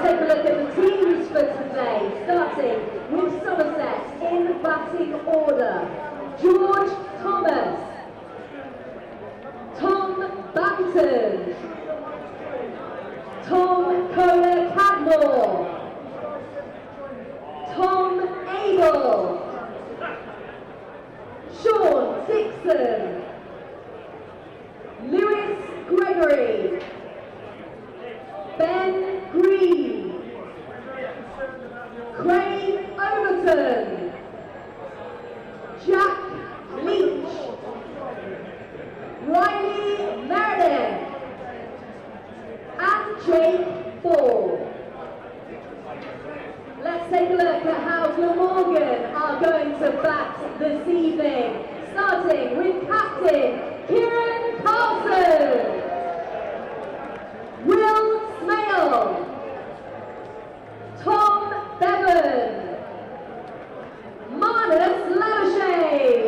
take a look at the teams for today, starting with Somerset in batting order. George Thomas, Tom Bampton, Tom Kohler-Cadmore, Tom Abel, Sean Dixon, Lewis Gregory, Ben Green, Craig Overton, Jack Leach, Riley Meredith, and Jake Ball. Let's take a look at how Glamorgan are going to bat this evening, starting with captain Kieran Carlson, Will Smale, Tom Bevan, Marnus Lavashane,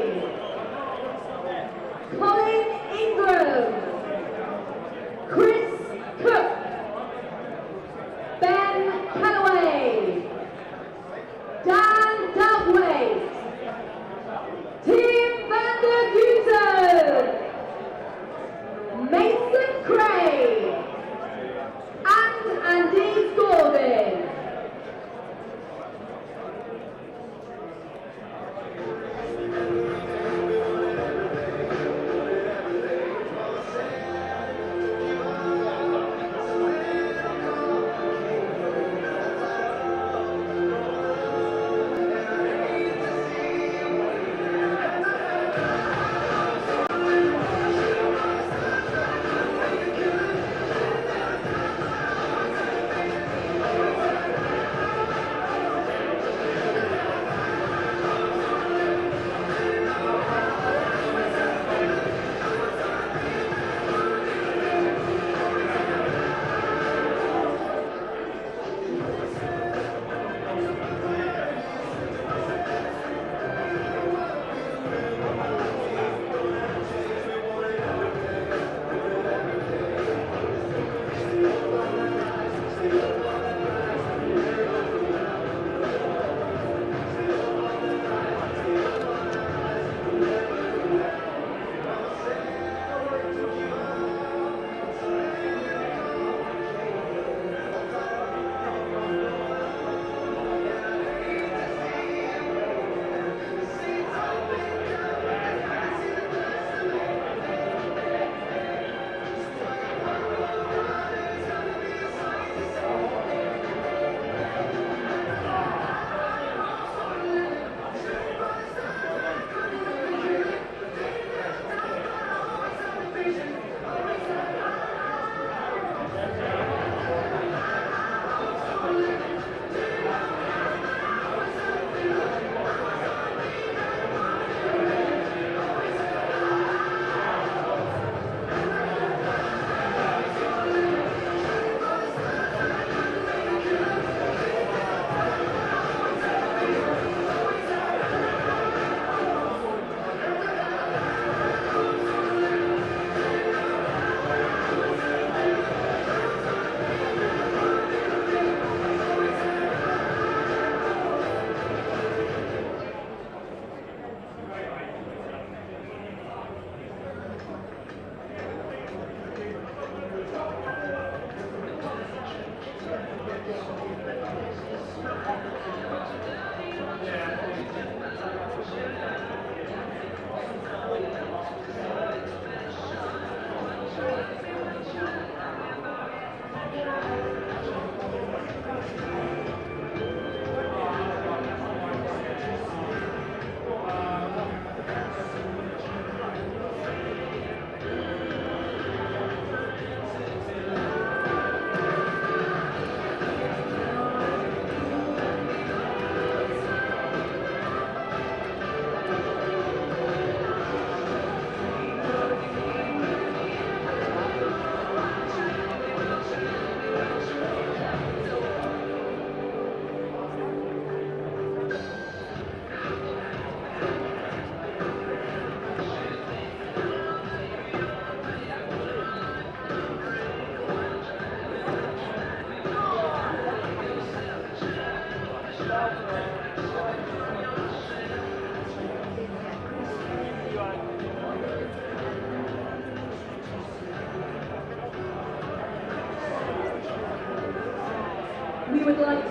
Colin Ingram, Chris Cook, Ben Calloway, Dan Dalthwaite, Tim van der Guten, Mason Craig, and Andy Gordon.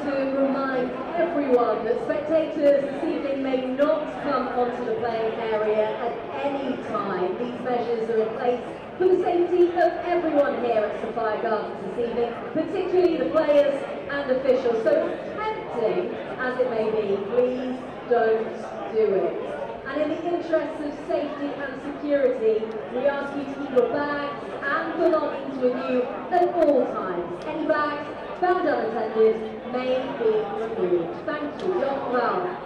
to remind everyone that spectators this evening may not come onto the playing area at any time. These measures are in place for the safety of everyone here at Sapphire Gardens this evening, particularly the players and officials. So tempting as it may be, please don't do it. And in the interests of safety and security, we ask you to keep your bags and belongings with you at all times. Any bags found unattended may be removed. Thank you. John Brown.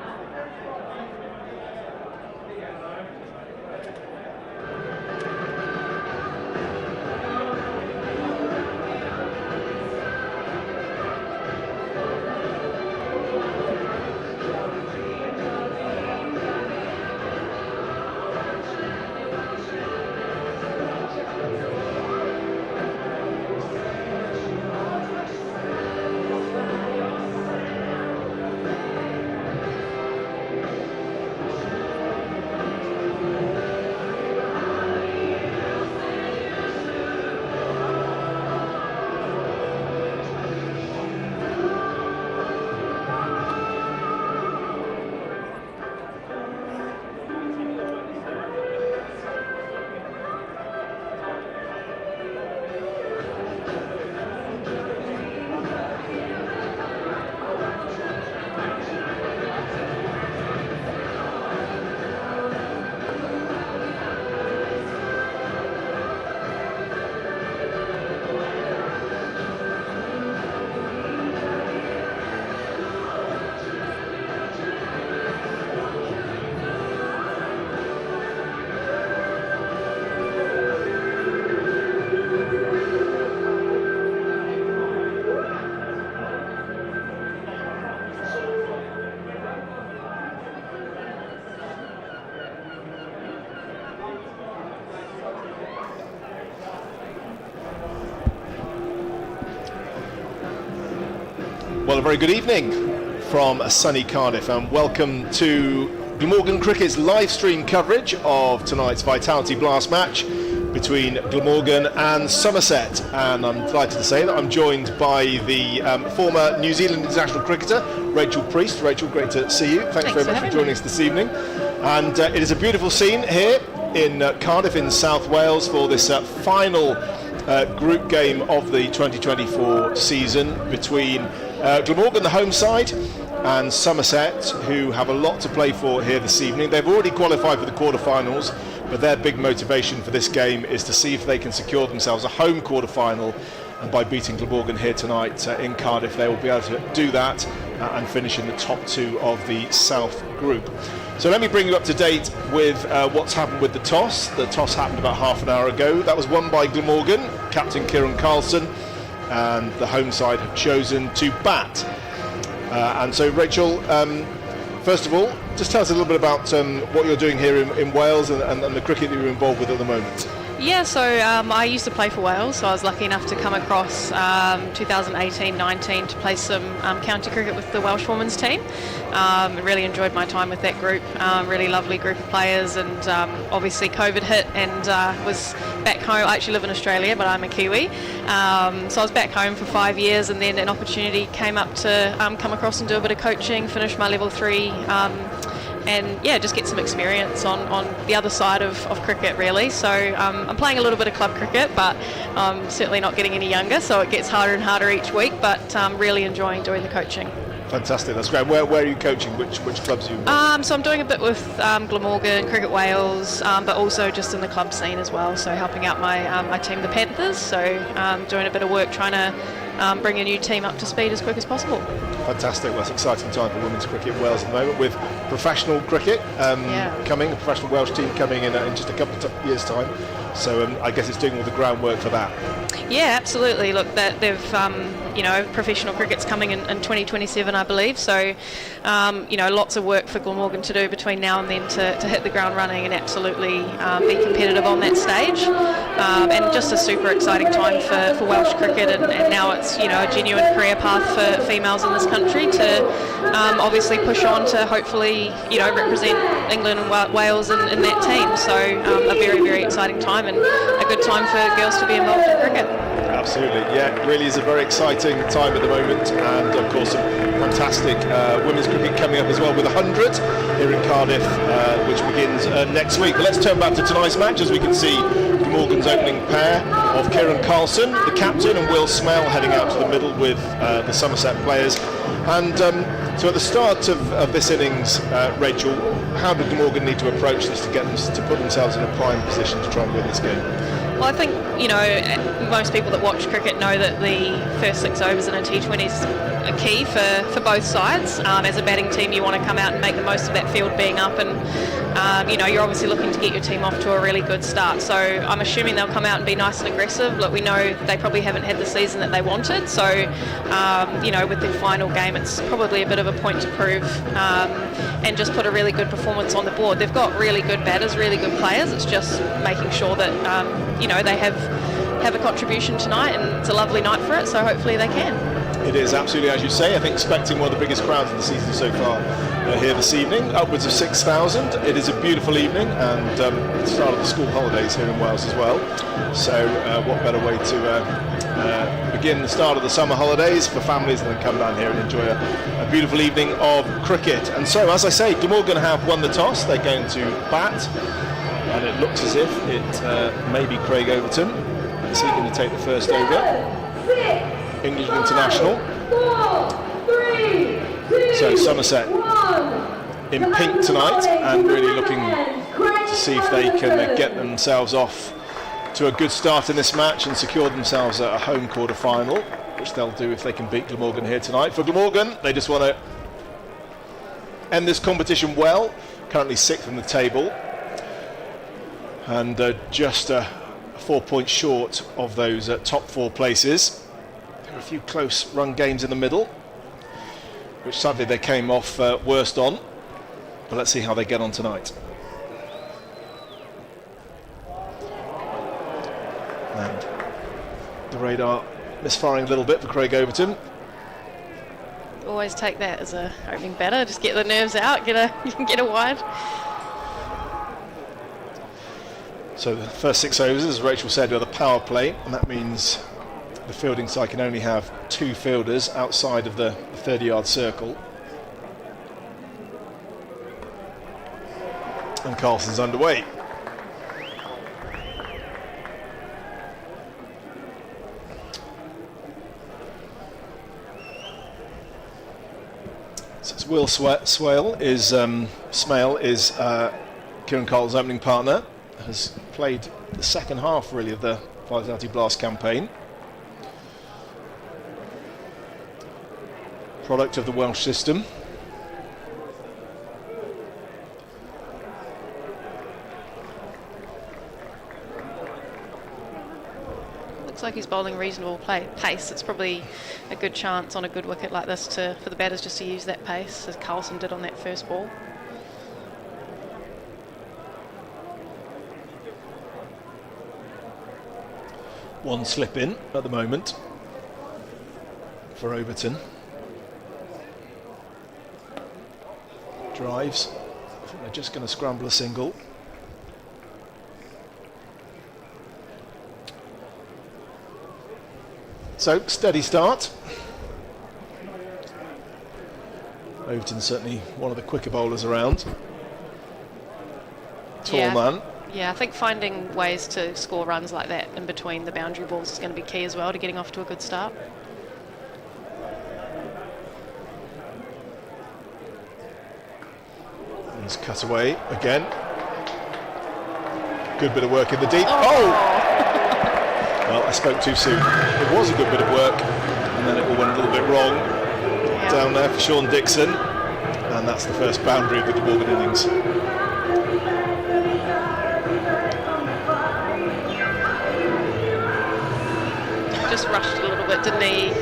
Well, a very good evening from sunny Cardiff and welcome to Glamorgan Cricket's live stream coverage of tonight's Vitality Blast match between Glamorgan and Somerset. And I'm delighted to say that I'm joined by the former New Zealand international cricketer, Rachel Priest. Rachel, great to see you. Thanks very much for joining us this evening. And it is a beautiful scene here in Cardiff in South Wales for this final group game of the 2024 season between Glamorgan, the home side, and Somerset, who have a lot to play for here this evening. They've already qualified for the quarterfinals, but their big motivation for this game is to see if they can secure themselves a home quarterfinal, and by beating Glamorgan here tonight in Cardiff, they will be able to do that and finish in the top two of the South Group. So let me bring you up to date with what's happened with the toss. The toss happened about half an hour ago. That was won by Glamorgan, captain Kieran Carlson, and the home side have chosen to bat. And so Rachel, first of all, just tell us a little bit about what you're doing here in Wales and the cricket that you're involved with at the moment. Yeah, so I used to play for Wales, so I was lucky enough to come across 2018-19 to play some county cricket with the Welsh women's team. Really enjoyed my time with that group, really lovely group of players, and obviously COVID hit and was back home. I actually live in Australia, but I'm a Kiwi. So I was back home for 5 years, and then an opportunity came up to come across and do a bit of coaching, finish my level 3, and yeah, just get some experience on the other side of cricket, really. So I'm playing a little bit of club cricket, but I'm certainly not getting any younger, so it gets harder and harder each week, but really enjoying doing the coaching. Fantastic, that's great. Where are you coaching? Which clubs are you? So I'm doing a bit with Glamorgan, Cricket Wales, but also just in the club scene as well, so helping out my team, the Panthers, so doing a bit of work trying to bring a new team up to speed as quick as possible. Fantastic. Well, it's an exciting time for women's cricket in Wales at the moment, with professional cricket coming, a professional Welsh team coming in just a couple of years' time. So I guess it's doing all the groundwork for that. Yeah, absolutely. Look, they've professional cricket's coming in 2027, I believe. So, lots of work for Glamorgan to do between now and then to hit the ground running and absolutely be competitive on that stage. And just a super exciting time for Welsh cricket, and now it's a genuine career path for females in this country to obviously push on to hopefully represent England and Wales in that team. So a very, very exciting time and a good time for girls to be involved in cricket. Absolutely, yeah, it really is a very exciting time at the moment, and of course some fantastic women's cricket coming up as well with 100 here in Cardiff, which begins next week. But let's turn back to tonight's match, as we can see Glamorgan's opening pair of Kieran Carlson, the captain, and Will Smell heading out to the middle with the Somerset players. And so at the start of this innings, Rachel, how did Glamorgan need to approach this to get them to put themselves in a prime position to try and win this game? Well, I think, you know, most people that watch cricket know that the first 6 overs in a T20 is a key for both sides. As a batting team, you want to come out and make the most of that field being up, and you know, you're obviously looking to get your team off to a really good start. So I'm assuming they'll come out and be nice and aggressive. Look, we know they probably haven't had the season that they wanted, so you know, with their final game, it's probably a bit of a point to prove and just put a really good performance on the board. They've got really good batters, really good players. It's just making sure that you know, they have a contribution tonight, and it's a lovely night for it, so hopefully they can. It is absolutely, as you say. I think expecting one of the biggest crowds of the season so far here this evening, upwards of 6,000. It is a beautiful evening, and the start of the school holidays here in Wales as well. So what better way to begin the start of the summer holidays for families than come down here and enjoy a beautiful evening of cricket. And so, as I say, Glamorgan have won the toss. They're going to bat, and it looks as if it may be Craig Overton. Is he going to take the first over? English international. 4, 3, 2, so Somerset in pink tonight, and really looking to see if they can get themselves off to a good start in this match and secure themselves a home quarter final, which they'll do if they can beat Glamorgan here tonight. For Glamorgan, they just want to end this competition well, currently 6th in the table, and just 4 points short of those top 4 places. There were a few close run games in the middle, which sadly they came off worst on, but let's see how they get on tonight. And the radar misfiring a little bit for Craig Overton. Always take that as a opening batter, just get the nerves out, you can get a wide. So the first 6 overs, as Rachel said, are the power play, and that means the fielding side can only have 2 fielders outside of the 30-yard circle. And Carlson's underway. So it's Will Smale is Kieran Carlson's opening partner. Has played the second half really of the Vitality Blast campaign. Product of the Welsh system. Looks like he's bowling reasonable pace. It's probably a good chance on a good wicket like this for the batters just to use that pace, as Carlson did on that first ball. One slip in at the moment for Overton. Drives. I think they're just going to scramble a single. So, steady start. Overton's certainly one of the quicker bowlers around. Tall man. Yeah, I think finding ways to score runs like that in between the boundary balls is going to be key as well to getting off to a good start. He's cut away again. Good bit of work in the deep. Oh! Well, I spoke too soon. It was a good bit of work, and then it all went a little bit wrong down there for Sean Dixon, and that's the first boundary of the Glamorgan innings. Just rushed it a little bit, didn't he?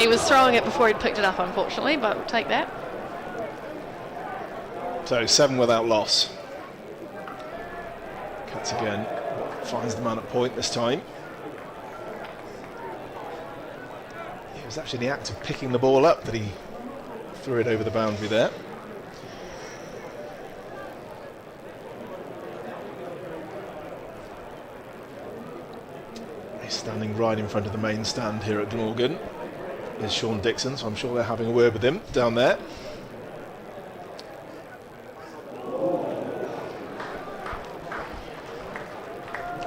He was throwing it before he'd picked it up, unfortunately, but we'll take that. So 7 without loss. Cuts again, finds the man at point this time. It was actually the act of picking the ball up that he threw it over the boundary there. He's standing right in front of the main stand here at Glamorgan. Is Sean Dixon, so I'm sure they're having a word with him down there.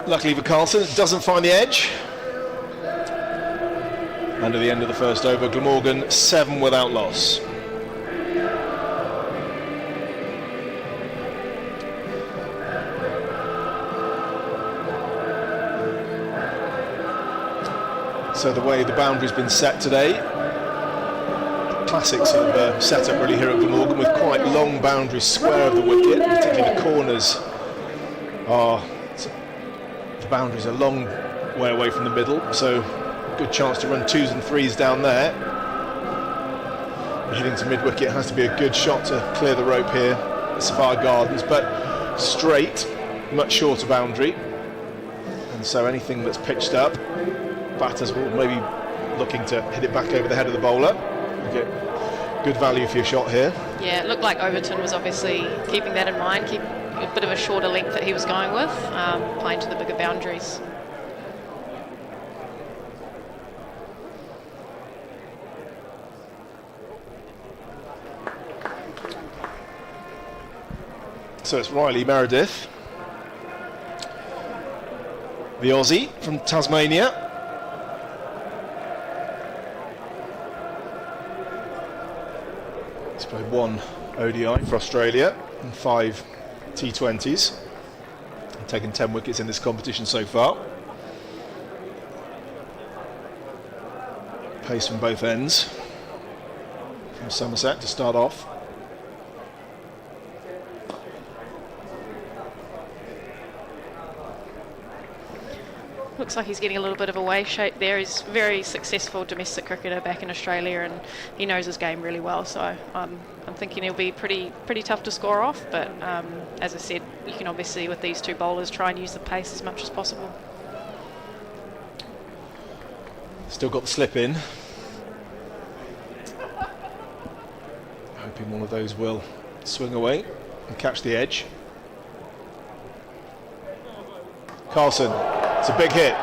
Luckily for Carlson, it doesn't find the edge. And at the end of the first over, Glamorgan 7 without loss. So the way the boundary's been set today, classic sort of setup really here at Glamorgan, with quite long boundaries square of the wicket, particularly the corners are, the boundaries are a long way away from the middle, so good chance to run 2s and 3s down there. Hitting to mid-wicket has to be a good shot to clear the rope here at Sapphire Gardens, but straight, much shorter boundary, and so anything that's pitched up, batters will maybe looking to hit it back over the head of the bowler. You get good value for your shot here. Yeah, it looked like Overton was obviously keeping that in mind, keep a bit of a shorter length that he was going with, playing to the bigger boundaries. So it's Riley Meredith, the Aussie from Tasmania. He's played 1 ODI for Australia and 5 T20s, and taken 10 wickets in this competition so far. Pace from both ends from Somerset to start off. Looks like he's getting a little bit of a wave shape there. He's a very successful domestic cricketer back in Australia, and he knows his game really well. So I'm thinking he'll be pretty tough to score off. But as I said, you can obviously with these two bowlers try and use the pace as much as possible. Still got the slip in. Hoping one of those will swing away and catch the edge. Carlson. It's a big hit,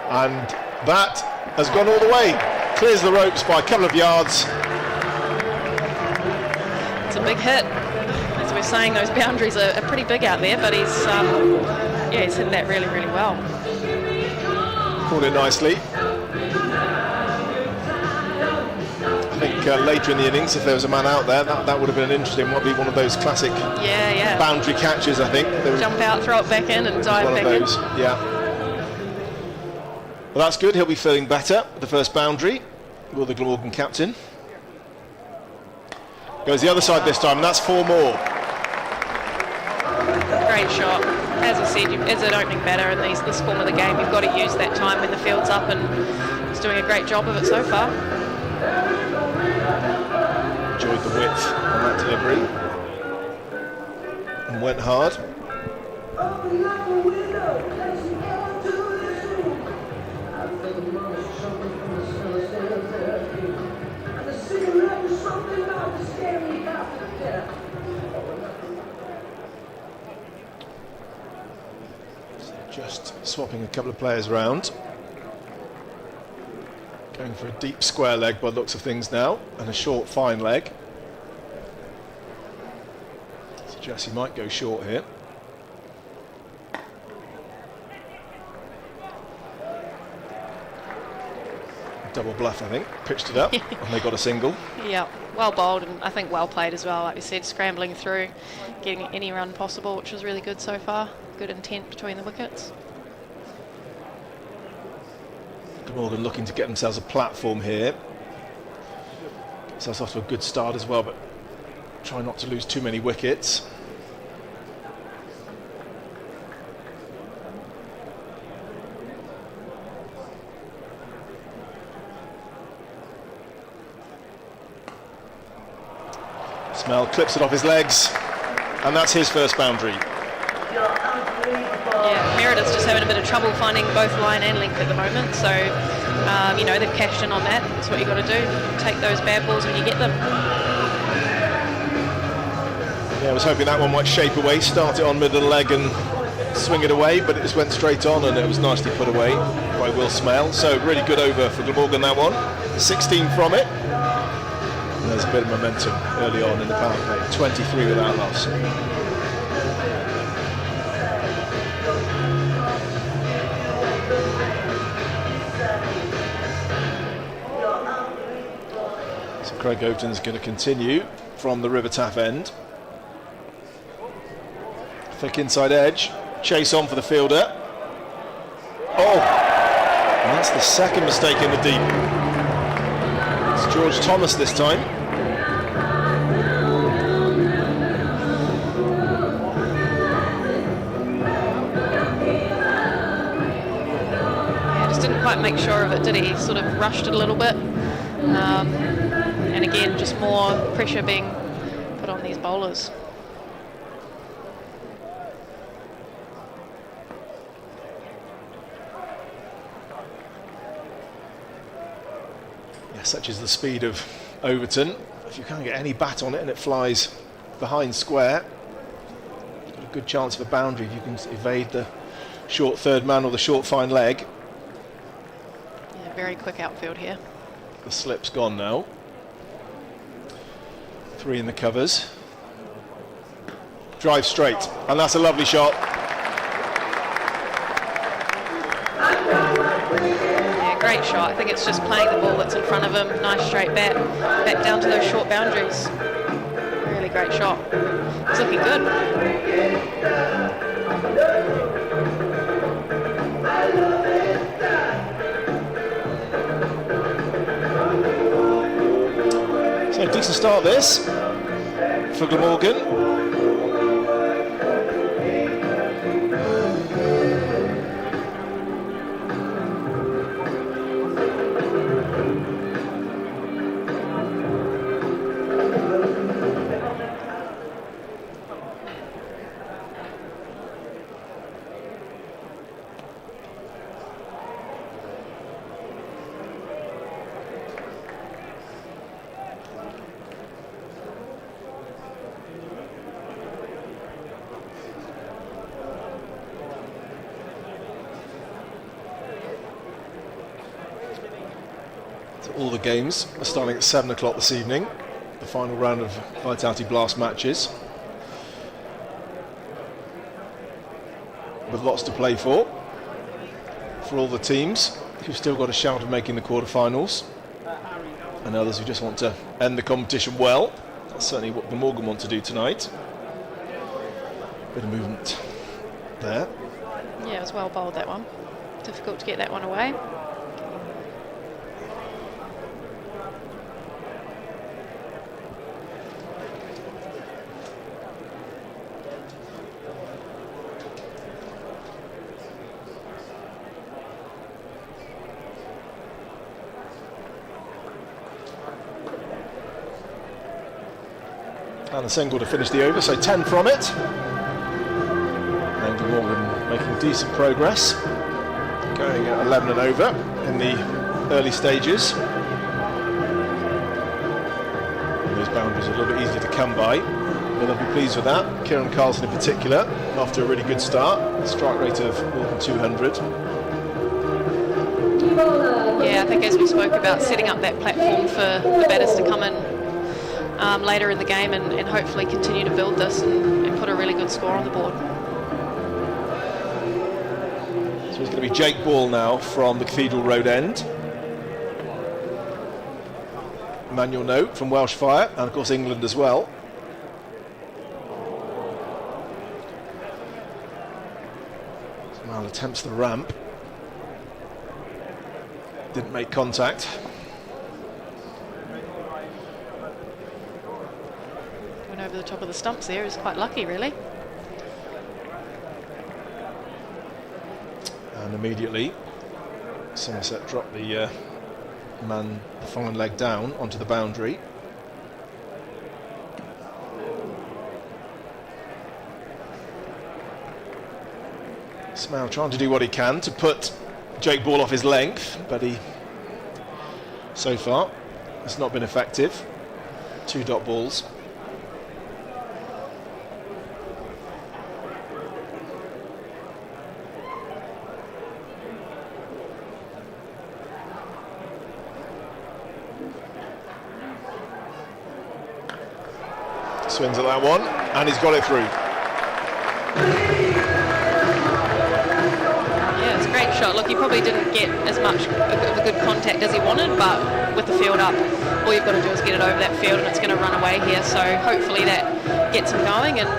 and that has gone all the way. Clears the ropes by a couple of yards. It's a big hit. As we're saying, those boundaries are pretty big out there, but he's hit that really well. Caught it nicely. I think later in the innings, if there was a man out there, that would have been interesting. Would be one of those classic boundary catches, I think. Jump out, throw it back in, and dive back in. Yeah. Well, that's good. He'll be feeling better. The first boundary. Will the Glamorgan captain? Goes the other side this time, and that's 4 more. Great shot. As I said, as an opening batter in this form of the game, you've got to use that time when the field's up, and he's doing a great job of it so far. Enjoyed the width on that delivery and went hard. So just swapping a couple of players around. Going for a deep square leg by the looks of things now, and a short fine leg. Suggests he might go short here. Double bluff, I think. Pitched it up, and they got a single. Yeah, well bowled, and I think well played as well. Like you said, scrambling through, getting any run possible, which was really good so far. Good intent between the wickets. Glamorgan looking to get themselves a platform here. Get themselves off to a good start as well, but try not to lose too many wickets. Smell clips it off his legs, and that's his first boundary. Yeah, Meredith's just having a bit of trouble finding both line and length at the moment, so they've cashed in on that. That's what you've got to do, take those bad balls when you get them. Yeah, I was hoping that one might shape away, start it on middle leg and swing it away, but it just went straight on, and it was nicely put away by Will Smale. So really good over for Glamorgan, that one. 16 from it. And there's a bit of momentum early on in the power play. 23 without loss. So Craig Overton's going to continue from the River Taff end. Thick inside edge, chase on for the fielder. Oh, and that's the second mistake in the deep. It's George Thomas this time. Yeah, just didn't quite make sure of it, did he? Sort of rushed it a little bit. And again, just more pressure being put on these bowlers. Such is the speed of Overton. If you can't get any bat on it and it flies behind square, you've got a good chance of a boundary if you can evade the short third man or the short fine leg. Yeah, very quick outfield here. The slip's gone now. 3 in the covers. Drive straight, and that's a lovely shot. Great shot. I think it's just playing the ball that's in front of him. Nice straight back down to those short boundaries. Really great shot. It's looking good. So decent start this for Glamorgan. All the games are starting at 7 o'clock this evening, the final round of Vitality Blast matches, with lots to play for all the teams who've still got a shout of making the quarterfinals, and others who just want to end the competition well. That's certainly what Glamorgan want to do tonight. Bit of movement there. Yeah, it was well bowled, that one. Difficult to get that one away. And a single to finish the over, so 10 from it. And Glamorgan making decent progress, going at 11 and over in the early stages. And those boundaries are a little bit easier to come by, but they'll be pleased with that. Kieran Carlson in particular, after a really good start, a strike rate of more than 200. Yeah, I think as we spoke about, setting up that platform for the batters to come in later in the game and hopefully continue to build this and put a really good score on the board. So it's going to be Jake Ball now from the Cathedral Road end. Manuel Note from Welsh Fire, and of course England as well. Mal attempts the ramp. Didn't make contact. Over the top of the stumps there is quite lucky, really. And immediately Somerset dropped the fine leg down onto the boundary. Smale trying to do what he can to put Jake Ball off his length, but he so far has not been effective. 2 dot balls. Swings at that one, and he's got it through. Yeah, it's a great shot. Look, he probably didn't get as much of a good contact as he wanted, but with the field up, all you've got to do is get it over that field and it's going to run away here. So hopefully that gets him going, and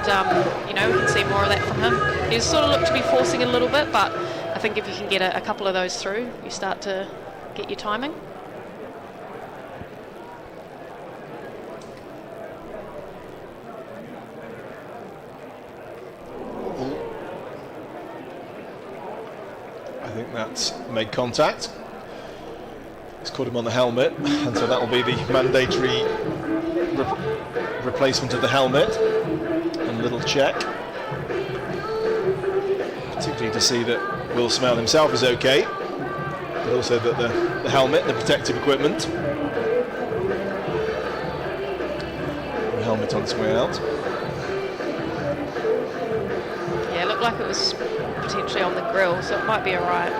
you know, we can see more of that from him. He's sort of looked to be forcing a little bit, but I think if you can get a couple of those through, you start to get your timing. I think that's made contact. It's caught him on the helmet, and so that will be the mandatory replacement of the helmet. And a little check, particularly to see that Will Smell himself is okay, but also that the helmet, the protective equipment. The helmet on its way out. Yeah, it looked like it was potentially on the grill, so it might be alright.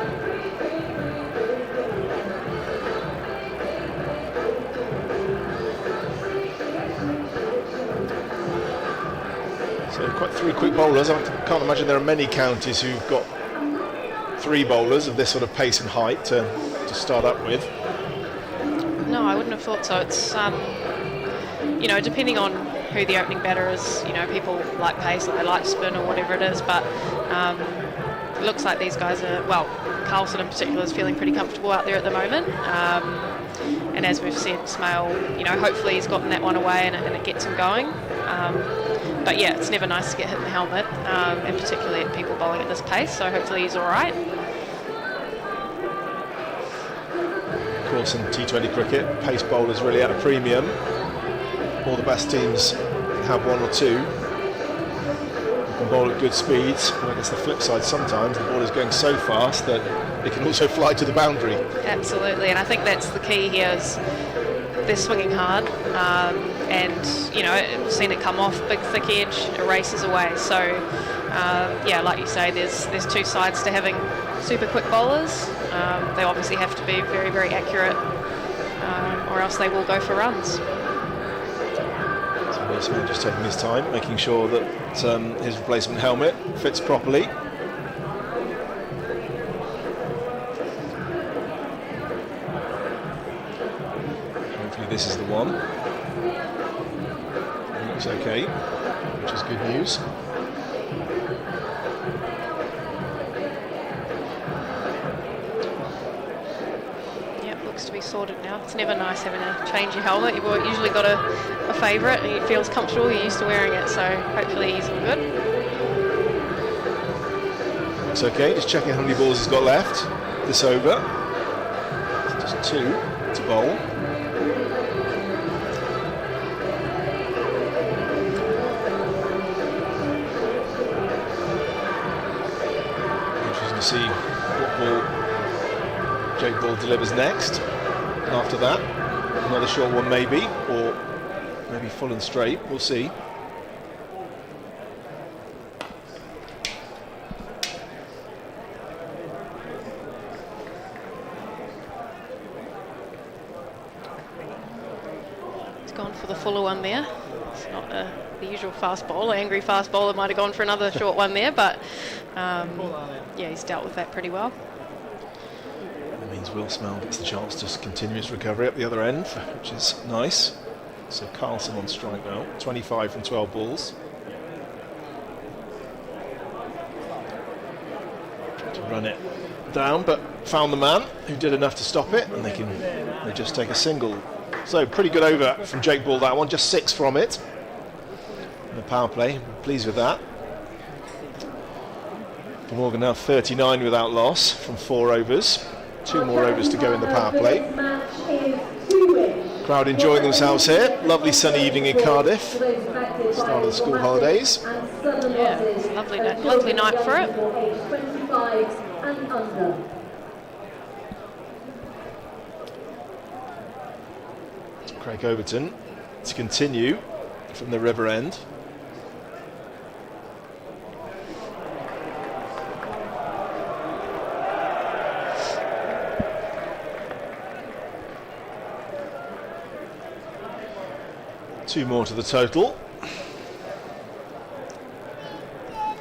So quite three quick bowlers. I can't imagine there are many counties who've got three bowlers of this sort of pace and height to start up with. No, I wouldn't have thought so. It's, you know, depending on who the opening batter is, you know, people like pace or they like spin or whatever it is, but it looks like these guys are, well, Carlson in particular is feeling pretty comfortable out there at the moment. And as we've said, Smale, you know, hopefully he's gotten that one away and it gets him going. But yeah, it's never nice to get hit in the helmet, and particularly at people bowling at this pace, so hopefully he's all right. Of course, in T20 cricket, pace bowlers really at a premium. All the best teams have one or two. You can bowl at good speeds, but I guess the flip side, sometimes the ball is going so fast that it can also fly to the boundary. Absolutely, and I think that's the key here is they're swinging hard, and you know, we've seen it come off, big thick edge, it races away. So yeah, like you say, there's two sides to having super quick bowlers. They obviously have to be very, very accurate, or else they will go for runs. So Will Smith just taking his time, making sure that his replacement helmet fits properly. This is the one. It looks okay, which is good news. Yep, looks to be sorted now. It's never nice having to change your helmet. You've usually got a favourite and it feels comfortable, you're used to wearing it, so hopefully he's all good. Looks okay, just checking how many balls he's got left this over. It's just two to bowl. See what ball Jake Ball delivers next. And after that, another short one maybe, or maybe full and straight. We'll see. He's gone for the fuller one there. It's not the usual fast bowler. Angry fast bowler might have gone for another short one there, but yeah, he's dealt with that pretty well. That means Will Smell gets the chance to continue his recovery up the other end, which is nice. So Carlson on strike now, 25 from 12 balls. Tried to run it down, but found the man who did enough to stop it, and they just take a single. So pretty good over from Jake Ball, that one, just 6 from it. The power play, pleased with that. Glamorgan now 39 without loss from 4 overs. 2 more overs to go in the power play. Crowd enjoying themselves here. Lovely sunny evening in Cardiff. Start of the school holidays. Yeah, it's a lovely night for it. Craig Overton to continue from the river end. Two more to the total.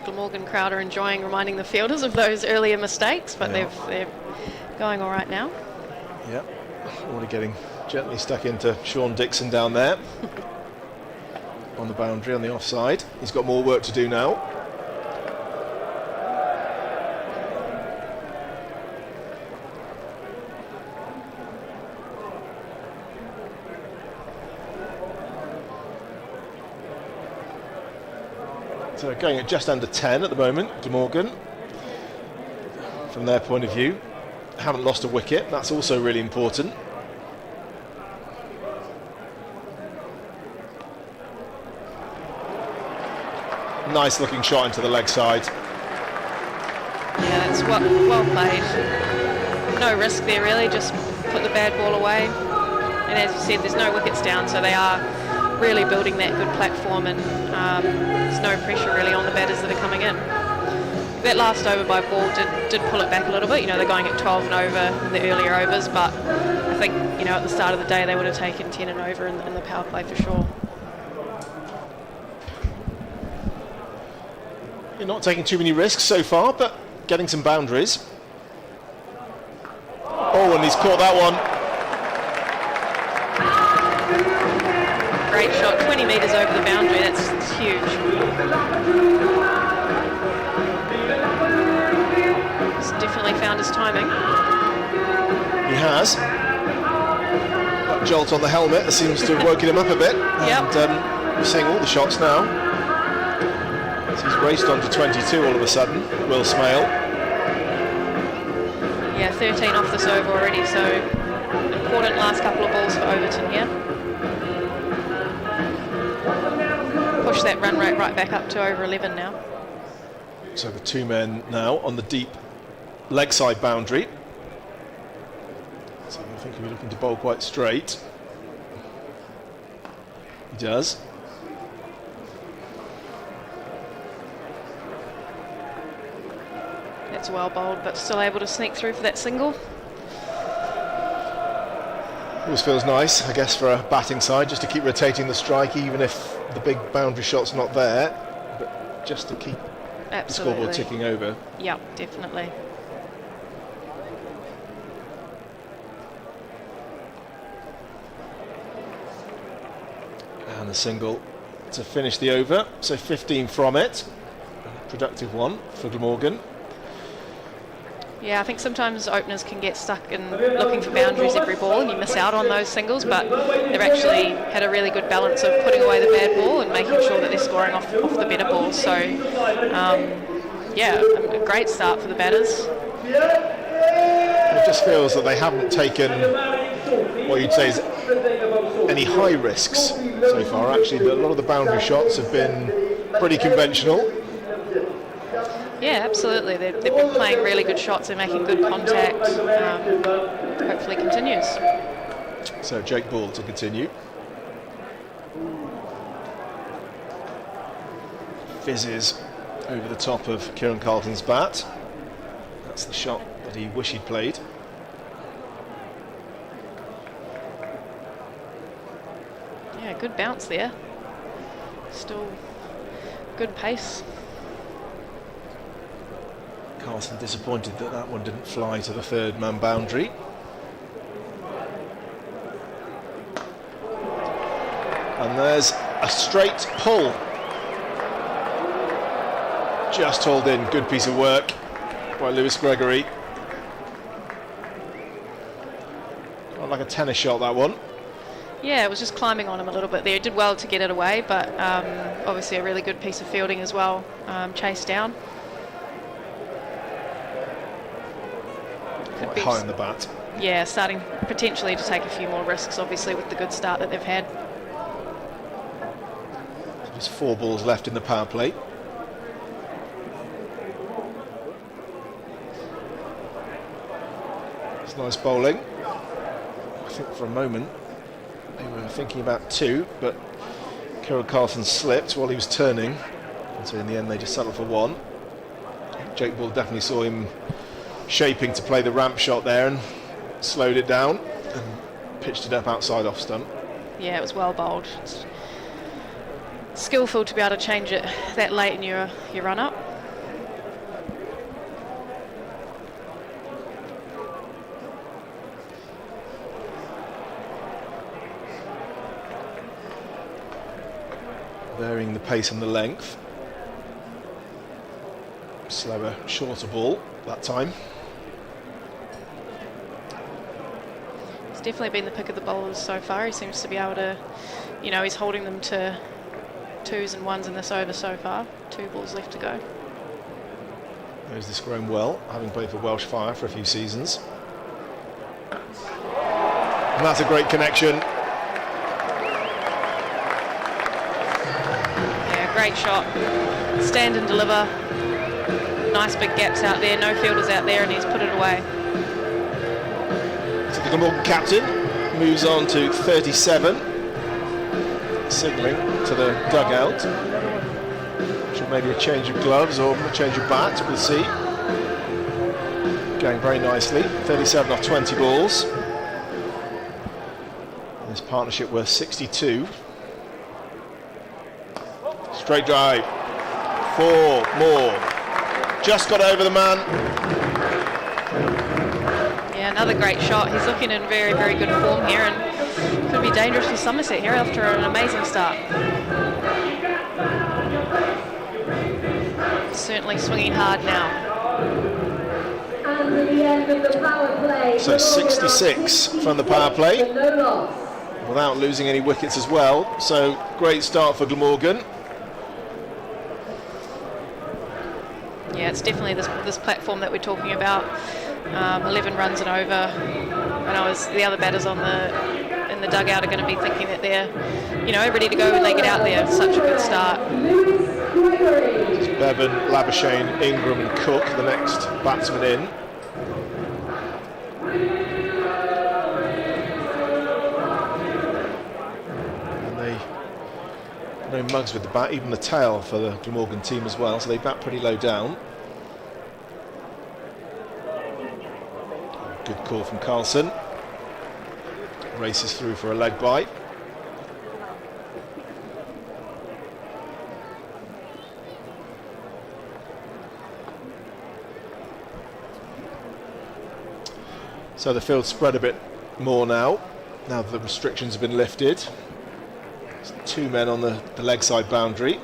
Glamorgan crowd are enjoying reminding the fielders of those earlier mistakes, but Yeah. they're going all right now. Yep, already getting gently stuck into Sean Dixon down there on the boundary on the offside. He's got more work to do now. So going at just under 10 at the moment, Glamorgan, from their point of view. Haven't lost a wicket, that's also really important. Nice looking shot into the leg side. Yeah, that's well played. No risk there really, just put the bad ball away. And as you said, there's no wickets down, so they are really building that good platform, and there's no pressure really on the batters that are coming in. That last over by ball did pull it back a little bit. You know, they're going at 12 and over in the earlier overs, but I think, you know, at the start of the day they would have taken 10 and over in the power play for sure. You're not taking too many risks so far, but getting some boundaries. Oh, and he's caught that one. Great shot, 20 metres over the boundary, that's huge. He's definitely found his timing. He has. That jolt on the helmet seems to have woken him up a bit. Yep. And we're seeing all the shots now. So he's raced on to 22 all of a sudden, Will Smale. Yeah, 13 off this over already, so important last couple of balls for Overton here. Push that run rate right back up to over 11 now. So the two men now on the deep leg side boundary. So I think he'll be looking to bowl quite straight. He does. That's well bowled, but still able to sneak through for that single. Always feels nice, I guess, for a batting side, just to keep rotating the strike, even if the big boundary shot's not there, but just to keep the scoreboard ticking over. Yep, definitely. And the single to finish the over, so 15 from it. Productive one for Glamorgan. Yeah, I think sometimes openers can get stuck in looking for boundaries every ball and you miss out on those singles, but they've actually had a really good balance of putting away the bad ball and making sure that they're scoring off the better balls. So, yeah, a great start for the batters. It just feels that they haven't taken what you'd say is any high risks so far. Actually, a lot of the boundary shots have been pretty conventional. Yeah, absolutely. They've been playing really good shots. They're making good contact. Hopefully continues. So Jake Ball to continue. Fizzes over the top of Kieran Carlton's bat. That's the shot that he wished he'd played. Yeah, good bounce there. Still good pace. Carlton disappointed that that one didn't fly to the third man boundary. And there's a straight pull. Just hauled in, good piece of work by Lewis Gregory. Not like a tennis shot, that one. Yeah, it was just climbing on him a little bit there. It did well to get it away, but obviously a really good piece of fielding as well, chased down. Quite high on the bat. Yeah, starting potentially to take a few more risks, obviously, with the good start that they've had. So just 4 balls left in the power play. It's nice bowling. I think for a moment they were thinking about 2, but Kieran Carlton slipped while he was turning, and so in the end they just settled for 1. Jake Ball definitely saw him shaping to play the ramp shot there and slowed it down and pitched it up outside off stump. Yeah, it was well bowled. It's skillful to be able to change it that late in your run up. varying the pace and the length. Slower, shorter ball that time. He's definitely been the pick of the bowlers so far. He seems to be able to, you know, he's holding them to 2s and 1s in this over so far. 2 balls left to go. Knows this grown well, having played for Welsh Fire for a few seasons. And that's a great connection. Yeah, great shot. Stand and deliver. Nice big gaps out there, no fielders out there, and he's put it away. So the Glamorgan captain moves on to 37, signalling to the dugout. Should maybe a change of gloves or a change of bat, we'll see. Going very nicely, 37 off 20 balls. This partnership worth 62. Straight drive, 4 more. Just got over the man. Yeah, another great shot. He's looking in very, very good form here and could be dangerous for Somerset here after an amazing start. Certainly swinging hard now. And at the end of the power play, So 66 from the power play, no loss. without losing any wickets as well. So great start for Glamorgan. Yeah, it's definitely this platform that we're talking about. 11 runs and over. The other batters in the dugout are going to be thinking that they're, you know, ready to go when they get out there. Such a good start. It's Bevan, Labuschagne, Ingram and Cook, the next batsman in. And no mugs with the bat, even the tail for the Glamorgan team as well, so they bat pretty low down. Good call from Carlson. Races through for a leg bite. So the field spread a bit more now that the restrictions have been lifted. There's 2 men on the leg side boundary,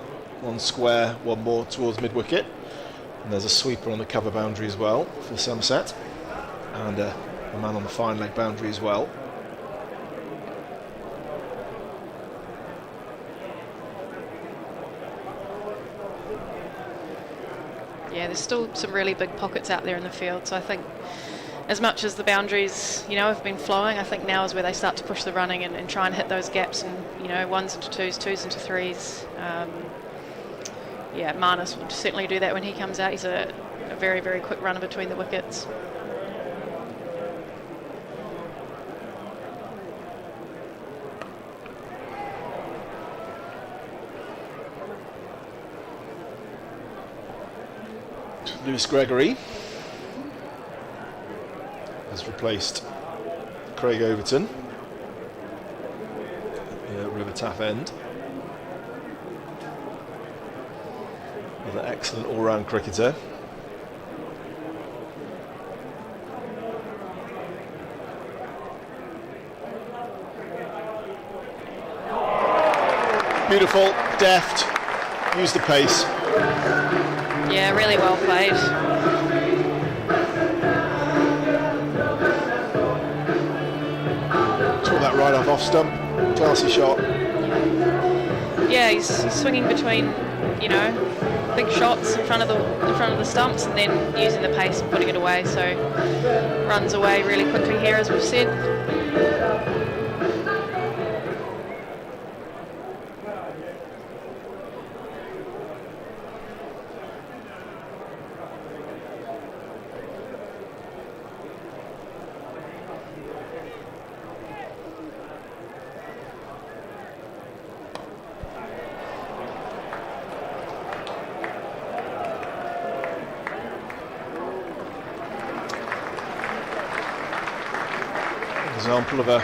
1 square, 1 more towards mid-wicket. And there's a sweeper on the cover boundary as well for Somerset. And a man on the fine leg boundary as well. Yeah, there's still some really big pockets out there in the field, so I think as much as the boundaries, you know, have been flowing, I think now is where they start to push the running and try and hit those gaps and, you know, 1s into 2s, 2s into 3s. Yeah, Marnus will certainly do that when he comes out. He's a very, very quick runner between the wickets. Lewis Gregory has replaced Craig Overton at River Taff End. Another excellent all-round cricketer. Beautiful, deft, use the pace. Yeah, really well played. Took that right off stump, classy shot. Yeah, he's swinging between, you know, big shots in front of the stumps and then using the pace and putting it away. So runs away really quickly here, as we've said. Example of a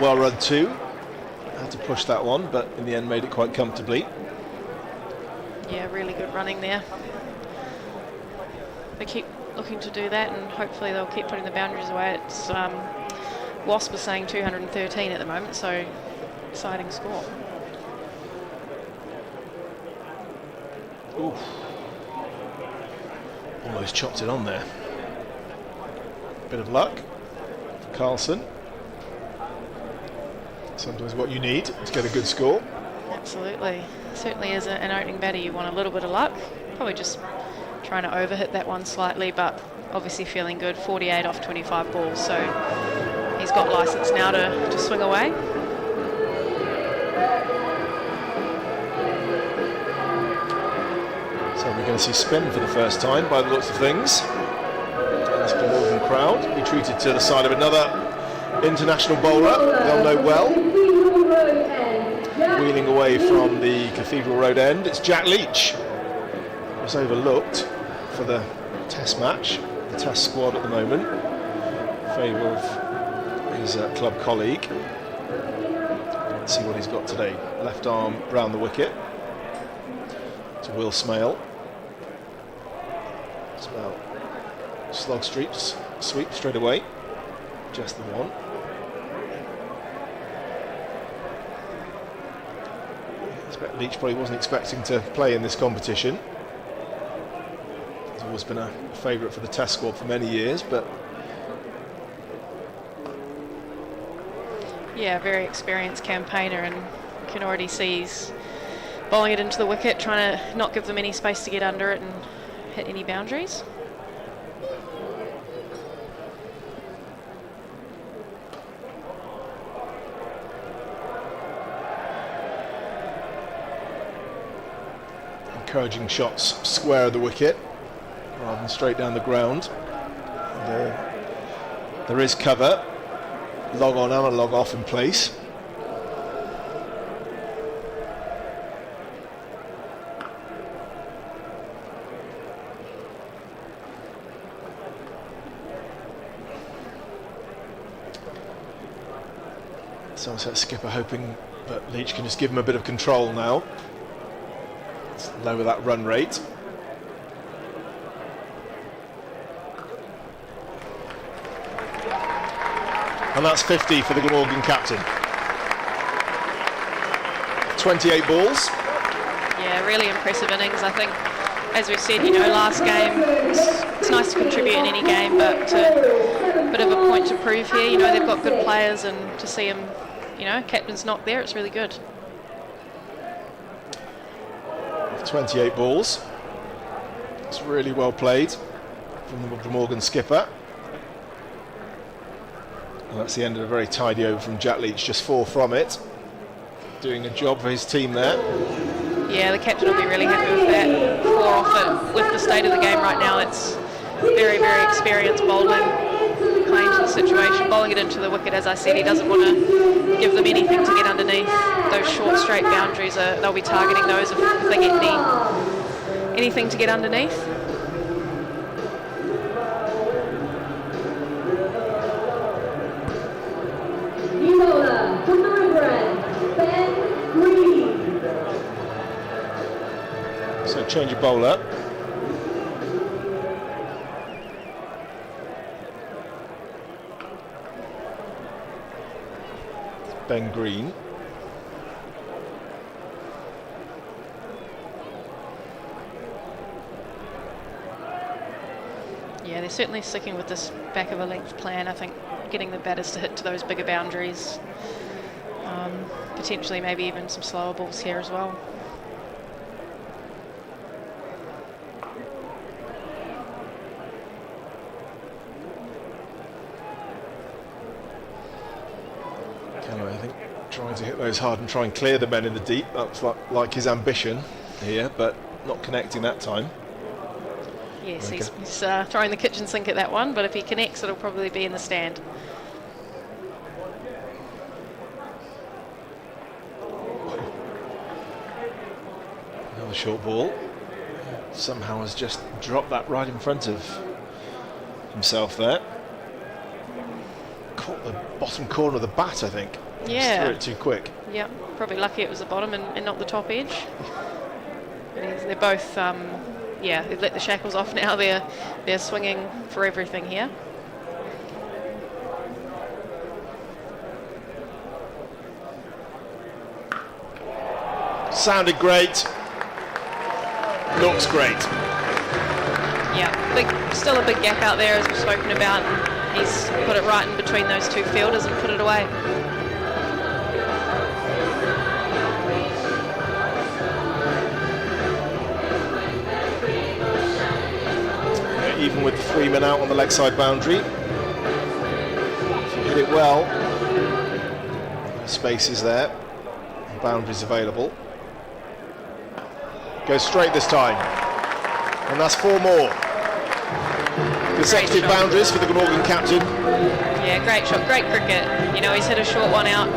well-run 2. Had to push that one, but in the end made it quite comfortably. Yeah, really good running there. They keep looking to do that, and hopefully they'll keep putting the boundaries away. It's Wasp is saying 213 at the moment, so exciting score. Oof. Almost chopped it on there. Bit of luck for Carlson. Sometimes what you need to get a good score. Absolutely. Certainly as an opening batter you want a little bit of luck. Probably just trying to overhit that one slightly, but obviously feeling good. 48 off 25 balls, so he's got licence now to swing away. So we're going to see spin for the first time by the looks of things. This Glamorgan crowd will be treated to the side of another international bowler. They'll know well. Wheeling away from the Cathedral Road end, it's Jack Leach. Was overlooked for the test match, the test squad at the moment, in favour of his club colleague. Let's see what he's got today. Left arm round the wicket to Will Smale. Smale slog streaks, sweep straight away, just the one. I expect Leach probably wasn't expecting to play in this competition. He's always been a favourite for the test squad for many years, but yeah, very experienced campaigner, and you can already see he's bowling it into the wicket, trying to not give them any space to get under it and hit any boundaries. Encouraging shots square of the wicket rather than straight down the ground. There is cover, log on and a log off in place. Somerset skipper hoping that Leach can just give him a bit of control now. Let's lower that run rate. And that's 50 for the Glamorgan captain. 28 balls. Yeah, really impressive innings. I think, as we've said, last game, it's nice to contribute in any game, but a bit of a point to prove here. They've got good players, and to see him, captain's not there, it's really good. 28 balls. It's really well played from the Glamorgan skipper. And that's the end of a very tidy over from Jack Leach, just 4 from it. Doing a job for his team there. Yeah, the captain will be really happy with that. 4 off it. With the state of the game right now, it's very, very experienced bowling. Playing to the situation, bowling it into the wicket, as I said, he doesn't want to give them anything to get underneath. Those short straight boundaries, they'll be targeting those if they get anything to get underneath. New bowler from Glamorgan, Ben Green. So change of bowler. Ben Green. Yeah, they're certainly sticking with this back of a length plan. I think getting the batters to hit to those bigger boundaries. Potentially maybe even some slower balls here as well. I think trying to hit those hard and try and clear the men in the deep, that's like his ambition here, but not connecting that time. Yes, he's throwing the kitchen sink at that one, but if he connects, it'll probably be in the stand. Another short ball. Somehow has just dropped that right in front of himself there. Caught the bottom corner of the bat, I think. Yeah. Just threw it too quick. Yeah, probably lucky it was the bottom and not the top edge. They're both, they've let the shackles off now. They're swinging for everything here. Sounded great. looks great. Yeah, still a big gap out there as we've spoken about. And he's put it right in between those two fielders and put it away. Even with the 3 men out on the leg side boundary, if you hit it well, space is there, boundaries available. Goes straight this time, and that's 4 more. Consecutive boundaries for the Glamorgan captain. Yeah, great shot, great cricket. You know, he's hit a short one out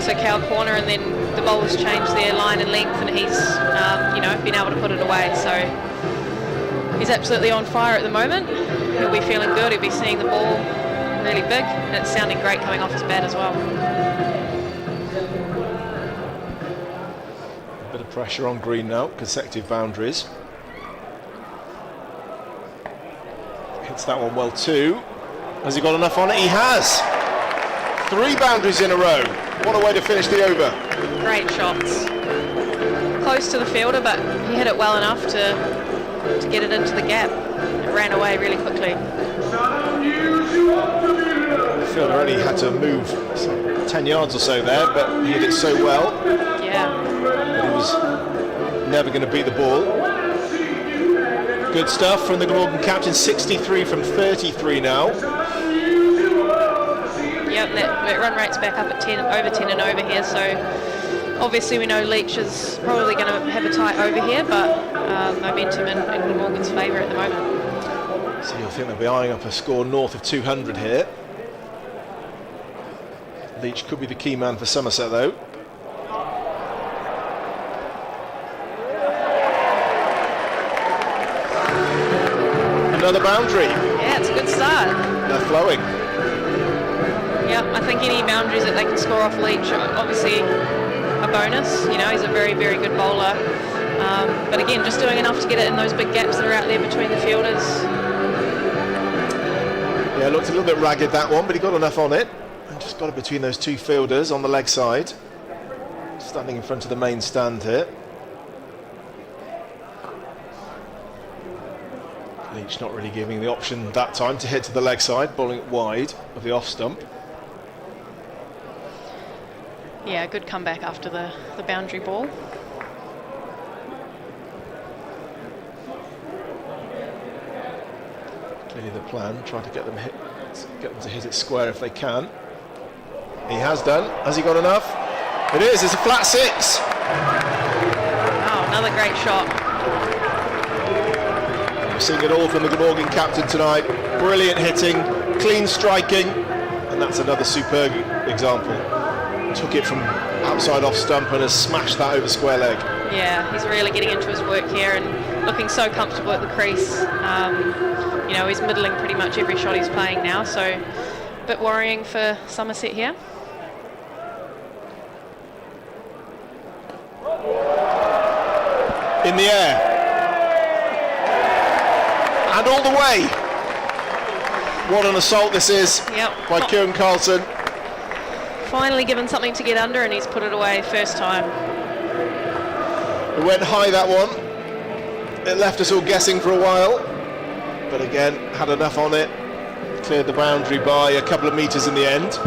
to cow corner, and then the bowler's changed their line and length, and he's you know, been able to put it away. So he's absolutely on fire at the moment. He'll be feeling good. He'll be seeing the ball really big, and it's sounding great coming off his bat as well. A bit of pressure on Green now. Consecutive boundaries. Hits that one well too. Has he got enough on it? He has. 3 boundaries in a row. What a way to finish the over. Great shots. Close to the fielder, but he hit it well enough to get it into the gap. It ran away really quickly. The fielder only had to move 10 yards or so there, but he hit it so well. Yeah. He was never going to beat the ball. Good stuff from the Glamorgan captain. 63 from 33 now. Yep, that run rate's back up at 10, over 10 and over here, so obviously we know Leach is probably going to have a tight over here, but momentum in Glamorgan's favour at the moment. So you'll think they'll be eyeing up a score north of 200 here. Leach could be the key man for Somerset though. Another boundary. Yeah, it's a good start. They're flowing. Yeah, I think any boundaries that they can score off Leach are obviously a bonus. You know, he's a very, very good bowler. But again, just doing enough to get it in those big gaps that are out there between the fielders. Yeah, looked a little bit ragged that one, but he got enough on it. And just got it between those 2 fielders on the leg side. Standing in front of the main stand here. Leach not really giving the option that time to hit to the leg side, bowling it wide of the off stump. Yeah, good comeback after the boundary ball. Clearly the plan, try to get them to hit it square if they can. He has done. Has he got enough? It is. It's a flat 6. Oh, another great shot. We're seeing it all from the Glamorgan captain tonight. Brilliant hitting, clean striking, and that's another superb example. Took it from outside off stump and has smashed that over square leg. Yeah, he's really getting into his work here and looking so comfortable at the crease. You know, he's middling pretty much every shot he's playing now, so a bit worrying for Somerset here. In the air. And all the way. What an assault this is by Kieran Carlson. Finally given something to get under, and he's put it away first time. It went high, that one. It left us all guessing for a while, but again, had enough on it. Cleared the boundary by a couple of metres in the end.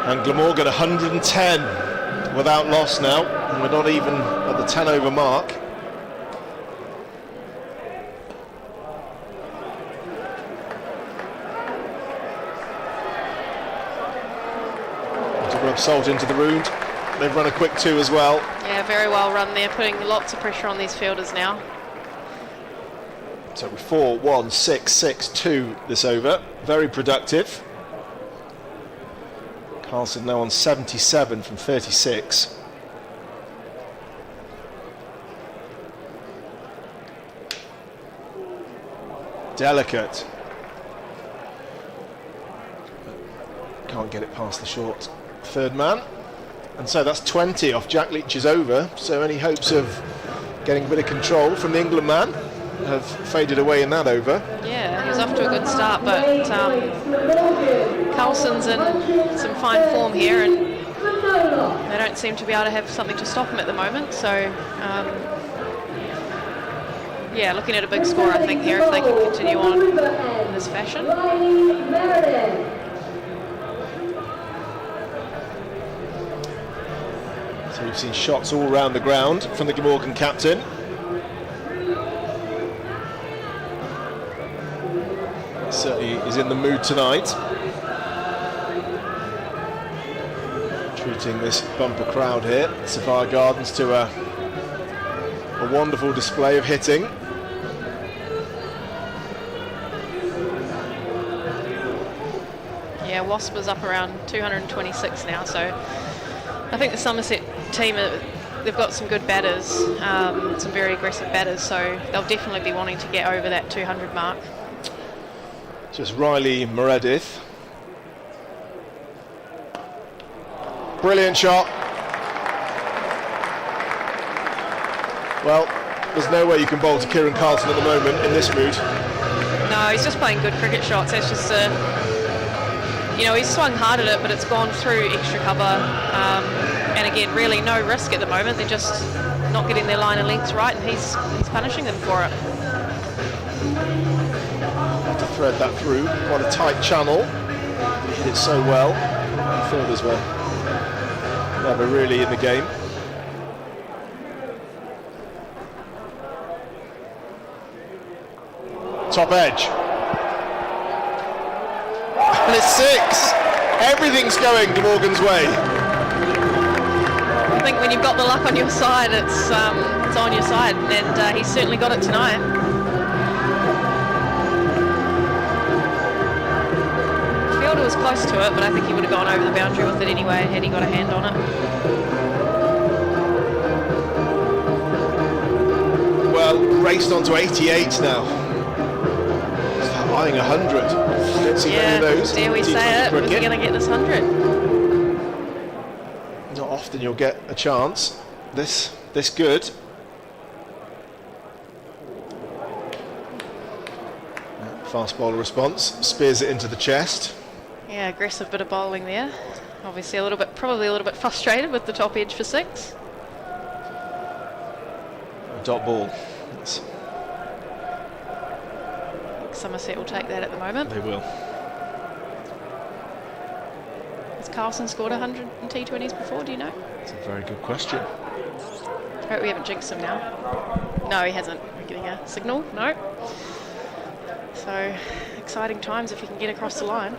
And Glamorgan 110 without loss now, and we're not even at the 10 over mark. To rub salt into the wound. They've run a quick 2 as well. Yeah, very well run there, putting lots of pressure on these fielders now. So 4-1, 6-6-2 this over. Very productive. Carlson now on 77 from 36. Delicate. Can't get it past the short third man. And so that's 20 off Jack Leach's over. So any hopes of getting a bit of control from the England man have faded away in that over. Yeah, he was off to a good start, but Carlson's in some fine form here, and they don't seem to be able to have something to stop him at the moment. So, yeah, looking at a big score, I think, here, if they can continue on in this fashion. So we've seen shots all around the ground from the Glamorgan captain. Certainly is in the mood tonight. Treating this bumper crowd here at Sapphire Gardens to a wonderful display of hitting. Yeah, Wasp is up around 226 now, so I think the Somerset team, they've got some good batters, some very aggressive batters, so they'll definitely be wanting to get over that 200 mark. Just Riley Meredith. Brilliant shot. Well, there's no way you can bowl to Kieran Carlton at the moment in this mood. No, he's just playing good cricket shots. It's just, you know, he's swung hard at it, but it's gone through extra cover. And again, really no risk at the moment. They're just not getting their line of lengths right, and he's punishing them for it. Had to thread that through. What a tight channel. He hit it so well. The fielders were never really in the game. Top edge. And it's 6. Everything's going Glamorgan's way. I think when you've got the luck on your side, it's on your side, and he's certainly got it tonight. The fielder was close to it, but I think he would have gone over the boundary with it anyway had he got a hand on it. Well, raced on to 88 now. Eyeing 100. Don't see many of those. Dare we say it? Was he going to get this 100? Not often you'll get a chance this good. Fast bowler response, spears it into the chest. Yeah, aggressive bit of bowling there. Obviously probably a little bit frustrated with the top edge for 6. A dot ball. Somerset will take that at the moment. They will. Has Carlson scored 100 in T20s before, do you know? That's a very good question. Hope we haven't jinxed him now. No, he hasn't. We're getting a signal. No. So, exciting times if he can get across the line.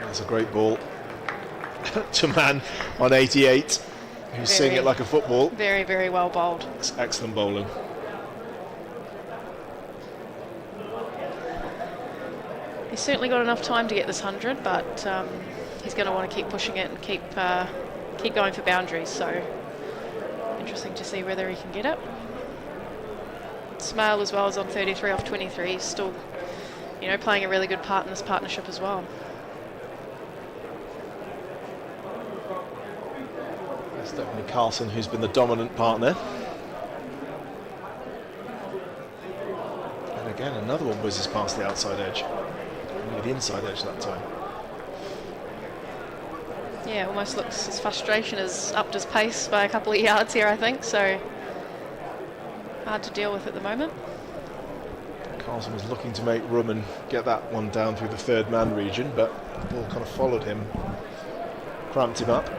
That's a great ball to man on 88, who's seeing it like a football. Very, very well bowled. It's excellent bowling. He's certainly got enough time to get this 100, but he's going to want to keep pushing it and keep going for boundaries. So interesting to see whether he can get it. Smale as well is on 33 off 23. He's still, you know, playing a really good part in this partnership as well. It's definitely Carlson who's been the dominant partner. And again, another one whizzes past the outside edge. Only the inside edge that time. Yeah, almost looks his frustration has upped his pace by a couple of yards here, I think, so hard to deal with at the moment. Carlson was looking to make room and get that one down through the third man region, but the ball kind of followed him, cramped him up.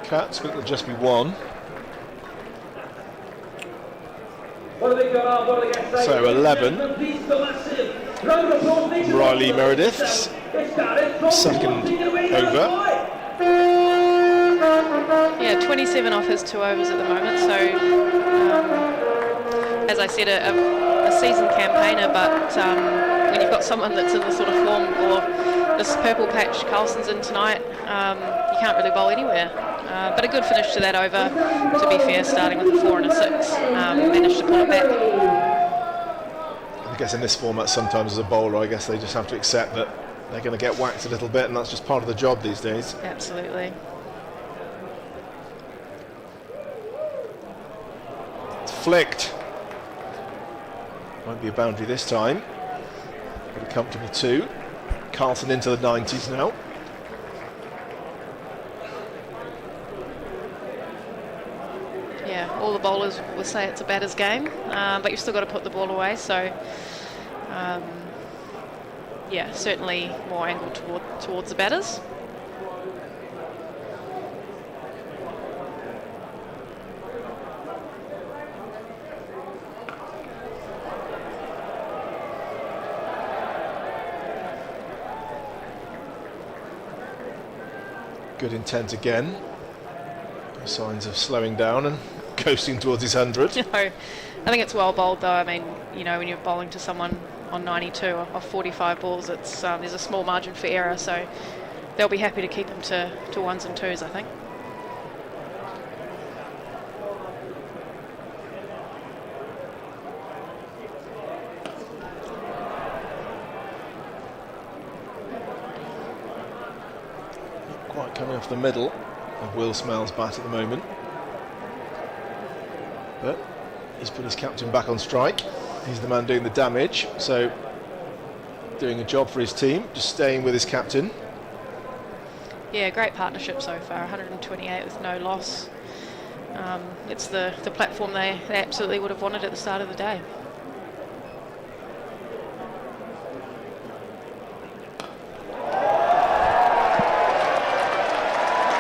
Cats, but it'll just be one. So 11. Riley Meredith's second over. Yeah, 27 off his 2 overs at the moment. So, as I said, a seasoned campaigner, but when you've got someone that's in the sort of form or this purple patch Carlson's in tonight, you can't really bowl anywhere. But a good finish to that over, to be fair, starting with a 4 and a 6. Managed to pull it back. I guess in this format, sometimes as a bowler, I guess they just have to accept that they're going to get whacked a little bit, and that's just part of the job these days. Absolutely. It's flicked. Won't be a boundary this time. Got a comfortable 2. Carlton into the 90s now. Yeah, all the bowlers will say it's a batter's game, but you've still got to put the ball away, so yeah, certainly more angled towards the batters. Good intent again. No signs of slowing down and coasting towards his 100. No, I think it's well bowled though. I mean, you know, when you're bowling to someone on 92 off 45 balls, it's there's a small margin for error, so they'll be happy to keep them to 1s and 2s, I think. Quite coming off the middle of Will Smell's bat at the moment. But he's put his captain back on strike. He's the man doing the damage, so doing a job for his team, just staying with his captain. Yeah, great partnership so far, 128 with no loss. It's the platform they absolutely would have wanted at the start of the day.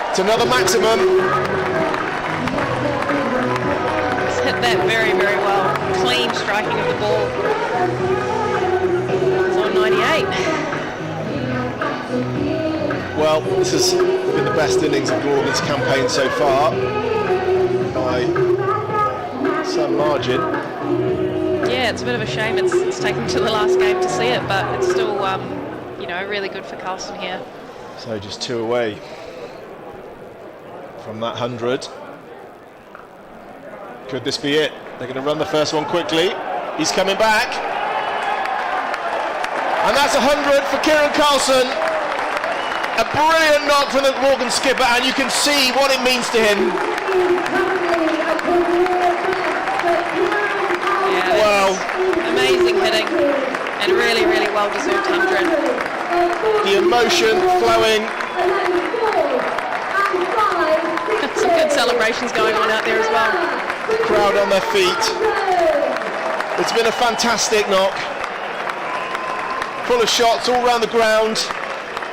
It's another maximum. He's hit that very, very well. Clean striking of the ball. It's on 98. Well, this has been the best innings of Glamorgan's campaign so far by some margin. Yeah, it's a bit of a shame it's taken to the last game to see it, but it's still, you know, really good for Carlton here. So just 2 away from that 100. Could this be it? They're going to run the first one quickly. He's coming back. And that's 100 for Kieran Carlson. A brilliant knock from the Glamorgan skipper, and you can see what it means to him. Yeah, wow. Amazing hitting and really, really well-deserved 100. The emotion flowing. Some good celebrations going on out there as well. The crowd on their feet. It's been a fantastic knock. Full of shots all around the ground,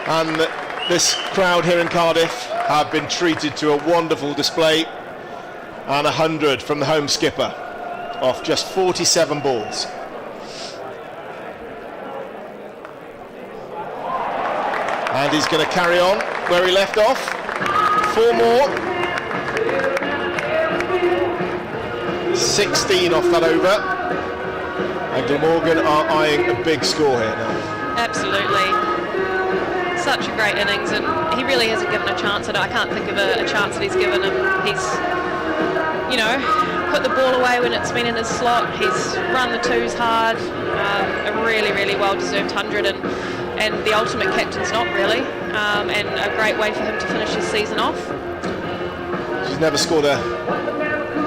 and this crowd here in Cardiff have been treated to a wonderful display, and 100 from the home skipper off just 47 balls. And he's going to carry on where he left off. 4 more. 16 off that over. And Glamorgan are eyeing a big score here now. Absolutely. Such a great innings, and he really hasn't given a chance. I can't think of a chance that he's given him. He's, you know, put the ball away when it's been in his slot. He's run the 2s hard. A really, really well-deserved 100, and the ultimate captain's knock, really. And a great way for him to finish his season off. He's never scored a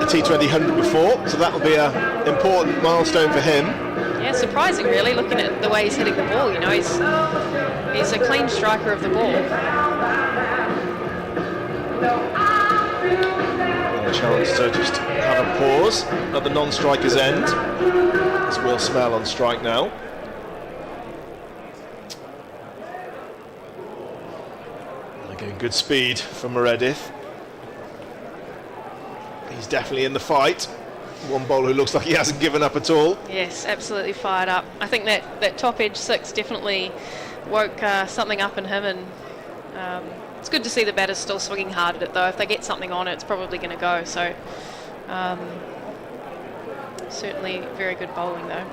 T20 100 before, so that'll be an important milestone for him. Yeah, surprising really, looking at the way he's hitting the ball. You know, he's a clean striker of the ball. A chance to just have a pause at the non-striker's end. It's Will Smell on strike now. And again, good speed from Meredith. He's definitely in the fight. One bowler who looks like he hasn't given up at all. Yes, absolutely fired up. I think that top edge 6 definitely woke something up in him, and it's good to see the batters still swinging hard at it though. If they get something on it, it's probably going to go. So certainly very good bowling though.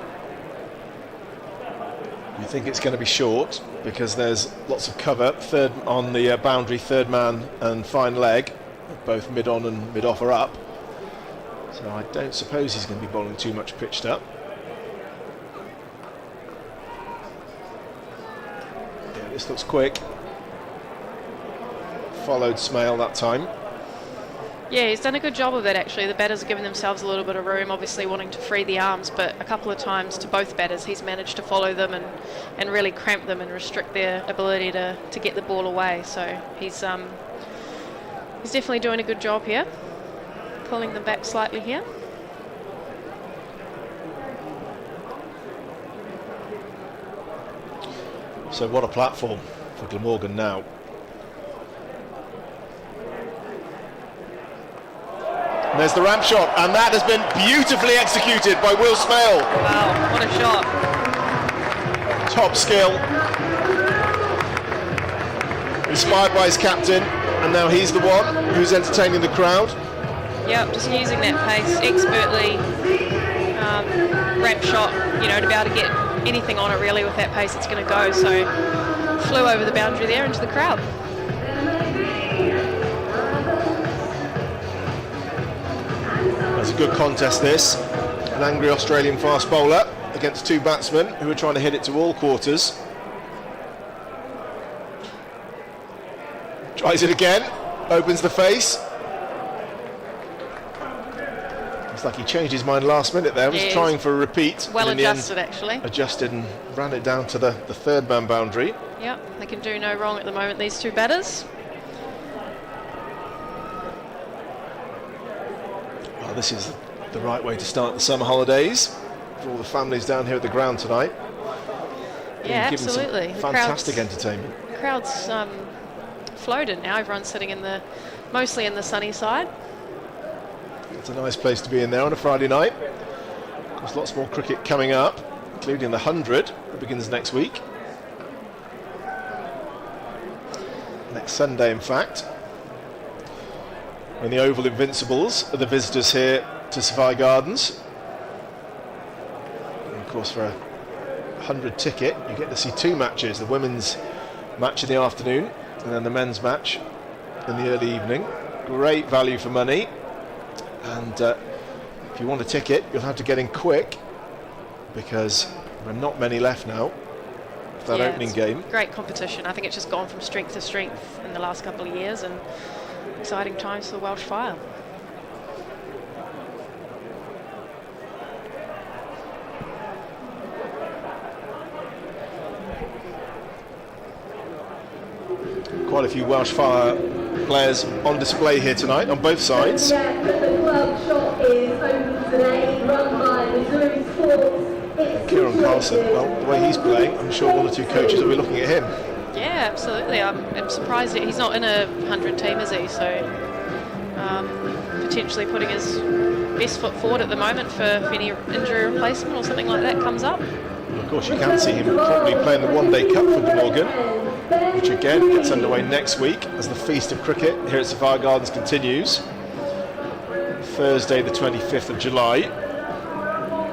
You think it's going to be short because there's lots of cover. Third on the boundary, third man and fine leg. both mid-on and mid-off are up. So I don't suppose he's going to be bowling too much pitched up. Yeah, this looks quick. Followed Smale that time. Yeah, he's done a good job of it actually. The batters are giving themselves a little bit of room, obviously wanting to free the arms, but a couple of times to both batters he's managed to follow them and really cramp them and restrict their ability to get the ball away. So he's definitely doing a good job here, pulling them back slightly here. So what a platform for Glamorgan now. And there's the ramp shot, and that has been beautifully executed by Will Smale. Wow, what a shot. Top skill. Inspired by his captain, and now he's the one who's entertaining the crowd. Yep, just using that pace expertly. Ramp shot, you know, to be able to get anything on it really with that pace it's going to go. So flew over the boundary there into the crowd. That's a good contest this. An angry Australian fast bowler against two batsmen who are trying to hit it to all quarters. Tries it again, opens the face. It's like he changed his mind last minute there, was trying for a repeat. Well adjusted actually. Adjusted and ran it down to the third man boundary. Yep, they can do no wrong at the moment, these two batters. Well, this is the right way to start the summer holidays for all the families down here at the ground tonight. Yeah, absolutely. Fantastic entertainment. The crowd's floated now. Everyone's sitting mostly in the sunny side. It's a nice place to be in there on a Friday night. There's lots more cricket coming up, including the 100 that begins next week. Next Sunday, in fact. When the Oval Invincibles are the visitors here to Safari Gardens. And of course, for a 100 ticket, you get to see two matches. The women's match in the afternoon, and then the men's match in the early evening. Great value for money. And if you want a ticket, you'll have to get in quick, because there are not many left now for that opening game. Great competition. I think it's just gone from strength to strength in the last couple of years, and exciting times for the Welsh Fire. Quite a few Welsh Fire players on display here tonight on both sides. The club shop is open today, run by Missouri Sports. Kieran Carlson, well, the way he's playing, I'm sure one or two coaches will be looking at him. Yeah, absolutely. I'm surprised that he's not in a 100 team, is he? So potentially putting his best foot forward at the moment for any injury replacement or something like that comes up. And of course, you can see him probably playing the one-day cup for Glamorgan, which again gets underway next week as the feast of cricket here at Safari Gardens continues. Thursday the 25th of July,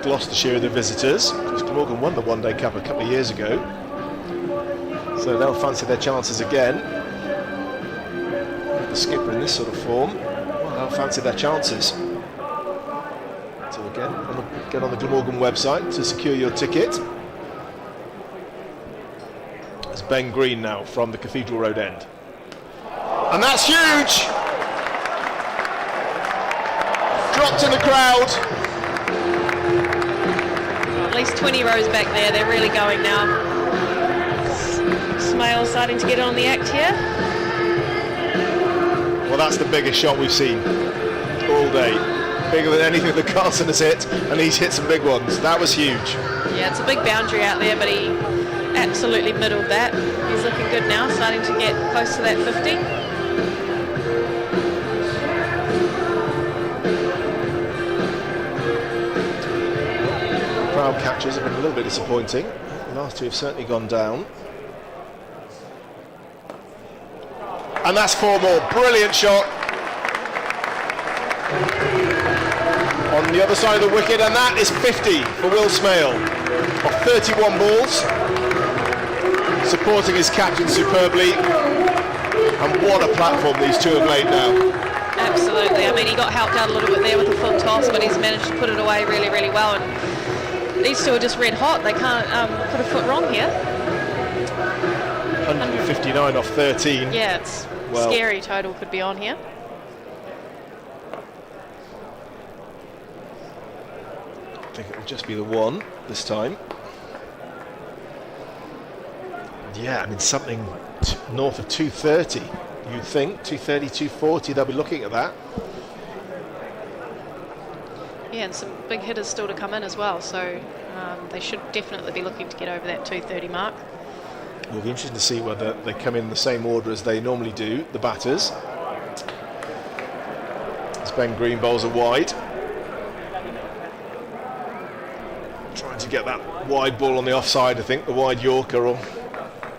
Gloucestershire are the visitors. Because Glamorgan won the one-day cup a couple of years ago, so they'll fancy their chances again. The skipper in this sort of form, well, they'll fancy their chances. So again, get on the Glamorgan website to secure your ticket. It's Ben Green now from the Cathedral Road end. And that's huge! Dropped in the crowd. Well, at least 20 rows back there, they're really going now. Smale starting to get on the act here. Well, that's the biggest shot we've seen all day. Bigger than anything that Carlson has hit, and he's hit some big ones. That was huge. Yeah, it's a big boundary out there, but he absolutely middled that. He's looking good now, starting to get close to that 50. Crowd catches have been a little bit disappointing. The last two have certainly gone down. And that's 4 more. Brilliant shot. On the other side of the wicket, and that is 50 for Will Smale. Of 31 balls. Supporting his captain superbly. And what a platform these two have laid now. Absolutely. I mean, he got helped out a little bit there with the full toss, but he's managed to put it away really, really well. And these two are just red hot. They can't put a foot wrong here. 159 off 13. Yeah, it's scary total could be on here. I think it will just be the one this time. Yeah, I mean, something north of 230, you'd think. 230, 240, they'll be looking at that. Yeah, and some big hitters still to come in as well, so they should definitely be looking to get over that 230 mark. It'll be interesting to see whether they come in the same order as they normally do, the batters. As Ben Green bowls a wide. Trying to get that wide ball on the offside, I think, the wide Yorker, or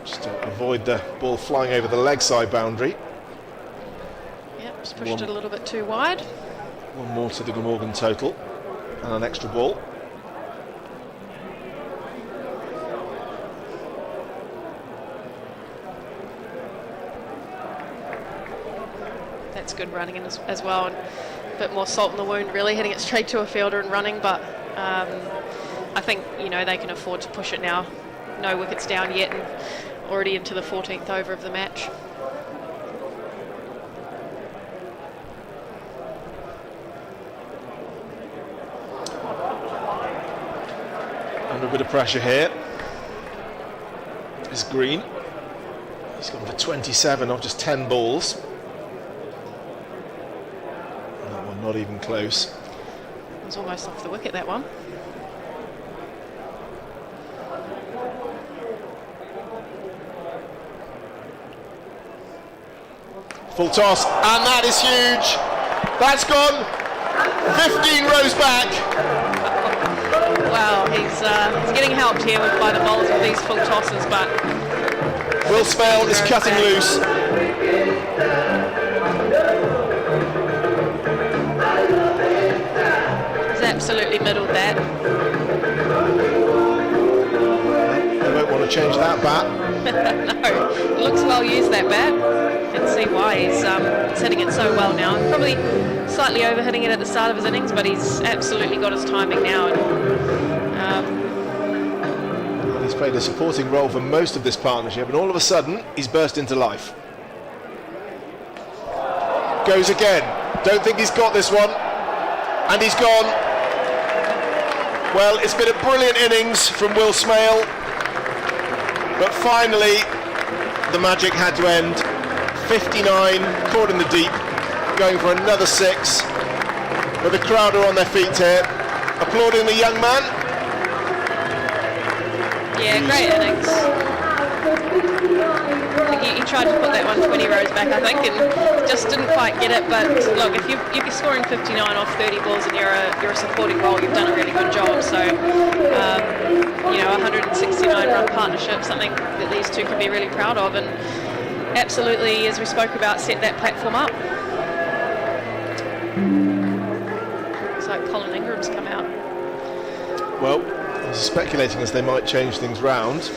just to avoid the ball flying over the leg side boundary. Yep, just pushed it a little bit too wide. One more to the Glamorgan total, and an extra ball. That's good running in as well, and a bit more salt in the wound, really, hitting it straight to a fielder and running, but I think, you know, they can afford to push it now. No wickets down yet, and already into the 14th over of the match. Under a bit of pressure here is Green. He's gone for 27 off just 10 balls. That one not even close. It was almost off the wicket, that one. Full toss, and that is huge. That's gone 15 rows back. Wow, he's getting helped here by the bowlers with these full tosses, but Will Smale is cutting loose. He's absolutely middled that. They won't want to change that bat. No, looks well used, that bat. You can see why he's hitting it so well now. Probably slightly overhitting it at the start of his innings, but he's absolutely got his timing now. And, Well, he's played a supporting role for most of this partnership, and all of a sudden he's burst into life. Goes again. Don't think he's got this one, and he's gone. Well, it's been a brilliant innings from Will Smale, but finally the magic had to end. 59, caught in the deep, going for another 6. But the crowd are on their feet here, applauding the young man. Yeah, great innings. I think he tried to put that one 20 rows back, I think, and just didn't quite get it. But look, if you're scoring 59 off 30 balls and you're a supporting role, you've done a really good job. So, you know, 169 run partnership, something that these two can be really proud of, and absolutely, as we spoke about, set that platform up. Looks like Colin Ingram's come out. Well, I was speculating as they might change things round,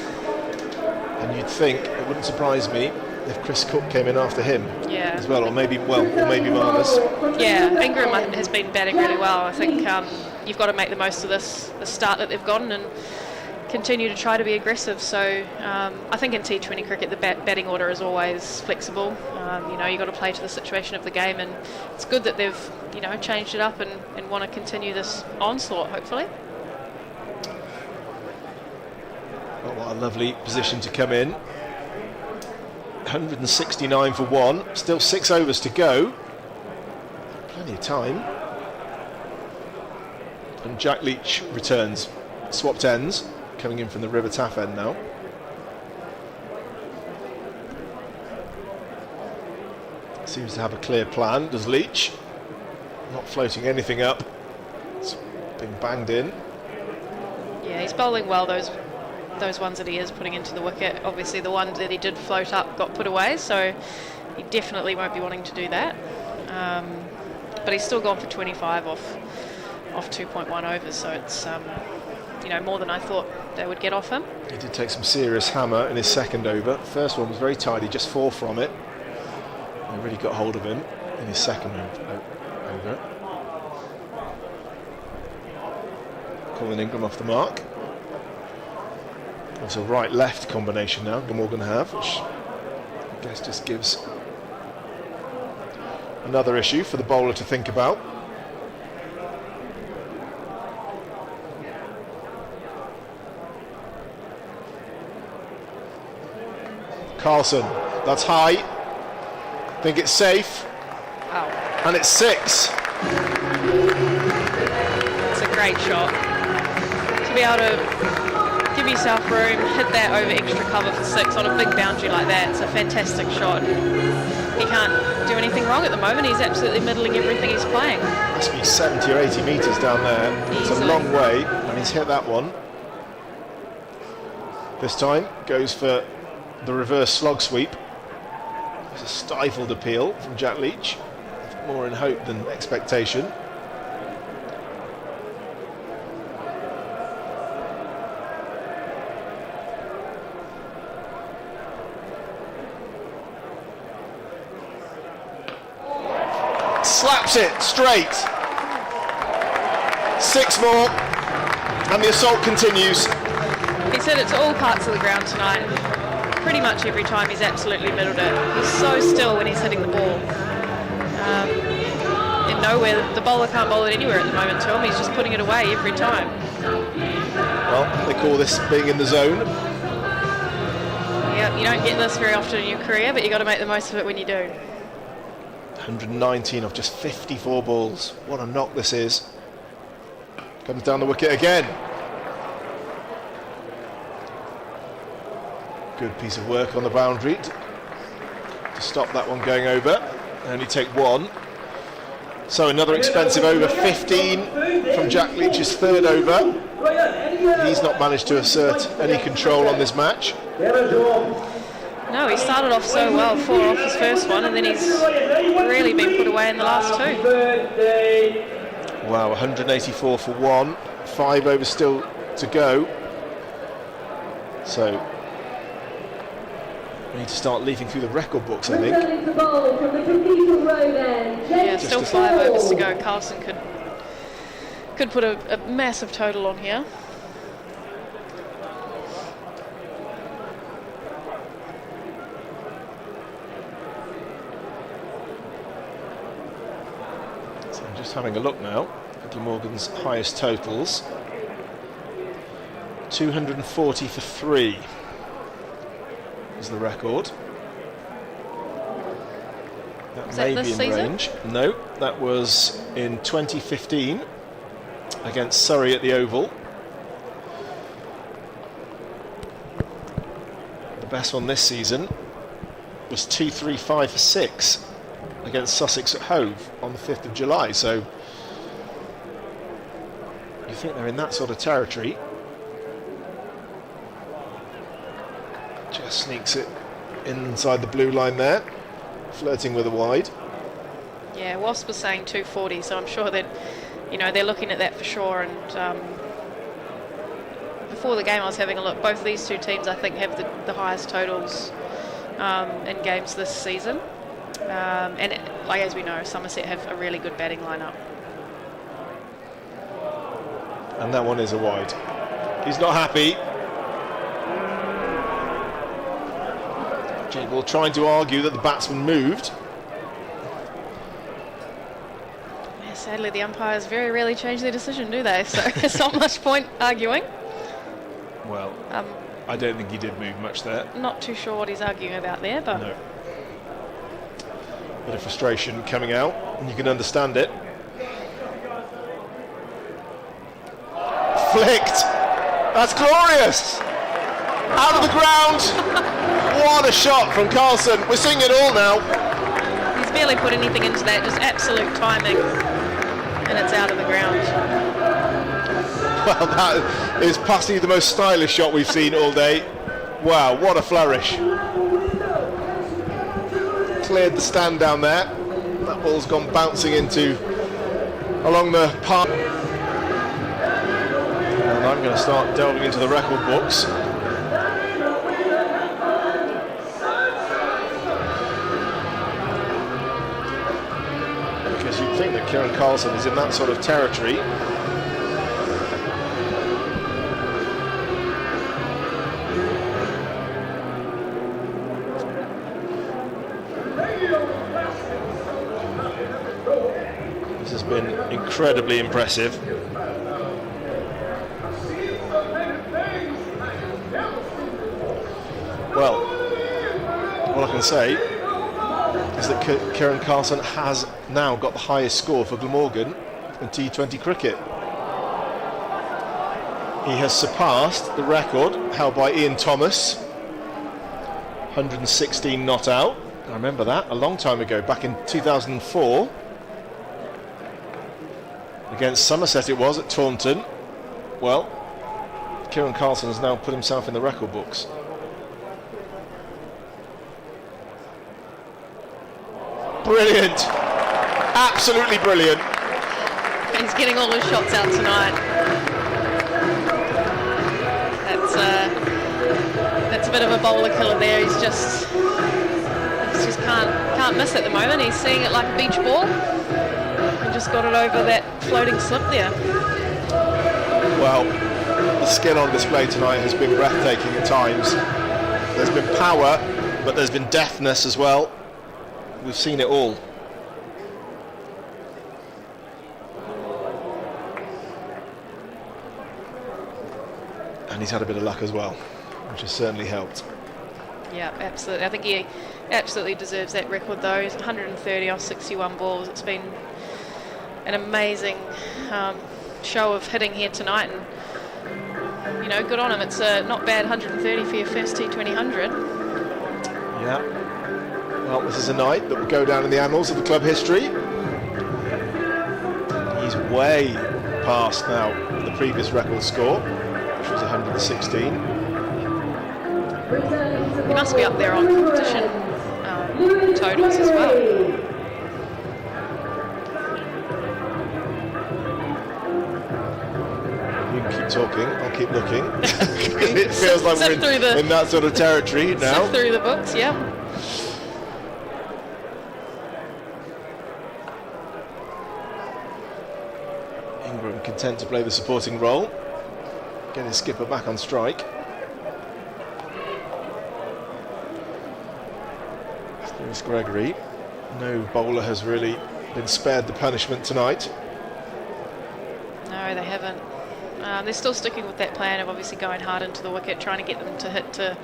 and you'd think, it wouldn't surprise me if Chris Cook came in after him as well, or maybe Marnus. Yeah, Ingram has been batting really well. I think you've got to make the most of the start that they've gotten and continue to try to be aggressive. So I think in T20 cricket the batting order is always flexible. You know, you've got to play to the situation of the game, and it's good that they've, you know, changed it up and want to continue this onslaught, hopefully. Oh, what a lovely position to come in. 169 for 1, still 6 overs to go. Plenty of time. And Jack Leach returns. Swapped ends, coming in from the River Taff end now. Seems to have a clear plan, does Leach. Not floating anything up. It's been banged in. Yeah, he's bowling well, those ones that he is putting into the wicket. Obviously the one that he did float up got put away, so he definitely won't be wanting to do that. But he's still gone for 25 off 2.1 overs, so it's you know, more than I thought they would get off him. He did take some serious hammer in his second over. First one was very tidy, just 4 from it. They really got hold of him. in his second move over. Colin Ingram off the mark. It's a right-left combination now Glamorgan have, which I guess just gives another issue for the bowler to think about. Carlson, that's high. Think it's safe. Wow. And it's 6. It's a great shot. To be able to give yourself room, hit that over extra cover for 6 on a big boundary like that, it's a fantastic shot. He can't do anything wrong at the moment. He's absolutely middling everything he's playing. Must be 70 or 80 metres down there. It's a long way, and he's hit that one. This time goes for the reverse slog sweep. It's a stifled appeal from Jack Leach. More in hope than expectation. Slaps it straight. 6 more, and the assault continues. He said it's all parts of the ground tonight. Pretty much every time he's absolutely middled it. He's so still when he's hitting the ball. In nowhere, the bowler can't bowl it anywhere at the moment to him. He's just putting it away every time. Well, they call this being in the zone. Yeah, you don't get this very often in your career, but you got to make the most of it when you do. 119 of just 54 balls. What a knock this is. Comes down the wicket again. Good piece of work on the boundary to stop that one going over. Only take 1. So another expensive over. 15 from Jack Leach's third over. He's not managed to assert any control on this match. No, he started off so well, 4 off his first one, and then he's really been put away in the last 2. Wow, 184 for 1. 5 overs still to go. So we need to start leafing through the record books, I think. Yeah, still 5 overs to go. Carlson could put a massive total on here. So I'm just having a look now at Glamorgan's highest totals. 240 for 3 is the record. That may be in range. No, that was in 2015 against Surrey at the Oval. The best one this season was 235 for 6 against Sussex at Hove on the 5th of July. So you think they're in that sort of territory. Just sneaks it inside the blue line there, flirting with a wide. Yeah, Wasp was saying 240, so I'm sure that, you know, they're looking at that for sure. And before the game I was having a look. Both of these two teams I think have the highest totals in games this season. And like as we know, Somerset have a really good batting lineup. And that one is a wide. He's not happy. Jable trying to argue that the batsman moved. Yeah, sadly, the umpires very rarely change their decision, do they? So there's not much point arguing. Well, I don't think he did move much there. Not too sure what he's arguing about there, but no. Bit of frustration coming out, and you can understand it. Flicked. That's glorious. Out of the ground. What a shot from Carlson. We're seeing it all now. He's barely put anything into that, just absolute timing. And it's out of the ground. Well, that is possibly the most stylish shot we've seen all day. Wow, what a flourish. Cleared the stand down there. That ball's gone bouncing along the park. And I'm going to start delving into the record books. Kieran Carlson is in that sort of territory. This has been incredibly impressive. Well, all I can say is that Kieran Carlson has now got the highest score for Glamorgan in T20 cricket. He has surpassed the record held by Ian Thomas, 116 not out. I remember that a long time ago, back in 2004. Against Somerset it was at Taunton. Well, Kieran Carlson has now put himself in the record books. Brilliant, absolutely brilliant. He's getting all his shots out tonight. That's a bit of a bowler killer there. He just can't miss at the moment. He's seeing it like a beach ball and just got it over that floating slip there. Well, the skill on display tonight has been breathtaking at times. There's been power, but there's been deftness as well. We've seen it all. And he's had a bit of luck as well, which has certainly helped. Yeah, absolutely. I think he absolutely deserves that record though. He's 130 off 61 balls. It's been an amazing show of hitting here tonight, and you know, good on him. It's not bad 130 for your first T20 100. Yeah. Well, this is a night that will go down in the annals of the club history. He's way past now the previous record score, which was 116. He must be up there on competition totals as well. You can keep talking, I'll keep looking. It feels like we're in that sort of territory now. Sift through the books, yeah. Ingram content to play the supporting role. Get his skipper back on strike. Lewis Gregory. No bowler has really been spared the punishment tonight. No, they haven't. They're still sticking with that plan of obviously going hard into the wicket, trying to get them to hit to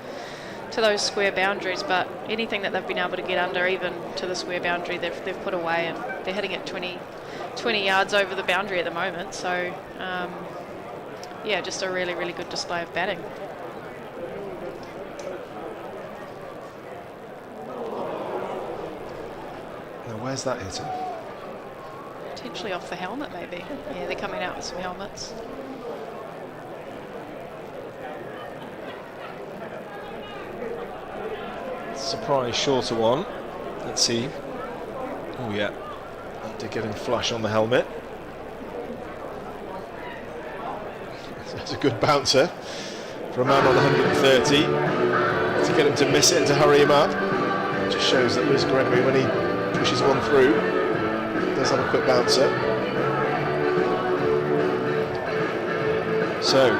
those square boundaries, but anything that they've been able to get under, even to the square boundary, they've put away, and they're hitting it 20 yards over the boundary at the moment. So yeah, just a really, really good display of batting. Now where's that hitting? Potentially off the helmet maybe. Yeah, they're coming out with some helmets. Surprise shorter one. Let's see. Oh yeah, that did get him flush on the helmet. That's a good bouncer for a man on 130. To get him to miss it and to hurry him up. It just shows that Lewis Gregory, when he pushes one through, does have a quick bouncer. So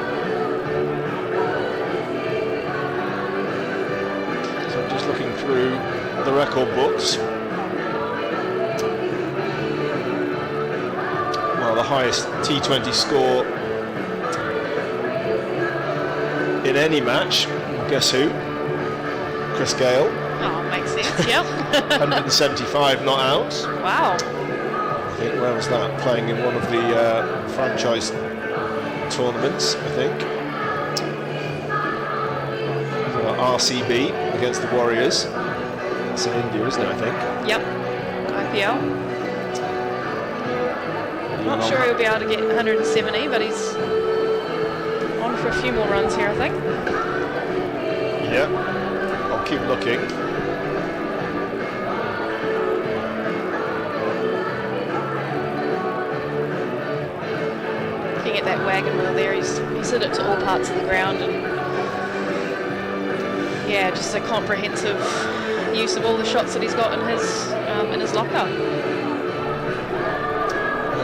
I'm just looking through the record books. Well, the highest T20 score in any match, guess who? Chris Gale. Oh, makes sense, yeah. 175 not out. Wow. I think, where was that? Playing in one of the franchise tournaments, I think. RCB against the Warriors. That's in India, isn't it, I think? Yep. IPL. Not sure he'll be able to get 170, but he's on for a few more runs here, I think. Yeah. I'll keep looking. Looking at that wagon wheel there, he's hit it to all parts of the ground, and yeah, just a comprehensive use of all the shots that he's got in his locker.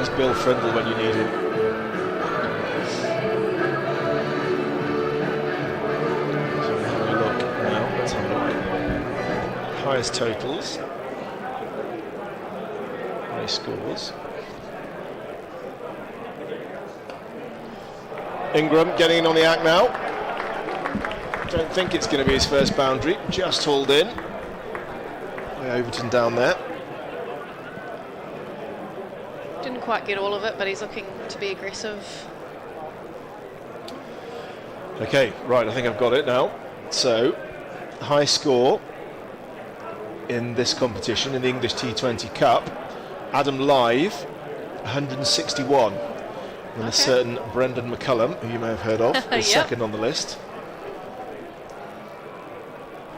Where's Bill Frindle when you need him? So we're having a look now. Let's have a look. Highest totals. High scores. Ingram getting in on the act now. Don't think it's going to be his first boundary. Just hauled in. Overton down there. Didn't quite get all of it, but he's looking to be aggressive. Okay, right, I think I've got it now. So, high score in this competition, in the English T20 Cup. Adam Live, 161. And a certain Brendan McCullum, who you may have heard of, is second on the list.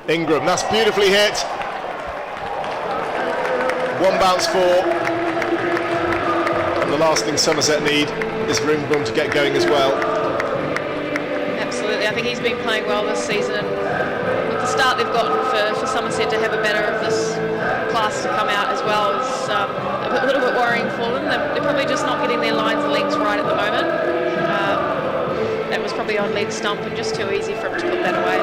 Ingram, that's beautifully hit. One bounce for. And the last thing Somerset need is for Ingram to get going as well. Absolutely, I think he's been playing well this season. And with the start they've gotten for Somerset to have a batter of this class to come out as well is a little bit worrying for them. They're probably just not getting their lines and lengths right at the moment. That was probably on leg stump and just too easy for him to put that away.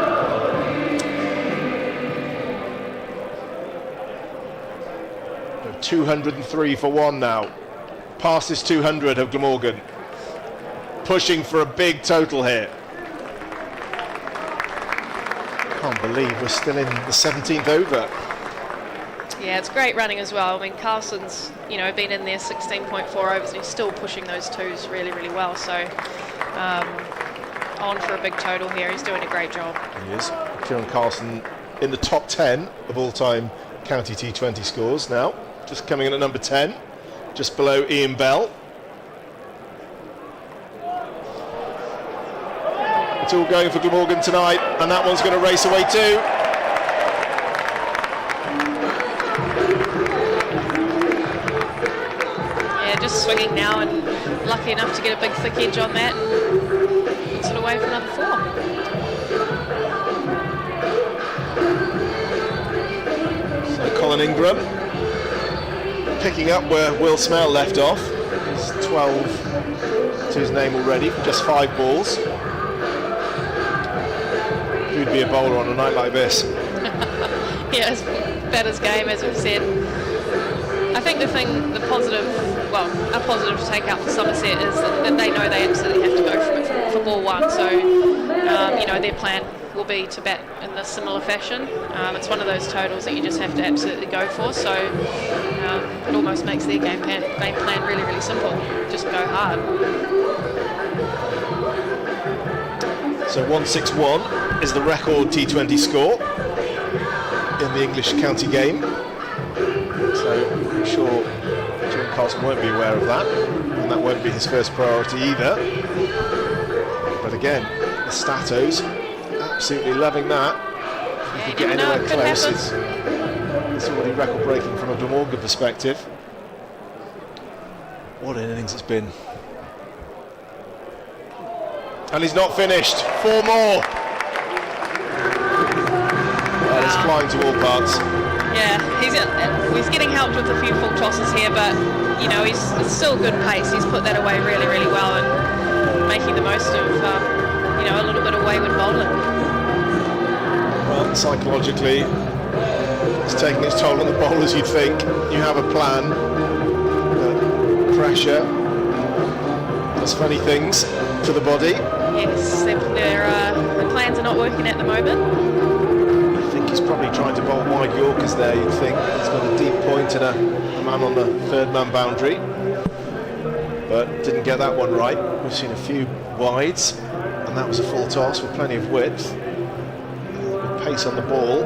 203 for one now. Past his 200 of Glamorgan. Pushing for a big total here. Can't believe we're still in the 17th over. Yeah, it's great running as well. I mean, Carlson's, been in there 16.4 overs and he's still pushing those twos really, really well. So, on for a big total here. He's doing a great job. He is. Kieran Carlson in the top 10 of all-time county T20 scores now. Just coming in at number 10, just below Ian Bell. It's all going for Glamorgan tonight, and that one's going to race away too. Yeah, just swinging now and lucky enough to get a big thick edge on that and puts it away for another 4. So Colin Ingram picking up where Will Smell left off. He's 12 to his name already from just 5 balls. Who'd be a bowler on a night like this? Yeah, it's batter's game, as we've said. I think a positive to take out for Somerset is that they know they absolutely have to go for ball 1. So, their plan will be to bat in a similar fashion. It's one of those totals that you just have to absolutely go for. So it almost makes their game plan really, really simple. Just go hard. So 161 is the record T20 score in the English county game. So I'm sure Jim Carlson won't be aware of that, and that won't be his first priority either. But again, the Statos absolutely loving that. If you get anywhere close, it's already record breaking from a Glamorgan perspective. What an innings it's been. And he's not finished. 4 more. Well, it's flying to all parts. Yeah, he's getting helped with a few full tosses here, but it's still good pace. He's put that away really, really well and making the most of a little bit of wayward bowling. Well, psychologically, it's taking its toll on the bowlers. You'd think you have a plan, but pressure does funny things to the body. Yes, the plans are not working at the moment. I think he's probably trying to bowl wide Yorkers there, you'd think. He's got a deep point and a man on the 3rd man boundary. But didn't get that one right. We've seen a few wides, and that was a full toss with plenty of width. Good pace on the ball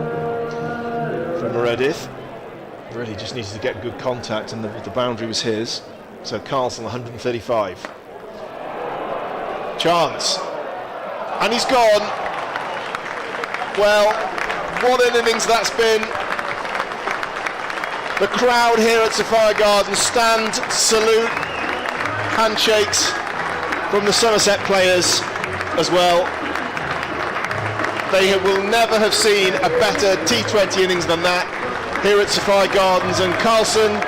from Meredith. Really just needed to get good contact, and the boundary was his. So Carlson 135. Chance, and he's gone. Well, what an innings that's been. The crowd here at Sapphire Gardens stand, salute, handshakes from the Somerset players as well. They will never have seen a better T20 innings than that here at Sapphire Gardens, and Carlson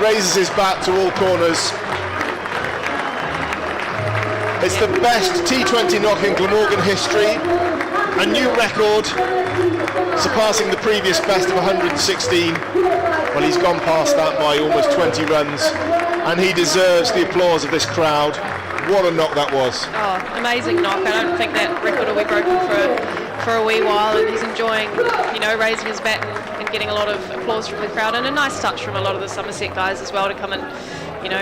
raises his bat to all corners. It's the best T20 knock in Glamorgan history. A new record, surpassing the previous best of 116. Well, he's gone past that by almost 20 runs, and he deserves the applause of this crowd. What a knock that was. Oh, amazing knock. I don't think that record will be broken for a wee while, and he's enjoying, raising his bat and getting a lot of applause from the crowd, and a nice touch from a lot of the Somerset guys as well to come and,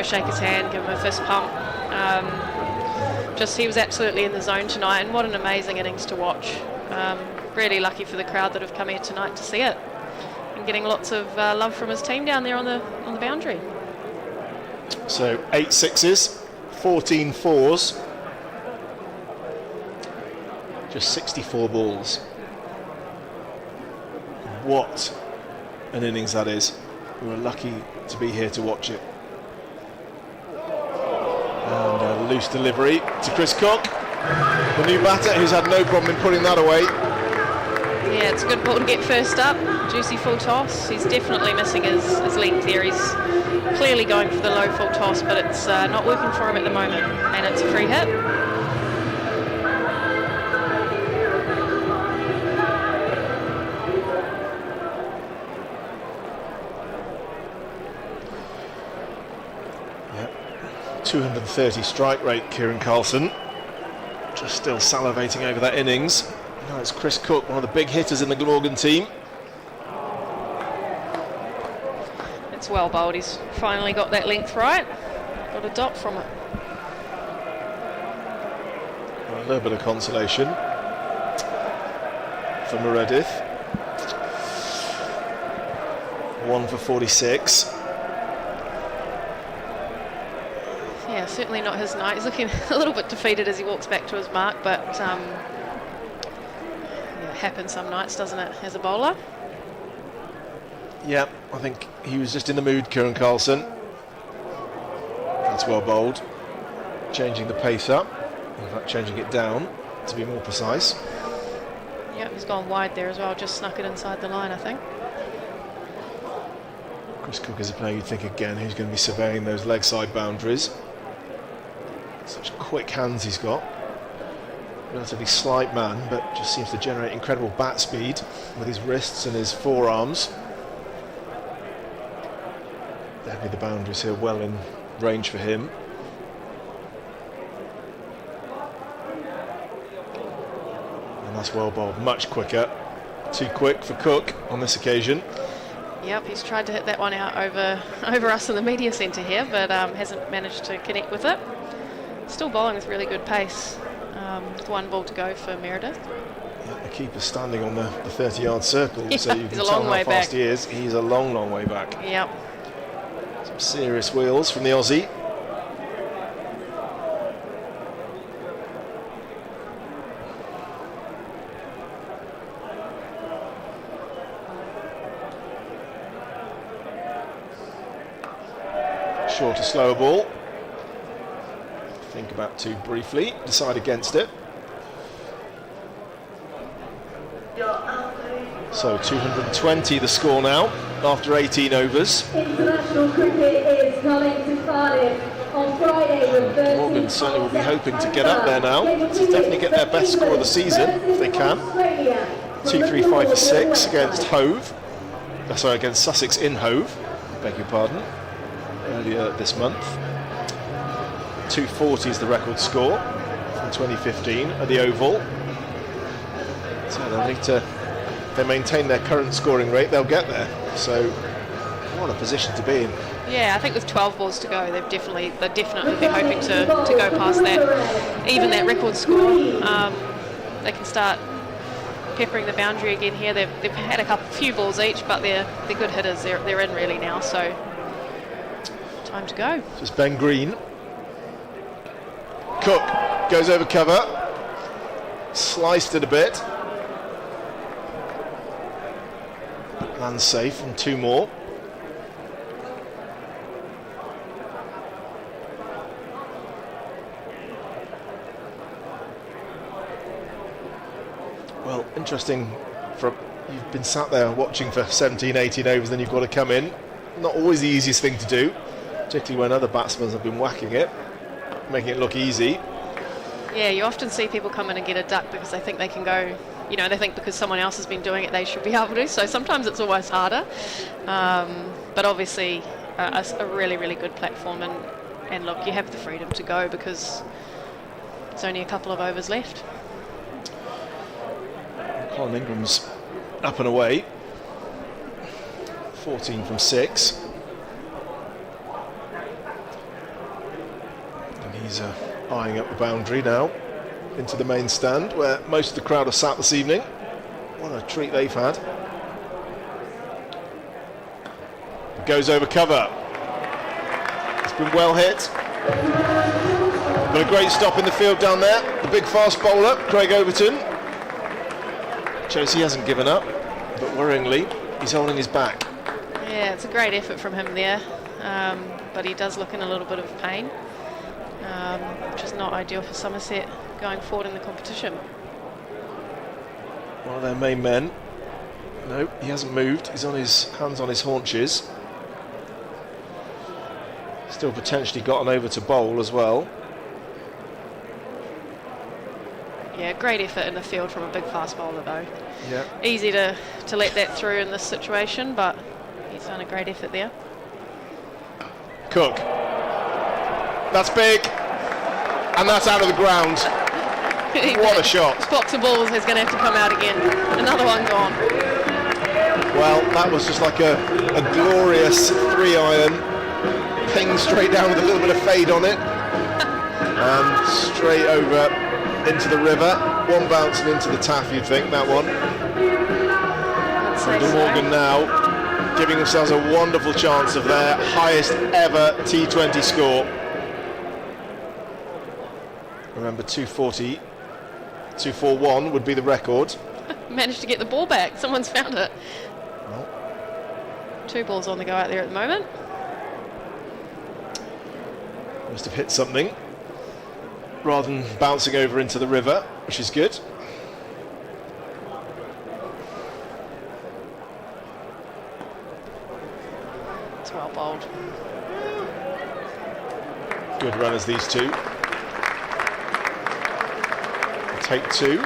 shake his hand, give him a fist pump. He was absolutely in the zone tonight, and what an amazing innings to watch. Really lucky for the crowd that have come here tonight to see it, and getting lots of love from his team down there on the boundary. So 8 sixes, 14 fours, just 64 balls. What an innings that is. We were lucky to be here to watch it. And a loose delivery to Chris Cook, the new batter, who's had no problem in putting that away. Yeah, it's a good ball to get first up. Juicy full toss. He's definitely missing his length there. He's clearly going for the low full toss, but it's not working for him at the moment, and it's a free hit. Yeah, 230 strike rate, Kieran Carlson. Just still salivating over that innings. Now it's Chris Cook, one of the big hitters in the Glamorgan team. It's well bowled. He's finally got that length right. Got a dot from it. A little bit of consolation for Meredith. 1 for 46. Yeah, certainly not his night. He's looking a little bit defeated as he walks back to his mark, but it happens some nights, doesn't it, as a bowler? Yeah, I think he was just in the mood, Kieran Carlson. That's well bowled. Changing the pace up, in fact changing it down to be more precise. Yeah, he's gone wide there as well, just snuck it inside the line, I think. Chris Cook is a player you'd think again who's going to be surveying those leg side boundaries. Such quick hands he's got. Relatively slight man, but just seems to generate incredible bat speed with his wrists and his forearms. Definitely the boundaries here well in range for him. And that's well bowled, much quicker. Too quick for Cook on this occasion. Yep, he's tried to hit that one out over us in the media centre here, but hasn't managed to connect with it. Still bowling with really good pace. With one ball to go for Meredith. Yeah, the keeper's standing on the 30-yard circle, yeah, so you can he's a tell long how way fast back. he is. He's a long, long way back. Yep. Some serious wheels from the Aussie. Shorter, slower ball. Think about too briefly, decide against it. So 220 the score now, after 18 overs. International cricket is coming to Cardiff on Friday with Morgan certainly will be hoping to get up there now, to definitely get their best score of the season, if they can. 2-3-5 for 6 against Hove. Sorry, against Sussex in Hove, beg your pardon, earlier this month. 240 is the record score from 2015 at the Oval. So they'll need to, if they maintain their current scoring rate, they'll get there. So what a position to be in. Yeah, I think with 12 balls to go, they'll definitely be hoping to go past that, even that record score. They can start peppering the boundary again here. They've had a few balls each, but they're good hitters. They're in really now, so time to go. Just Ben Green. Cook goes over cover, sliced it a bit, lands safe on 2 more. Well, interesting, you've been sat there watching for 17, 18 overs, then you've got to come in. Not always the easiest thing to do, particularly when other batsmen have been whacking it, making it look easy. Yeah, you often see people come in and get a duck because they think they can go, they think because someone else has been doing it, they should be able to. So sometimes it's almost harder. But obviously, a really, really good platform. And look, you have the freedom to go because there's only a couple of overs left. Colin Ingram's up and away. 14 from 6. And he's eyeing up the boundary now into the main stand where most of the crowd are sat this evening. What a treat they've had. It goes over cover. It's been well hit. But a great stop in the field down there. The big fast bowler, Craig Overton. Shows he hasn't given up, but worryingly, he's holding his back. Yeah, it's a great effort from him there, but he does look in a little bit of pain, which is not ideal for Somerset going forward in the competition. One of their main men. No, he hasn't moved. He's on his hands on his haunches. Still potentially gotten over to bowl as well. Yeah, great effort in the field from a big fast bowler though. Yeah. Easy to let that through in this situation, but he's done a great effort there. Cook. That's big. And that's out of the ground. What a shot. This box of balls is going to have to come out again. Another one gone. Well, that was just like a glorious 3-iron. Ping straight down with a little bit of fade on it. And straight over into the river. One bouncing into the taff, you'd think, that one. Glamorgan now giving themselves a wonderful chance of their highest ever T20 score. Remember, 240, 241 would be the record. Managed to get the ball back. Someone's found it. Well, 2 balls on the go out there at the moment. must have hit something rather than bouncing over into the river, which is good. It's well bowled. Good runners, these two. Take 2.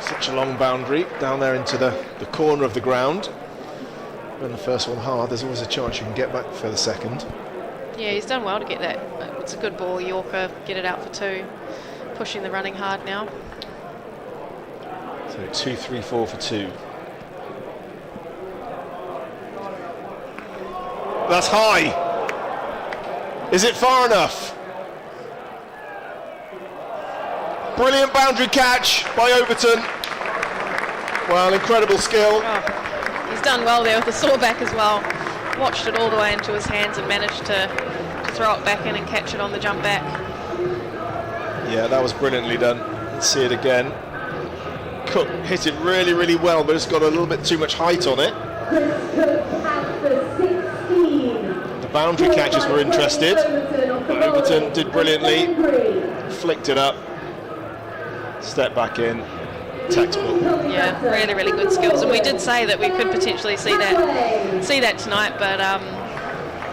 Such a long boundary down there into the corner of the ground. When the first one hard, there's always a chance you can get back for the second. Yeah, he's done well to get that. It's a good ball, Yorker, get it out for 2. Pushing the running hard now. So 2, 3, 4 for 2. That's high. Is it far enough? Brilliant boundary catch by Overton. Well, incredible skill. Oh, he's done well there with the saw back as well. Watched it all the way into his hands and managed to throw it back in and catch it on the jump back. Yeah, that was brilliantly done. Let's see it again. Cook hit it really, really well, but it's got a little bit too much height on it. The boundary catchers were interested. Overton did brilliantly. Flicked it up. Step back in. Textbook. Yeah, really, really good skills. And we did say that we could potentially see that tonight, but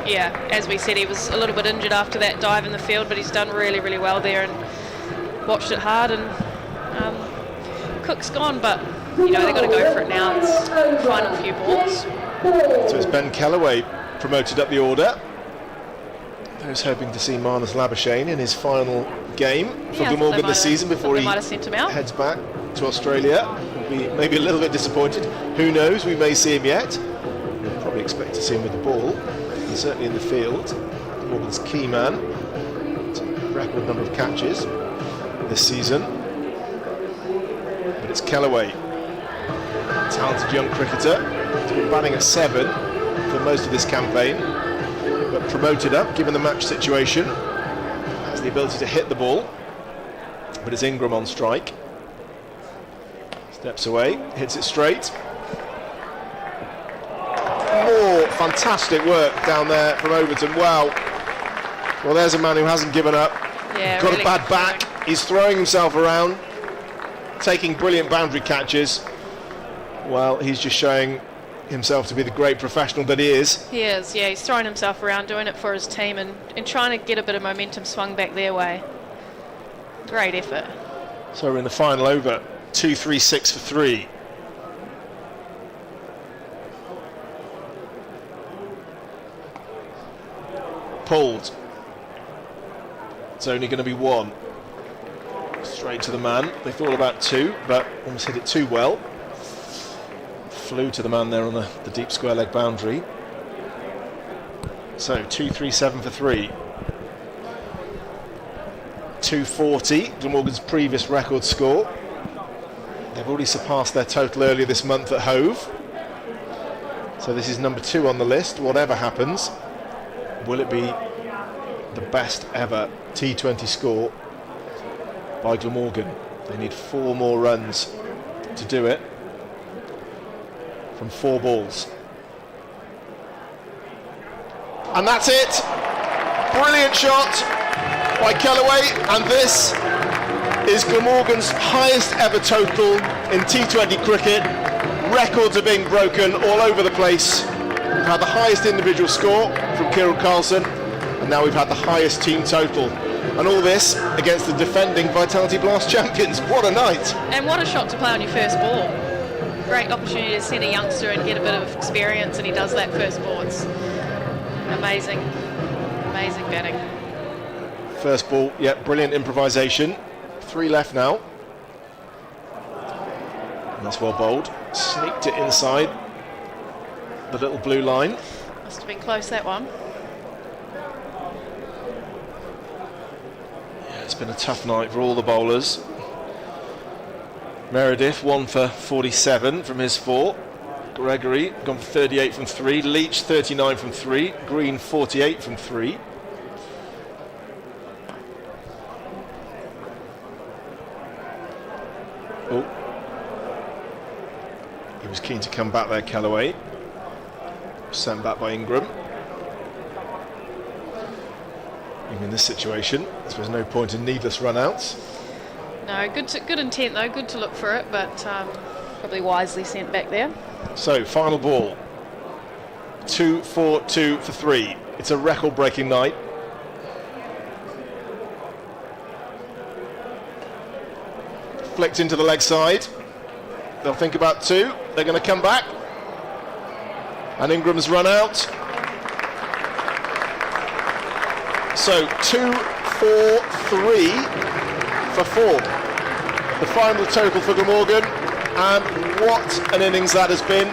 yeah, as we said, he was a little bit injured after that dive in the field, but he's done really, really well there and watched it hard. And Cook's gone, but they've got to go for it now. It's final few balls. So it's Ben Kellaway promoted up the order. Those hoping to see Marnus Labuschagne in his final game for Glamorgan this season before he heads back to Australia. Will be maybe a little bit disappointed. Who knows? We may see him yet. We'll probably expect to see him with the ball, and certainly in the field. Glamorgan's key man. Record number of catches this season. But it's Kellaway, talented young cricketer. He's been batting at 7 for most of this campaign, but promoted up given the match situation. Has the ability to hit the ball, but it's Ingram on strike. Steps away, hits it straight. Oh, fantastic work down there from Overton. Wow. Well, there's a man who hasn't given up. Yeah, got really a bad back. He's throwing himself around, taking brilliant boundary catches. Well, he's just showing himself to be the great professional that he is. He is, yeah, he's throwing himself around, doing it for his team and trying to get a bit of momentum swung back their way. Great effort. So we're in the final over, 2-3-6 for 3. Pulled. It's only going to be 1. Straight to the man. They thought about 2, but almost hit it too well. Flew to the man there on the deep square leg boundary. So 2-3-7 for 3. 240, Glamorgan's previous record score. They've already surpassed their total earlier this month at Hove. So this is number 2 on the list. Whatever happens, will it be the best ever T20 score by Glamorgan? They need 4 more runs to do it from 4 balls. And that's it. Brilliant shot by Kellaway, and this is Glamorgan's highest ever total in T20 cricket. Records are being broken all over the place. We've had the highest individual score from Kieran Carlson, and now we've had the highest team total. And all this against the defending Vitality Blast champions. What a night! And what a shot to play on your first ball. Great opportunity to send a youngster and get a bit of experience, and he does that first ball. It's amazing, amazing batting. First ball, yeah, brilliant improvisation. 3 left now. And that's well bowled. Sneaked it inside the little blue line. Must have been close, that one. Yeah, it's been a tough night for all the bowlers. Meredith 1 for 47 from his 4. Gregory gone for 38 from 3. Leach 39 from 3. Green 48 from 3. Oh, he was keen to come back there, Kellaway. Sent back by Ingram. Even in this situation, there's no point in needless run-outs. No, good intent though, good to look for it, but probably wisely sent back there. So, final ball. 2-4-2 for 3. It's a record-breaking night. Flicked into the leg side. They'll think about 2. They're going to come back. And Ingram's run out. So 2-4-3 for 4. The final total for Glamorgan. And what an innings that has been.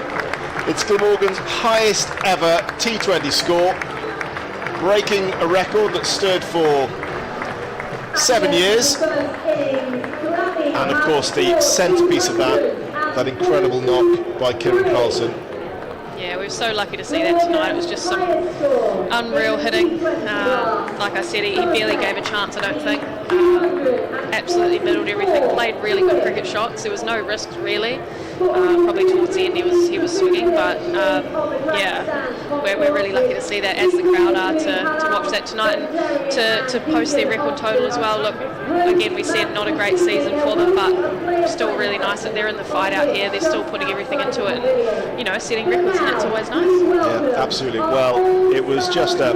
It's Glamorgan's highest ever T20 score. Breaking a record that stood for 7 years. And of course the centrepiece of that incredible knock by Kieran Carlson. Yeah, we were so lucky to see that tonight. It was just some unreal hitting. Like I said, he barely gave a chance, I don't think. Absolutely middled everything, played really good cricket shots. There was no risk really. Probably towards the end he was swinging, but yeah, we're really lucky to see that, as the crowd are, to watch that tonight and to post their record total as well. Look, again, we said not a great season for them, but still really nice that they're in the fight out here. They're still putting everything into it, and, you know, setting records, and it's always nice. Yeah, absolutely. Well, it was just a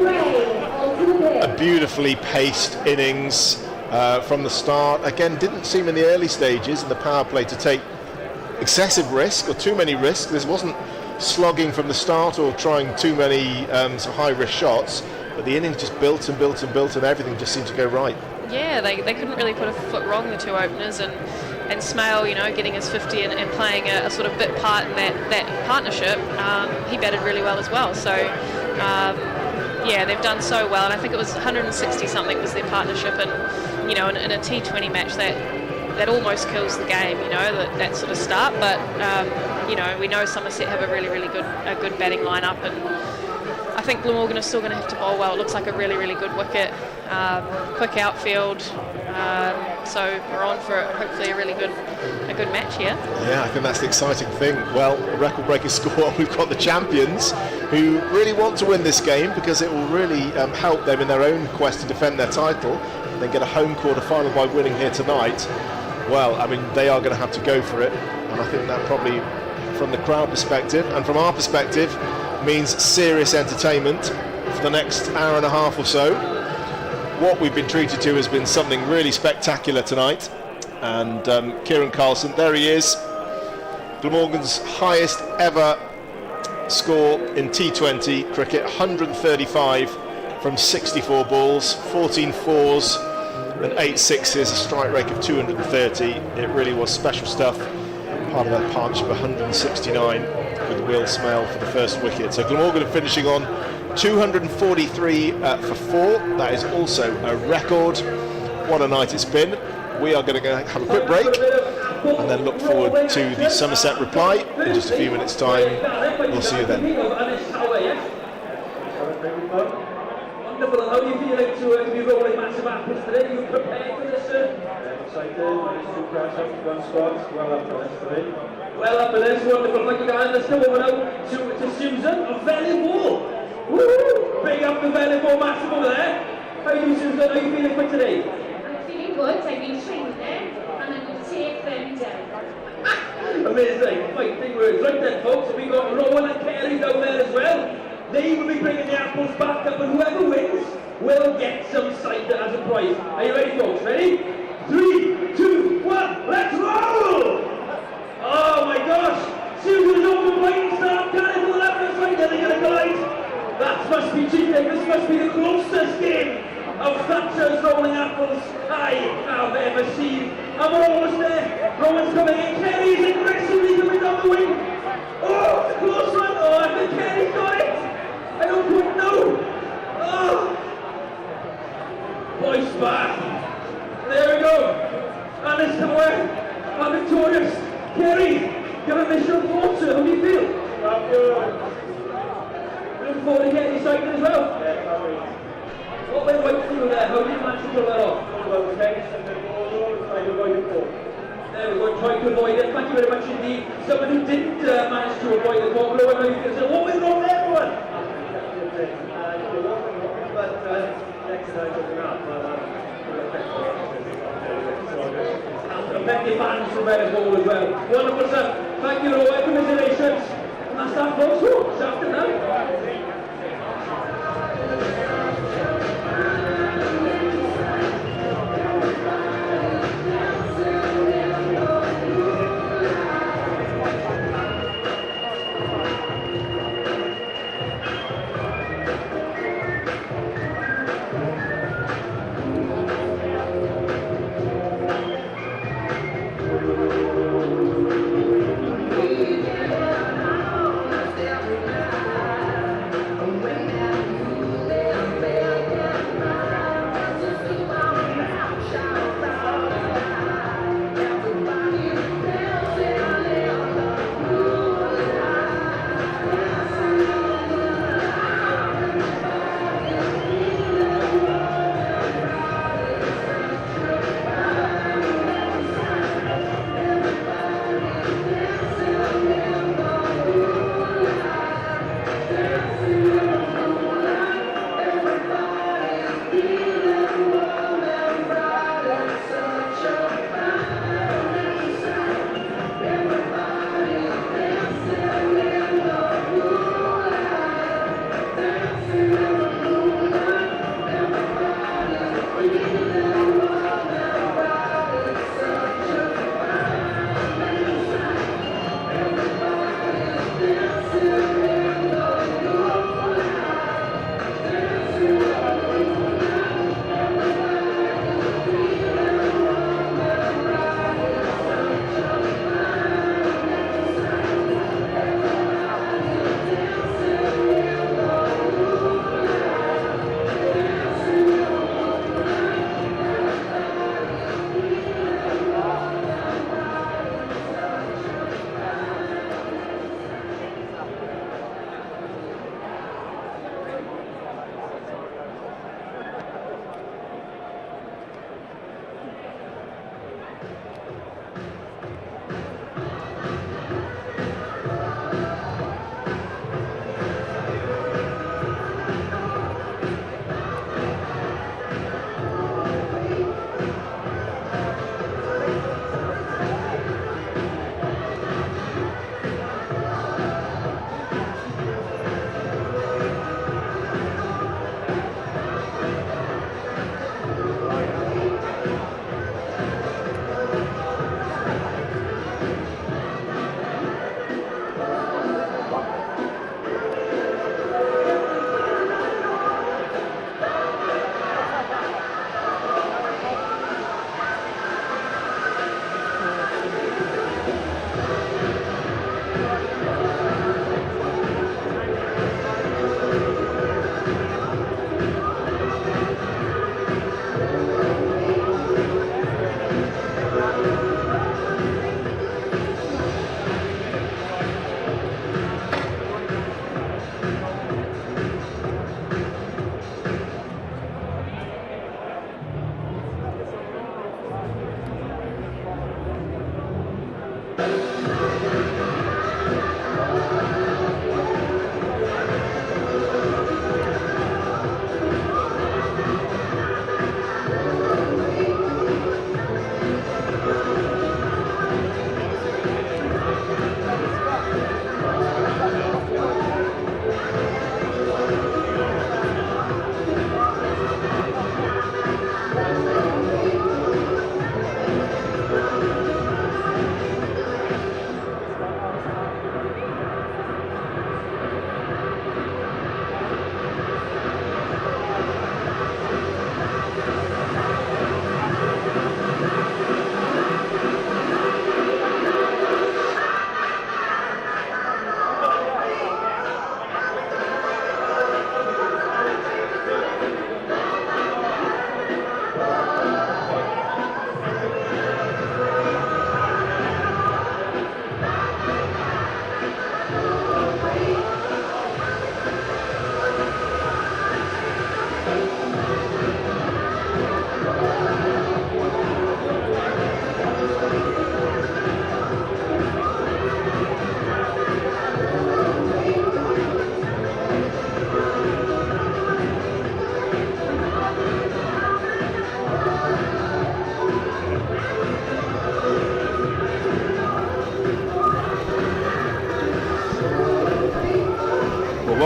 beautifully paced innings from the start. Again, didn't seem in the early stages in the power play to take excessive risk or too many risks. This wasn't slogging from the start or trying too many sort of high risk shots, but the innings just built and built and built, and everything just seemed to go right. Yeah, they couldn't really put a foot wrong, the 2 openers, and Smale, you know, getting his 50 and playing a sort of bit part in that partnership. He batted really well as well. So yeah, they've done so well, and I think it was 160 something was their partnership, and you know, in a T20 match that almost kills the game, you know, that sort of start. But you know, we know Somerset have a really good batting lineup, and I think Glamorgan is still going to have to bowl well. It looks like a really good wicket, quick outfield. So we're on for hopefully a good match here. Yeah, I think that's the exciting thing. Well, a record-breaking score. We've got the champions who really want to win this game because it will really help them in their own quest to defend their title. They get a home quarter-final by winning here tonight. Well, I mean, they are going to have to go for it, and I think that probably, from the crowd perspective and from our perspective, means serious entertainment for the next hour and a half or so. What we've been treated to has been something really spectacular tonight, And Kieran Carlson, there he is. Glamorgan's highest ever score in T20 cricket, 135 from 64 balls, 14 fours and 8 sixes, a strike rate of 230. It really was special stuff. Part of that partnership, 169 with Will Smale for the first wicket. So Glamorgan are finishing on 243 for 4. That is also a record. What a night it's been. We are going to go have a quick break and then look forward to the Somerset reply in just a few minutes' time. We'll see you then. Wonderful. How do you feel like to be rolling massive apples today? Are you prepared for this, sir? Excited. Managed to crash out one spot. Well up for this today. Well up for this. Wonderful. Thank you guys. Let's go over now to Susan of Valley-Ball. Woo! Big up the Valley-Ball massive over there. How are you, Susan? How are you feeling for today? I'm feeling good. I've been training them and I'm going to take them down. Amazing. Fighting words. Right then, folks. We got Rowan and Kelly down there as well. They will be bringing the apples back up, and whoever wins will get some cider as a prize. Are you ready, folks? Ready? 3, 2, 1, let's roll! Oh my gosh! Susan's over the plane start, carrying to the left and right, they're going to glide. That must be cheating. This must be the closest game of Thatcher's rolling apples I have ever seen. And we're almost there. Rowan's coming in. Kerry's aggressively coming down the wing. Oh, it's a close one. Oh, I think Kerry's got it. I don't quite know. Oh. Voice back. There we go. And it's somewhere. I'm victorious. Kerry, your initial thoughts, sir. How do you feel? I'm good. Looking forward to getting excited as well. Yeah, what went right through there? How did you manage to pull that off? Well, the text and then trying to avoid the ball. There we go, trying to avoid it. Thank you very much indeed. Someone who didn't manage to avoid the ball. So what went wrong there, everyone? But next time coming up, plenty of fans from Red Ball as well. Wonderful stuff. Thank you, Roy. Congratulations. And that's that, folks. It's after now.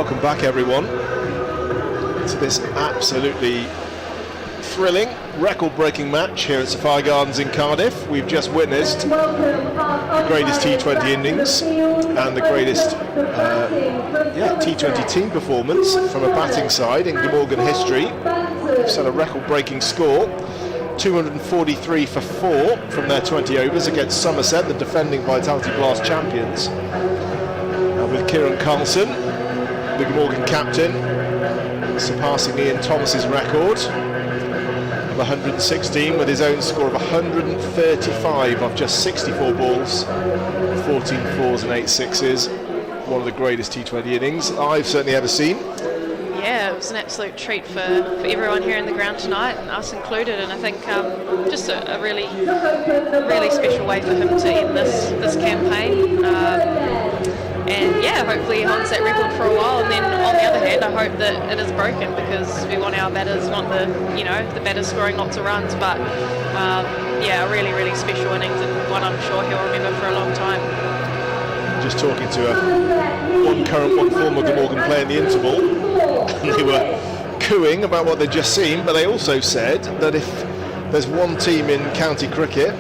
welcome back everyone to this absolutely thrilling, record-breaking match here at Sapphire Gardens in Cardiff. We've just witnessed the greatest T20 innings and the greatest T20 team performance from a batting side in Glamorgan history. We've set a record-breaking score, 243 for 4 from their 20 overs against Somerset, the defending Vitality Blast champions. With Kieran Carlson, the Glamorgan captain, surpassing Ian Thomas's record of 116 with his own score of 135 off just 64 balls, 14 fours and 8 sixes. One of the greatest T20 innings I've certainly ever seen. Yeah, it was an absolute treat for everyone here in the ground tonight, and us included, and I think just a really special way for him to end this campaign. And yeah, hopefully he holds that record for a while, and then on the other hand I hope that it is broken, because we want our batters, want the batters scoring lots of runs, but yeah, a really special innings, and one I'm sure he'll remember for a long time. Just talking to one current, one former Glamorgan player in the interval, and they were cooing about what they'd just seen, but they also said that if there's one team in county cricket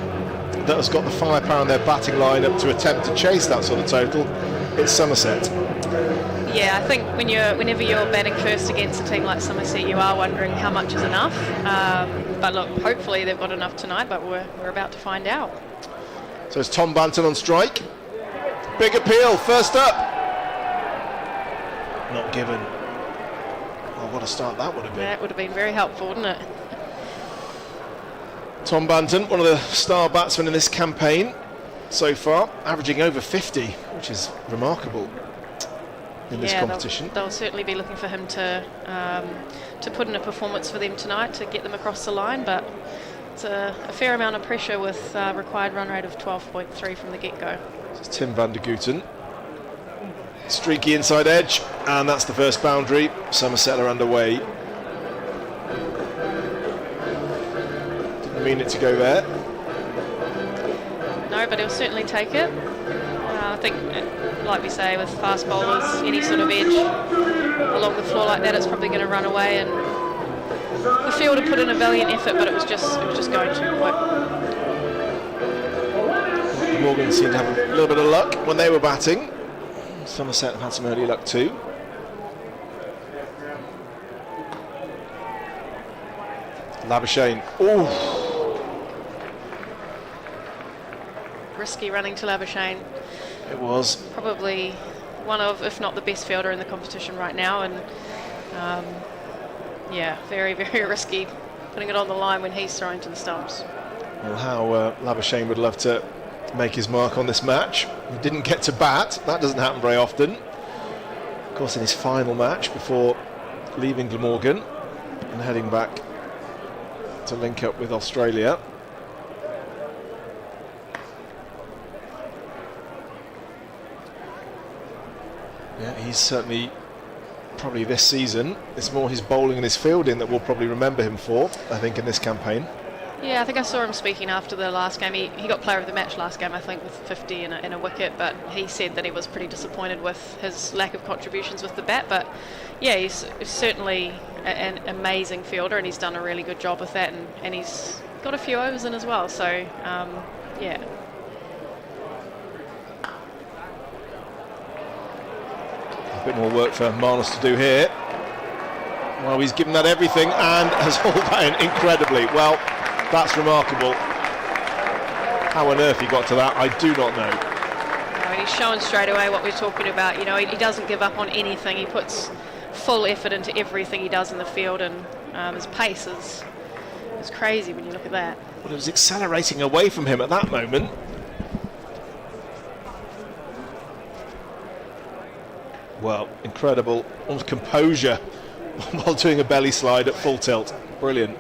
that has got the firepower in their batting lineup to attempt to chase that sort of total, it's Somerset. Yeah, I think whenever you're batting first against a team like Somerset, you are wondering how much is enough. But look, hopefully they've got enough tonight, but we're about to find out. So it's Tom Banton on strike. Big appeal, first up. Not given. Oh, what a start that would have been. That would have been very helpful, wouldn't it? Tom Banton, one of the star batsmen in this campaign so far, averaging over 50, which is remarkable in this competition. They'll certainly be looking for him to put in a performance for them tonight to get them across the line, but it's a fair amount of pressure with required run rate of 12.3 from the get-go. This is Tim van der Gooten. Streaky inside edge, and that's the first boundary. Somerset are underway. Didn't mean it to go there. No, but he'll certainly take it. I think, like we say, with fast bowlers, any sort of edge along the floor like that, it's probably going to run away. And the fielder put in a valiant effort, but it was just going too quick. Morgan seemed to have a little bit of luck when they were batting. Somerset have had some early luck too. Labuschagne. Oh. Risky running to Labuschagne. It was. Probably one of, if not the best fielder in the competition right now, and yeah, very risky putting it on the line when he's throwing to the stumps. Well, how Labuschagne would love to make his mark on this match. He didn't get to bat, that doesn't happen very often. Of course, in his final match before leaving Glamorgan and heading back to link up with Australia. Yeah, he's certainly, probably this season, it's more his bowling and his fielding that we'll probably remember him for, I think, in this campaign. Yeah, I think I saw him speaking after the last game. He got player of the match last game, I think, with 50 and a wicket, but he said that he was pretty disappointed with his lack of contributions with the bat. But yeah, he's certainly an amazing fielder, and he's done a really good job with that, and he's got a few overs in as well, so yeah. A bit more work for Marnus to do here. Well, he's given that everything and has hauled that in incredibly well. That's remarkable. How on earth he got to that, I do not know. No, and he's shown straight away what we're talking about. You know, he doesn't give up on anything. He puts full effort into everything he does in the field, and his pace is crazy when you look at that. Well, it was accelerating away from him at that moment. Well, incredible, almost composure while doing a belly slide at full tilt. Brilliant.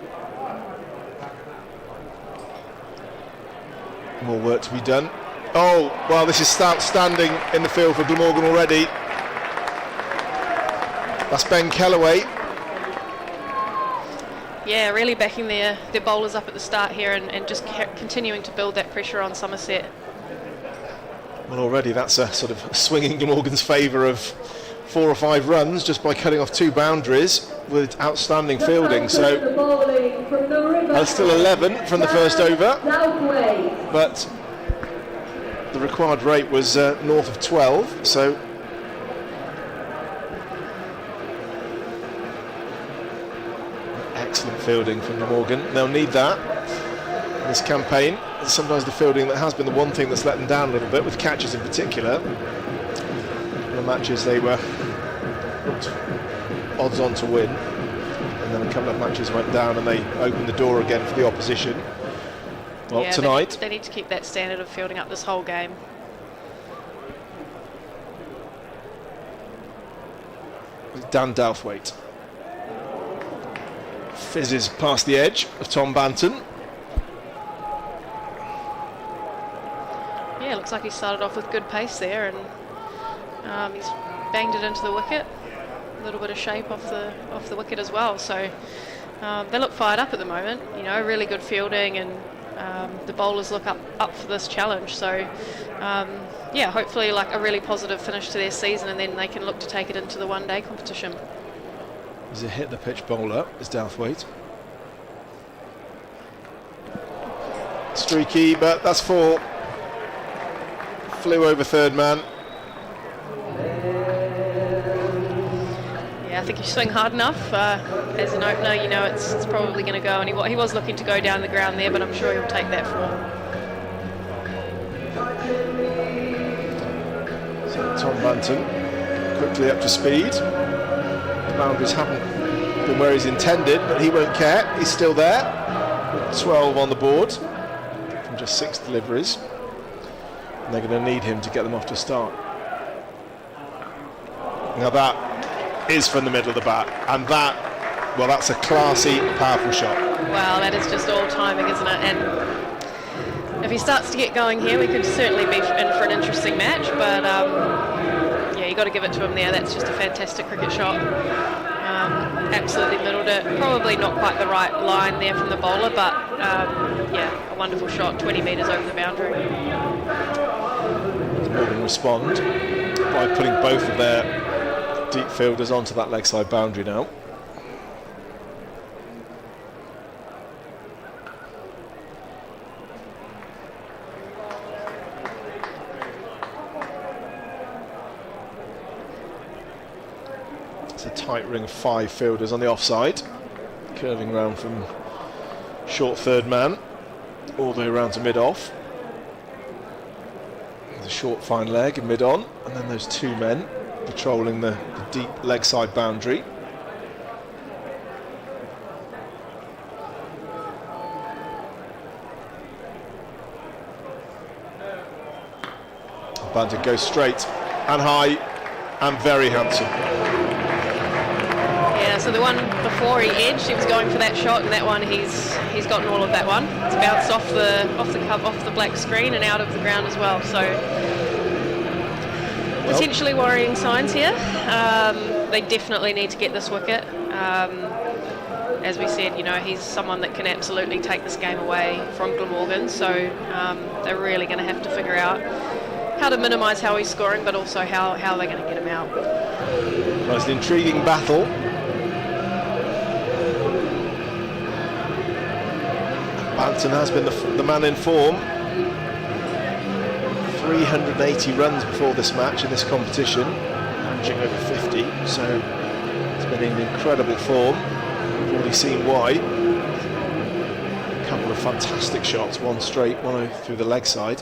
More work to be done. Oh, well, this is outstanding in the field for Glamorgan already. That's Ben Kellaway. Yeah, really backing their bowlers up at the start here, and just continuing to build that pressure on Somerset. Well, already that's a sort of swing in Glamorgan's favour of 4 or 5 runs just by cutting off 2 boundaries with outstanding fielding. So that's still 11 from the first over, but the required rate was north of 12. So excellent fielding from Glamorgan. They'll need that in this campaign. It's sometimes the fielding that has been the one thing that's let them down a little bit, with catches in particular. In the matches they were odds on to win, and then a couple of matches went down and they opened the door again for the opposition. Well, tonight they need to keep that standard of fielding up this whole game. Dan Douthwaite fizzes past the edge of Tom Banton. Yeah, looks like he started off with good pace there, and he's banged it into the wicket. A little bit of shape off the wicket as well. So they look fired up at the moment. You know, really good fielding, and the bowlers look up for this challenge. So yeah, hopefully like a really positive finish to their season, and then they can look to take it into the one-day competition. He's a hit the pitch bowler, is Douthwaite. Streaky, but that's 4. Flew over third man. Yeah, I think you swing hard enough as an opener, you know it's probably going to go, and he was looking to go down the ground there, but I'm sure he'll take that form. So Tom Banton quickly up to speed. The boundaries haven't been where he's intended, but he won't care. He's still there. 12 on the board from just 6 deliveries. And they're going to need him to get them off to start. Now that is from the middle of the bat, and that, well, that's a classy, powerful shot. Well, that is just all timing, isn't it? And if he starts to get going here, we could certainly be in for an interesting match, but yeah, you got to give it to him there. That's just a fantastic cricket shot. Absolutely middled it. Probably not quite the right line there from the bowler, but yeah, a wonderful shot, 20 metres over the boundary. Glamorgan respond by putting both of their deep fielders onto that leg side boundary now. It's a tight ring of 5 fielders on the offside, curving round from short third man all the way around to mid-off. The short fine leg and mid-on, and then those 2 men patrolling the deep leg side boundary. Banton goes straight and high and very handsome. Yeah, so the one before he edged, he was going for that shot, and that one he's gotten all of that one. It's bounced off the black screen and out of the ground as well. So potentially worrying signs here. They definitely need to get this wicket. As we said, you know, he's someone that can absolutely take this game away from Glamorgan. So they're really going to have to figure out how to minimise how he's scoring, but also how they're going to get him out. Well, it's an intriguing battle. Banton has been the man in form. 380 runs before this match in this competition, averaging over 50, so he's been in incredible form. We've already seen why. A couple of fantastic shots, one straight, one through the leg side.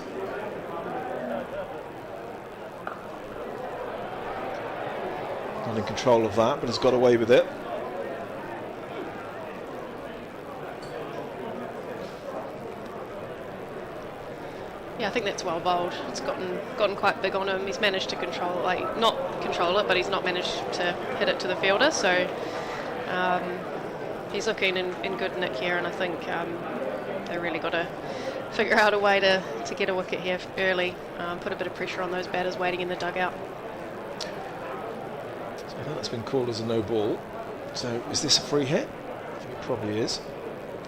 Not in control of that, but has got away with it. Yeah, I think that's well bowled. It's gotten quite big on him. He's managed to control it, like not control it, but he's not managed to hit it to the fielder. So he's looking in good nick here, and I think they really got to figure out a way to get a wicket here early. Put a bit of pressure on those batters waiting in the dugout. So I think that's been called as a no ball. So is this a free hit? I think it probably is.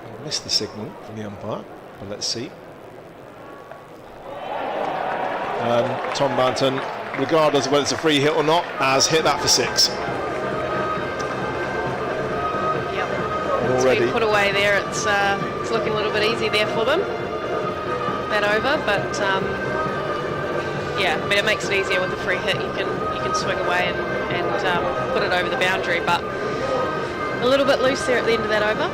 I missed the signal from the umpire, but let's see. Tom Banton regardless of whether it's a free hit or not, has hit that for 6. Yep. And It's already been put away there. It's looking a little bit easy there for them. That over, but yeah, I mean, it makes it easier with a free hit. You can swing away and put it over the boundary, but a little bit loose there at the end of that over.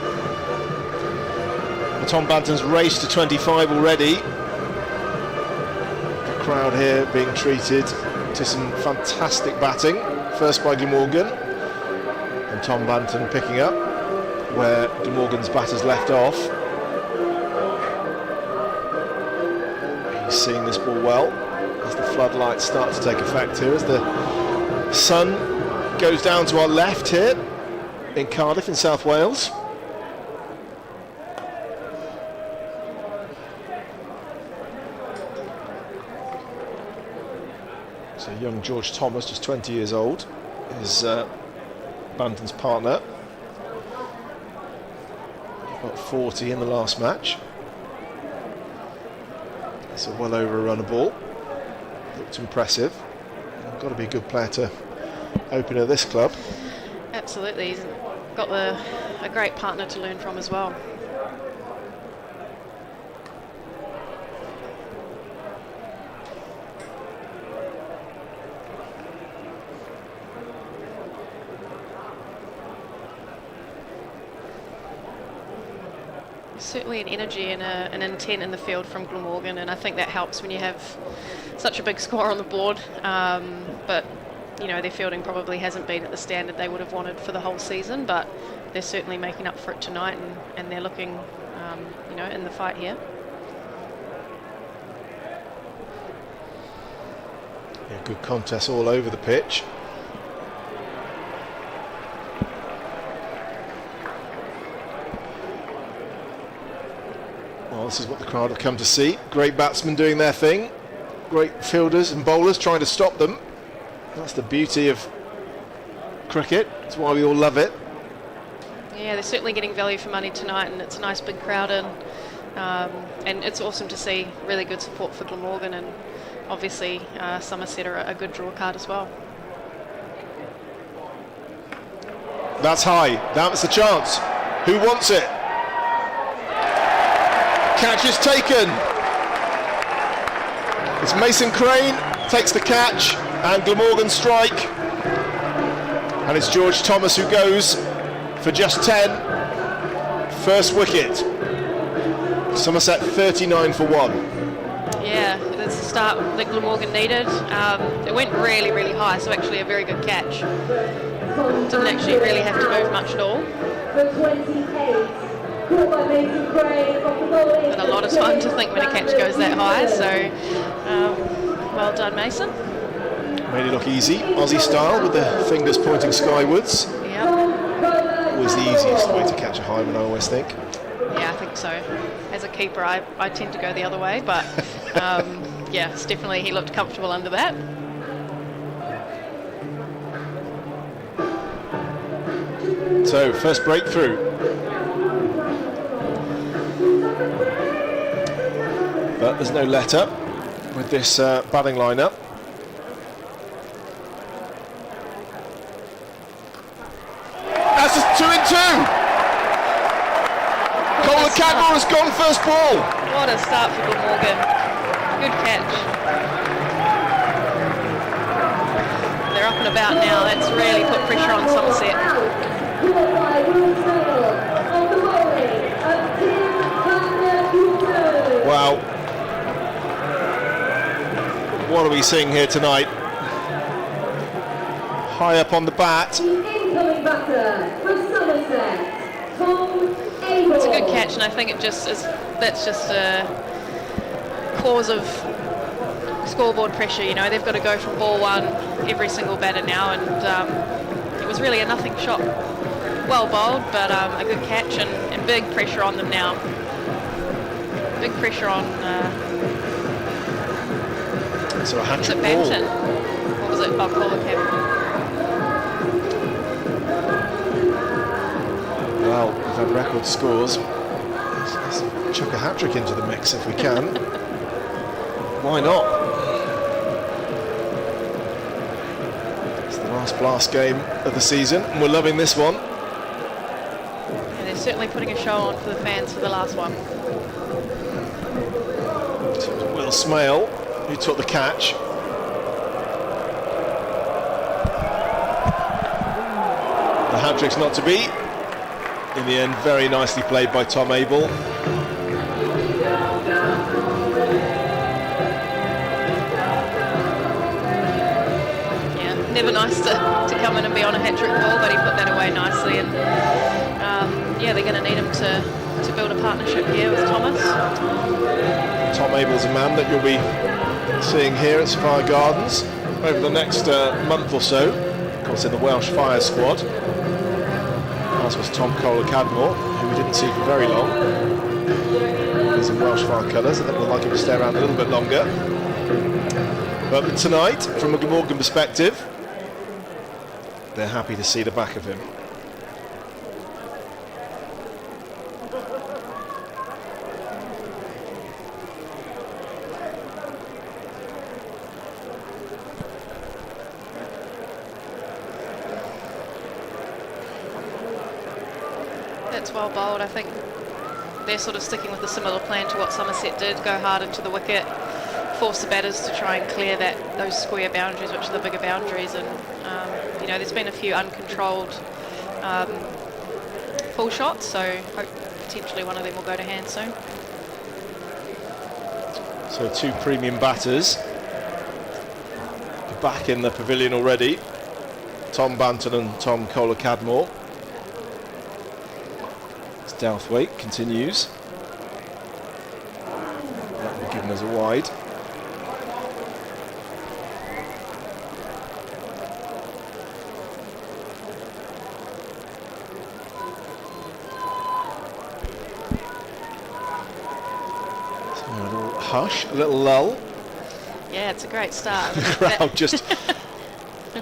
Well, Tom Banton's raced to 25 already. The crowd here being treated to some fantastic batting. First by Glamorgan, and Tom Banton picking up where Glamorgan's batters left off. He's seeing this ball well as the floodlights start to take effect here, as the sun goes down to our left here in Cardiff in South Wales. So young George Thomas, just 20 years old, is Banton's partner. Got 40 in the last match. So well over a run of ball. Looked impressive. Got to be a good player to open at this club. Absolutely, he's got a great partner to learn from as well. Certainly an energy and an intent in the field from Glamorgan, and I think that helps when you have such a big score on the board. But you know, their fielding probably hasn't been at the standard they would have wanted for the whole season, but they're certainly making up for it tonight, and they're looking, you know, in the fight here. Yeah, good contest all over the pitch. Well, this is what the crowd have come to see. Great batsmen doing their thing. Great fielders and bowlers trying to stop them. That's the beauty of cricket. That's why we all love it. Yeah, they're certainly getting value for money tonight, and it's a nice big crowd in. And it's awesome to see really good support for Glamorgan, and obviously Somerset are a good draw card as well. That's high. That's the chance. Who wants it? Catch is taken. It's Mason Crane takes the catch, and Glamorgan strike. And it's George Thomas who goes for just 10. First wicket. Somerset 39 for 1. Yeah, that's the start that Glamorgan needed. It went really, really high, so actually a very good catch. Didn't actually really have to move much at all. For 28, caught by Mason Crane off the bowling. And a lot of time to think when a catch goes that high, so well done, Mason. Made it look easy, Aussie style, with the fingers pointing skywards. Yeah. Always the easiest way to catch a high one, I always think. Yeah, I think so. As a keeper, I tend to go the other way, but yeah, it's definitely, he looked comfortable under that. So, first breakthrough. But there's no let up with this batting lineup. That's a 2 in 2. Colin Cadmore has gone first ball. What a start for Glamorgan. Good catch. They're up and about now. That's really put pressure on Somerset. Wow. What are we seeing here tonight? High up on the bat. Incoming batter for Somerset, Tom Abel. It's a good catch, and I think it just is. That's just a cause of scoreboard pressure. You know, they've got to go from ball one every single batter now, and it was really a nothing shot. Well bowled, but a good catch, and big pressure on them now. Big pressure on. So a Was hat-trick it ball. Banton? Or was it Bob Collicam? Well, we've had record scores. Let's chuck a hat-trick into the mix if we can. Why not? It's the last Blast game of the season, and we're loving this one. And they're certainly putting a show on for the fans for the last one. So it was Will Smale who took the catch. The hat-trick's not to be. In the end, very nicely played by Tom Abel. Yeah, never nice to come in and be on a hat-trick ball, but he put that away nicely. And yeah, they're going to need him to build a partnership here with Thomas. Tom Abel's a man that you'll be seeing here at Sapphire Gardens over the next month or so. Of course, in the Welsh Fire squad. As was Tom Kohler-Cadmore, who we didn't see for very long. He's in Welsh Fire colours. I think we'd like him to stay around a little bit longer. But tonight, from a Glamorgan perspective, they're happy to see the back of him. That's well bowled. I think they're sort of sticking with a similar plan to what Somerset did, go hard into the wicket, force the batters to try and clear those square boundaries, which are the bigger boundaries. And you know, there's been a few uncontrolled full shots, so potentially one of them will go to hand soon. So two premium batters back in the pavilion already. Tom Banton and Tom Kohler-Cadmore. Douthwaite continues. That will be given as a wide. So a little hush, a little lull. Yeah, it's a great start. The crowd just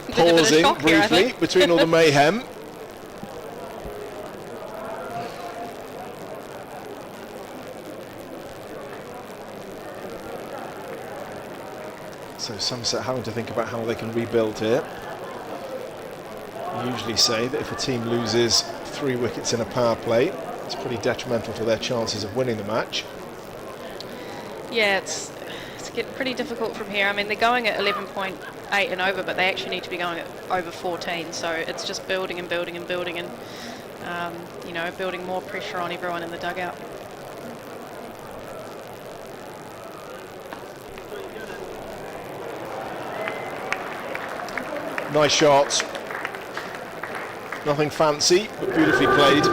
pausing briefly between all the mayhem. So Somerset having to think about how they can rebuild here. We usually say that if a team loses 3 wickets in a power play, it's pretty detrimental to their chances of winning the match. Yeah, it's getting pretty difficult from here. I mean, they're going at 11.8 and over, but they actually need to be going at over 14. So it's just building and building and building, and you know, building more pressure on everyone in the dugout. Nice shots. Nothing fancy, but beautifully played.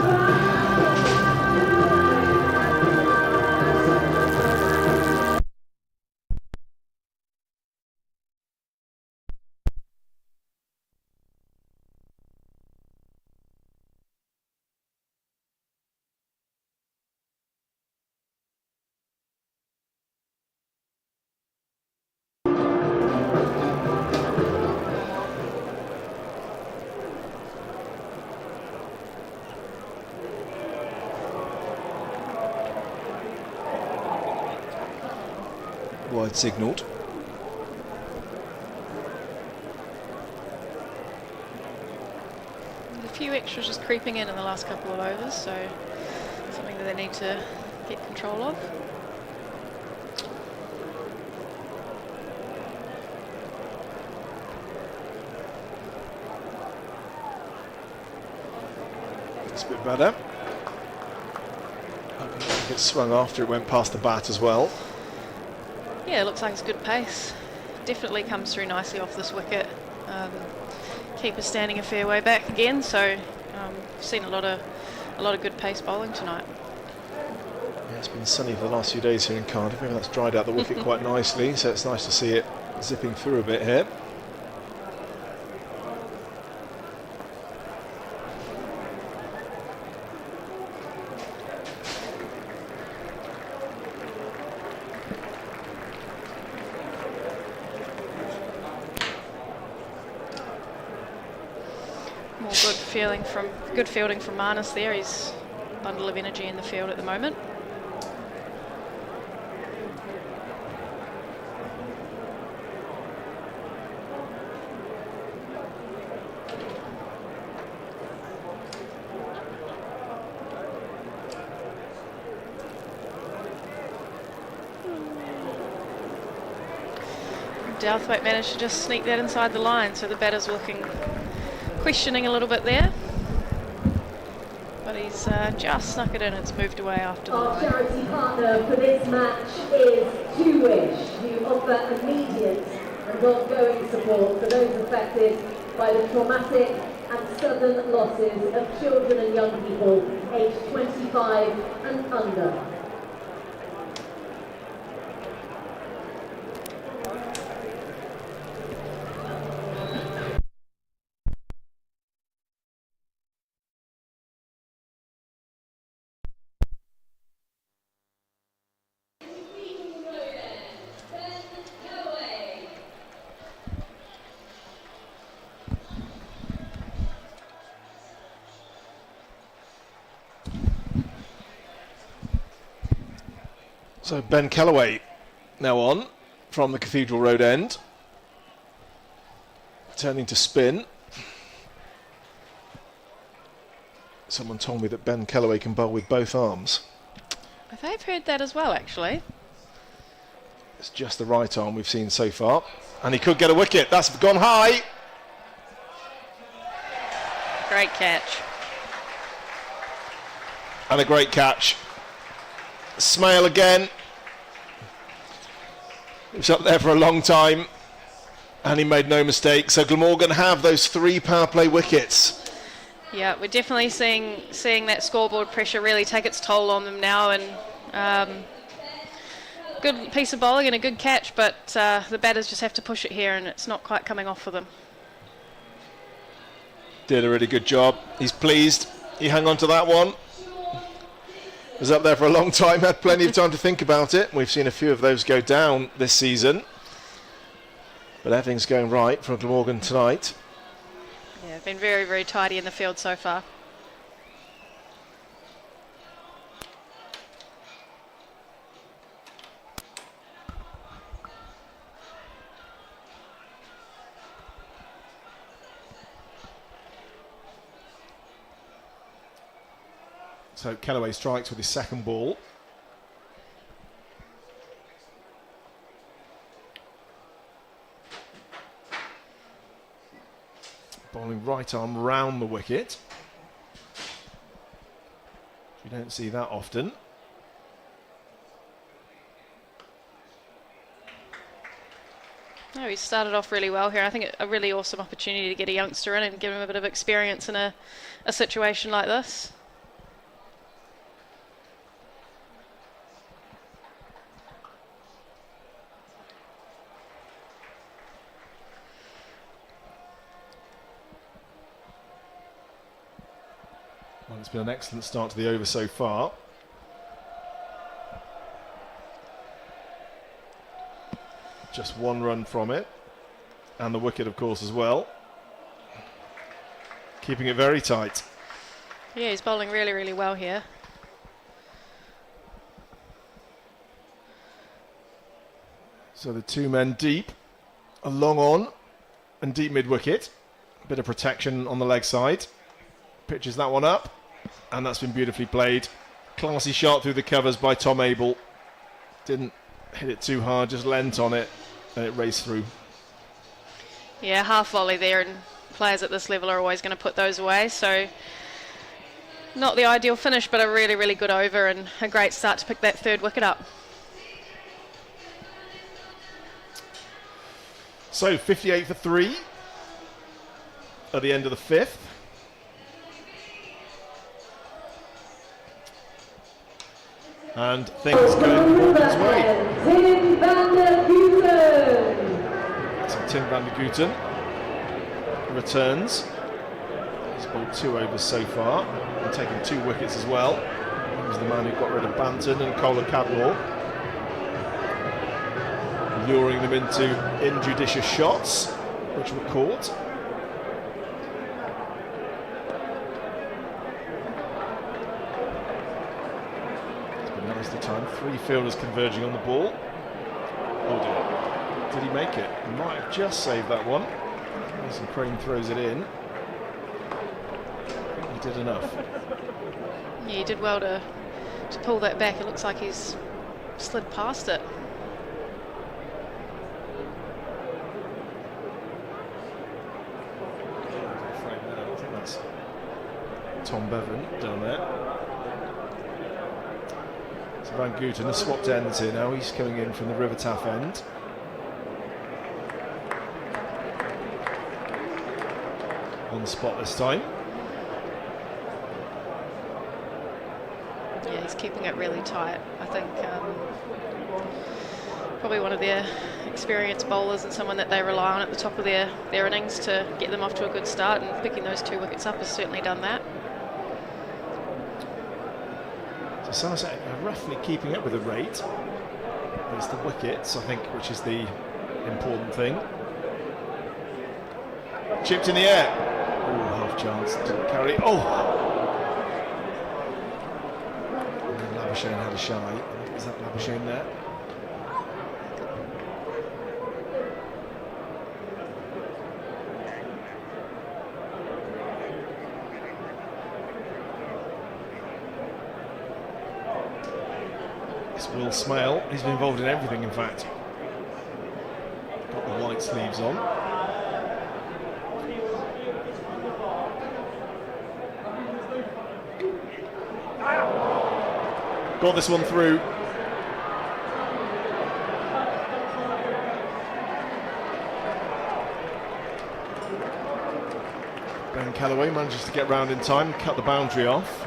Wide signalled. A few extras just creeping in the last couple of overs, so something that they need to get control of. That's a bit better. It swung after it went past the bat as well. Yeah, it looks like it's good pace. Definitely comes through nicely off this wicket. Keeper standing a fair way back again, so seen a lot of good pace bowling tonight. Yeah, it's been sunny for the last few days here in Cardiff. Maybe that's dried out the wicket quite nicely, so it's nice to see it zipping through a bit here. Good fielding from Marnus there. He's a bundle of energy in the field at the moment. Douthwaite managed to just sneak that inside the line, so the batter's questioning a little bit there. But he's just snuck it in. It's moved away after the Our line. charity partner for this match is Two Wish, who offer immediate and ongoing support for those affected by the traumatic and sudden losses of children and young people aged 25 and under. So Ben Callaway now on from the Cathedral Road end, turning to spin. Someone told me that Ben Callaway can bowl with both arms. I've heard that as well, actually. It's just the right arm we've seen so far, and he could get a wicket. That's gone high. Great catch. And a great catch. Smale again. He was up there for a long time and he made no mistake. So Glamorgan have those 3 power play wickets. Yeah, we're definitely seeing that scoreboard pressure really take its toll on them now, and good piece of bowling and a good catch, but the batters just have to push it here and it's not quite coming off for them. Did a really good job. He's pleased. He hung on to that one. Was up there for a long time, had plenty of time to think about it. We've seen a few of those go down this season. But everything's going right for Glamorgan tonight. Yeah, been very, very tidy in the field so far. So Callaway strikes with his second ball. Bowling right arm round the wicket. You don't see that often. No, he started off really well here. I think a really awesome opportunity to get a youngster in and give him a bit of experience in a situation like this. Well, it's been an excellent start to the over so far. Just 1 run from it. And the wicket, of course, as well. Keeping it very tight. Yeah, he's bowling really, really well here. So the 2 men deep, a long on and deep mid-wicket. A bit of protection on the leg side. Pitches that one up, and that's been beautifully played. Classy shot through the covers by Tom Abel. Didn't hit it too hard, just leant on it, and it raced through. Yeah, half volley there, and players at this level are always going to put those away, so not the ideal finish, but a really, really good over and a great start to pick that 3rd wicket up. So 58 for 3 at the end of the 5th. And things going Glamorgan's way. Tim van der Guten. So Tim van der Guten returns. He's bowled 2 overs so far and taken 2 wickets as well. He was the man who got rid of Banton and Kohler Cadmore, luring them into injudicious shots, which were caught. Now's the time. 3 fielders converging on the ball. Oh dear. Did he make it? He might have just saved that one. Mason Crane throws it in. I think he did enough. Yeah, he did well to pull that back. It looks like he's slid past it. It's Tom Bevan down there. So Van Gooten has swapped ends here now. He's coming in from the River Taff end. On the spot this time. Yeah, he's keeping it really tight. I think probably one of their experienced bowlers and someone that they rely on at the top of their innings to get them off to a good start, and picking those 2 wickets up has certainly done that. So Somerset are roughly keeping up with the rate. It's the wickets, I think, which is the important thing. Chipped in the air. Oh, half chance. Didn't carry. Oh! And then Labuschagne had a shy. Is that Labuschagne there? Will Smale, he's been involved in everything, in fact. Got the white sleeves on. Got this one through. Ben Callaway manages to get round in time, cut the boundary off.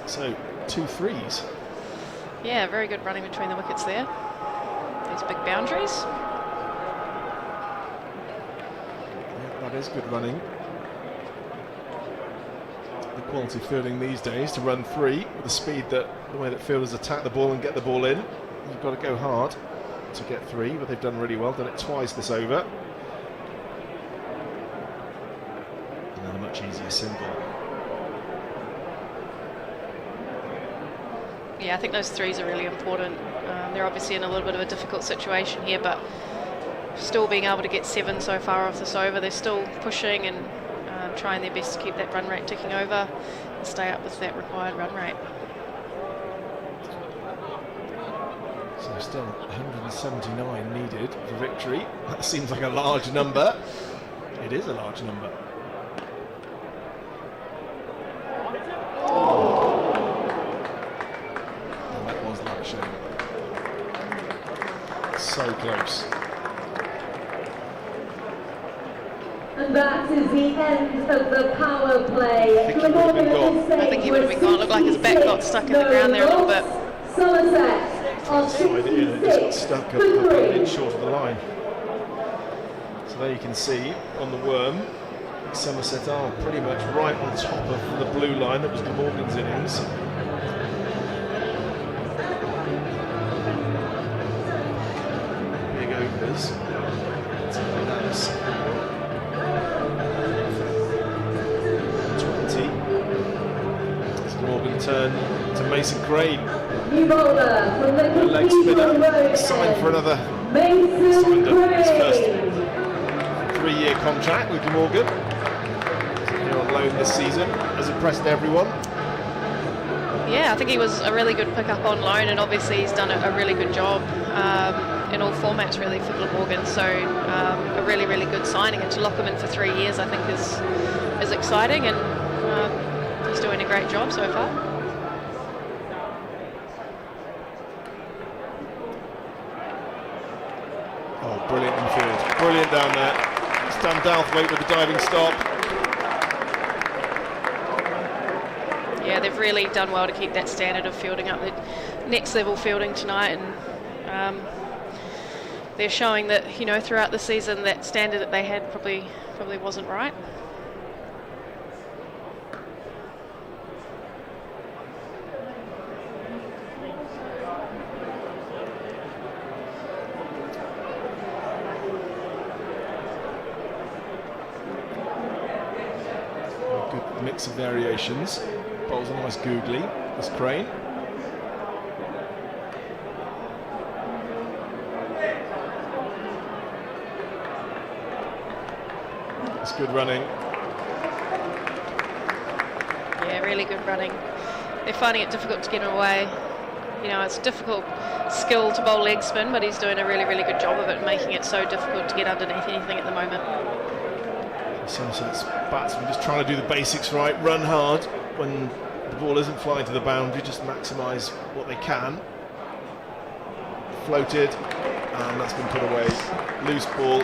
So, 2 threes. Yeah, very good running between the wickets there. These big boundaries. Yeah, that is good running. The quality fielding these days to run 3 with the speed that the way that fielders attack the ball and get the ball in. You've got to go hard to get 3, but they've done really well. Done it twice this over. And then a much easier single. Yeah, I think those 3s are really important. They're obviously in a little bit of a difficult situation here, but still being able to get 7 so far off this over, they're still pushing and trying their best to keep that run rate ticking over and stay up with that required run rate. So still 179 needed for victory. That seems like a large number. It is a large number. And that was Labuschagne. So close. And that is the end of the power play. Glamorgan at this I think he would have been gone. It looked like his back got stuck in the ground there a little bit. Somerset on Side it in, it just got stuck up an inch short of the line. So there you can see on the worm, Somerset are pretty much right on top of the blue line that was Glamorgan's innings. Big overs. That's 20. It's Glamorgan turn to Mason Crane. New bowler from the Leg spinner, signed for another, signed up his first 3-year contract with Glamorgan. Here on loan this season, has impressed everyone. Yeah, I think he was a really good pickup on loan, and obviously he's done a really good job in all formats really for Glamorgan. So a really, really good signing, and to lock him in for 3 years I think is exciting, and he's doing a great job so far. Oh, brilliant infield. Brilliant down there. Stan Douthwaite with the diving stop. Yeah, they've really done well to keep that standard of fielding up. The next level fielding tonight, and they're showing that, you know, throughout the season that standard that they had probably wasn't right. Good mix of variations. Bowls a nice googly. This Crane. It's good running. Yeah, really good running. They're finding it difficult to get him away. You know, it's a difficult skill to bowl leg spin, but he's doing a really, really good job of it, making it so difficult to get underneath anything at the moment. Somerset's batsmen just trying to do the basics right, run hard when the ball isn't flying to the boundary, just maximise what they can. Floated, and that's been put away. Loose ball.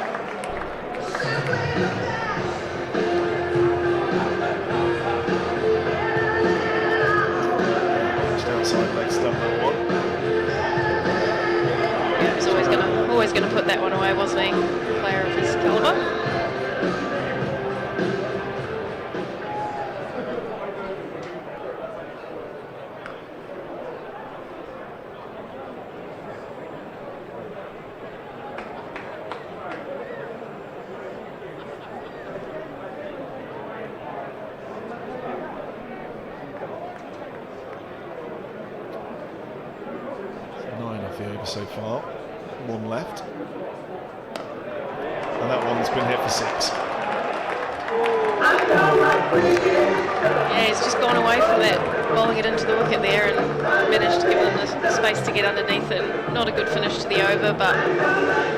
Just outside leg stump, that one. Yeah, he was always gonna put that one away, wasn't he? Player of his calibre. So far, one left, and that one's been hit for 6. Yeah, he's just gone away from that, bowling it into the wicket there, and managed to give them the space to get underneath it. Not a good finish to the over, but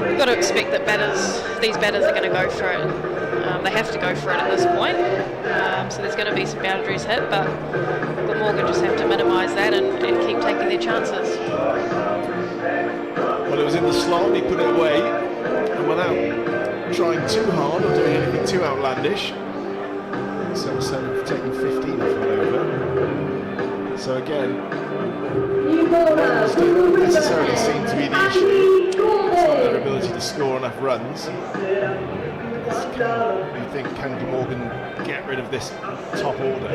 you've got to expect that these batters are going to go for it. They have to go for it at this point, so there's going to be some boundaries hit, but Glamorgan just have to minimise that and keep taking their chances. Well, it was in the slot, he put it away, and without trying too hard or doing anything too outlandish, Somerset have taken 15 off that over. So again, runs don't necessarily seem to be the issue. It's not their ability to score enough runs. You think, can Glamorgan get rid of this top order?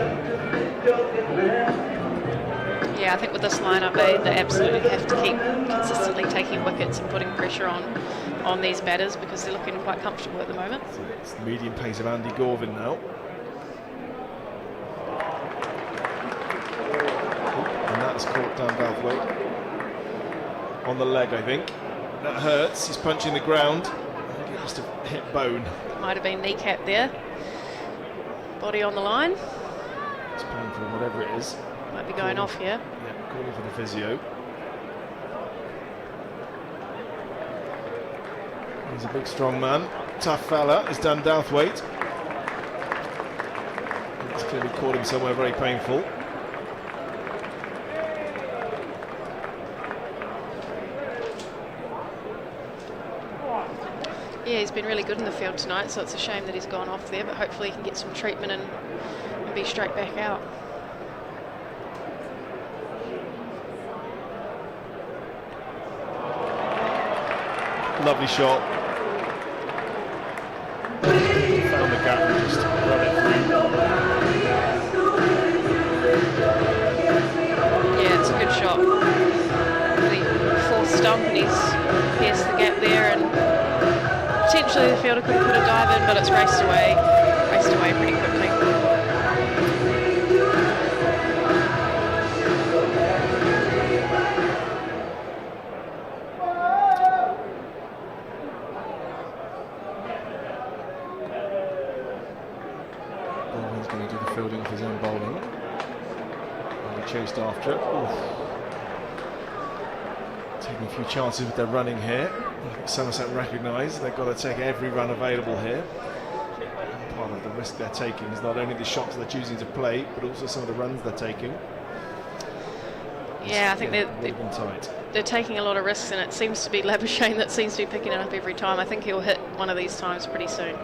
Yeah, I think with this lineup, they absolutely have to keep consistently taking wickets and putting pressure on these batters because they're looking quite comfortable at the moment. So it's the medium pace of Andy Gorvin now. And that's caught down Balthway. On the leg, I think. That hurts, he's punching the ground. I think it must have hit bone. Might have been kneecap there. Body on the line. It's painful, whatever it is. Might be going off here. Yeah, calling for the physio. He's a big, strong man. Tough fella, is Dan Douthwaite. It's clearly caught him somewhere very painful. Yeah, he's been really good in the field tonight, so it's a shame that he's gone off there, but hopefully he can get some treatment and be straight back out. Lovely shot. Found the gap and just run it through. Yeah, it's a good shot. The fourth stump and he's pierced the gap there, and potentially the fielder could have put a dive in, but it's raced away pretty quickly. Going to do the fielding of his own bowling. And he chased after it. Oof. Taking a few chances with their running here. Somerset recognise they've got to take every run available here. And part of the risk they're taking is not only the shots they're choosing to play, but also some of the runs they're taking. Yeah, I think they're taking a lot of risks, and it seems to be Labuschagne that seems to be picking it up every time. I think he'll hit one of these times pretty soon.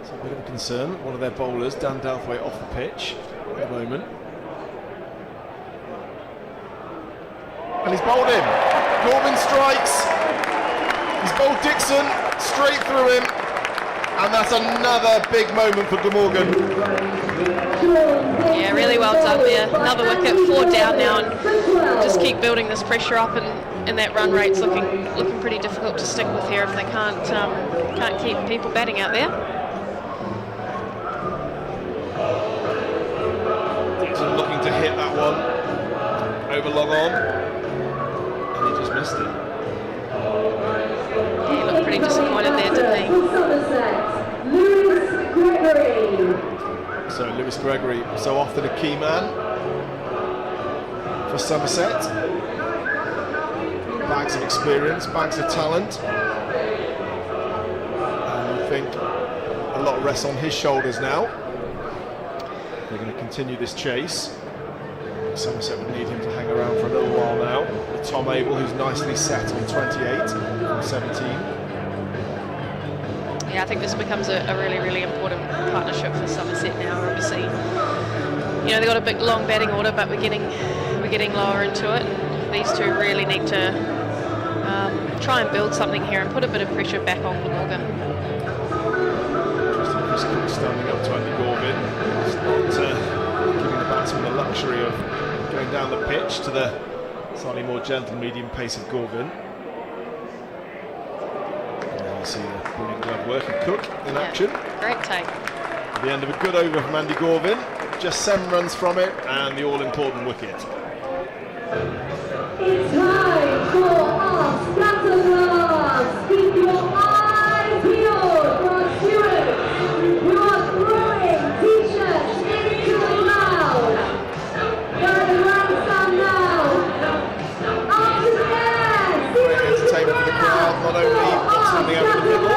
A bit of a concern. One of their bowlers, Dan Douthwaite, off the pitch at the moment. And he's bowled him. Gorvin strikes. He's bowled Dixon straight through him. And that's another big moment for Glamorgan. Yeah, really well done there. Another wicket, 4 down now, and just keep building this pressure up, and that run rate's looking pretty difficult to stick with here if they can't keep people batting out there. Looking to hit that one over long on, and he just missed it. So Lewis Gregory, so often a key man for Somerset. Bags of experience, bags of talent. And I think a lot rests on his shoulders now. They're going to continue this chase. Somerset would need him to hang around for a little while now. With Tom Abel, who's nicely set on 28 from 17. Yeah, I think this becomes a really, really important partnership for Somerset now. Obviously, you know, they've got a big, long batting order, but we're getting lower into it. These two really need to try and build something here and put a bit of pressure back on Glamorgan. Chris Cook standing up to Andy Gorvin. It's not giving the batsman the luxury of going down the pitch to the slightly more gentle medium pace of Gorvin. You see the brilliant glove work of Cook in action. Great take. At the end of a good over from Andy Gorvin, just 7 runs from it and the all-important wicket. It's time for our scatter blast. Keep your eyes peeled for our stewards who are throwing t-shirts into the crowd. They're at the grandstand now. Up to the air. Great entertainment for the crowd, not only what's happening out in the middle,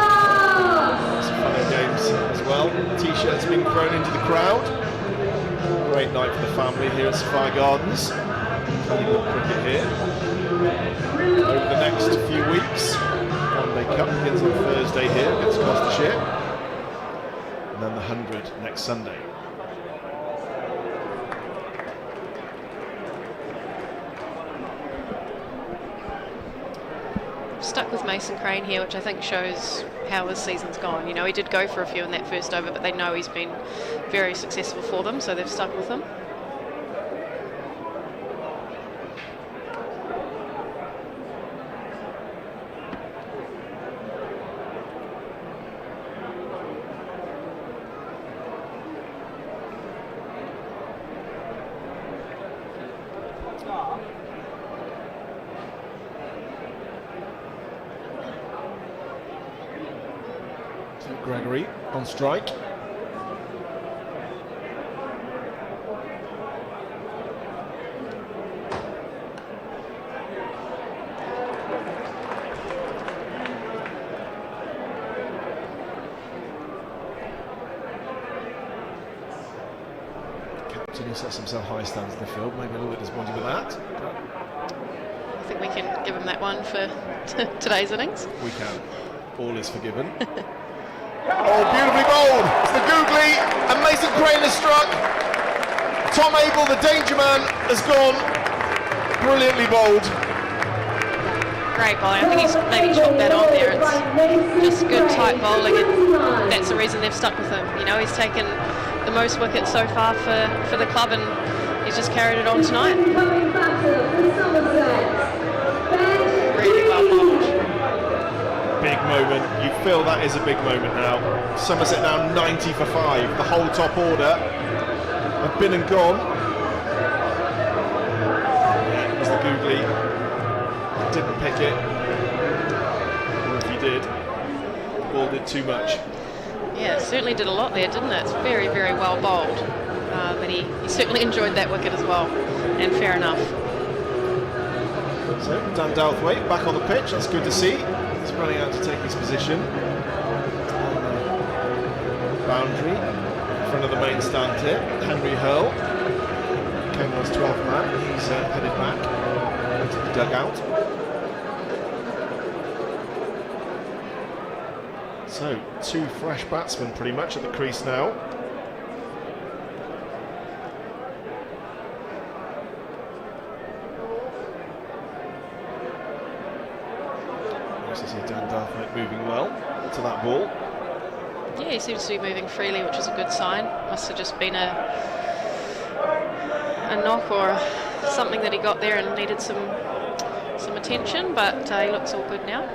some fun and games as well. T-shirts being thrown into the crowd. Great night for the family here at Sapphire Gardens. Plenty more cricket here. Over the next few weeks, One Day Cup begins on Thursday here against Gloucestershire, and then the 100 next Sunday. Stuck with Mason Crane here, which I think shows how his season's gone. You know, he did go for a few in that first over, but they know he's been very successful for them, so they've stuck with him. Gregory on strike. Captain who sets himself high stands in the field, maybe a little bit disappointed with that. I think we can give him that one for today's innings. We can. All is forgiven. Oh, beautifully bowled. It's the googly, and Mason Crane has struck. Tom Abel, the danger man, has gone. Brilliantly bowled. Great bowling. I think he's maybe chopped that on there. It's just good tight bowling, and that's the reason they've stuck with him. You know, he's taken the most wickets so far for the club, and he's just carried it on tonight. Really well bowled. Big moment. You feel that is a big moment now. Somerset now 90 for 5. The whole top order have been and gone. Yeah, it was the googly. Didn't pick it. Or if he did, the ball did too much. Yeah, it certainly did a lot there, didn't it? It's very, very well bowled. But he certainly enjoyed that wicket as well, and fair enough. So Dan Douthwaite back on the pitch. That's good to see. He's running out to take his position on the boundary in front of the main stand here. Henry Hurl came on as 12th man. He's headed back into the dugout. So 2 fresh batsmen pretty much at the crease now. Dan Douthwaite moving well to that ball. Yeah, he seems to be moving freely, which is a good sign. Must have just been a knock or something that he got there and needed some attention, but he looks all good now.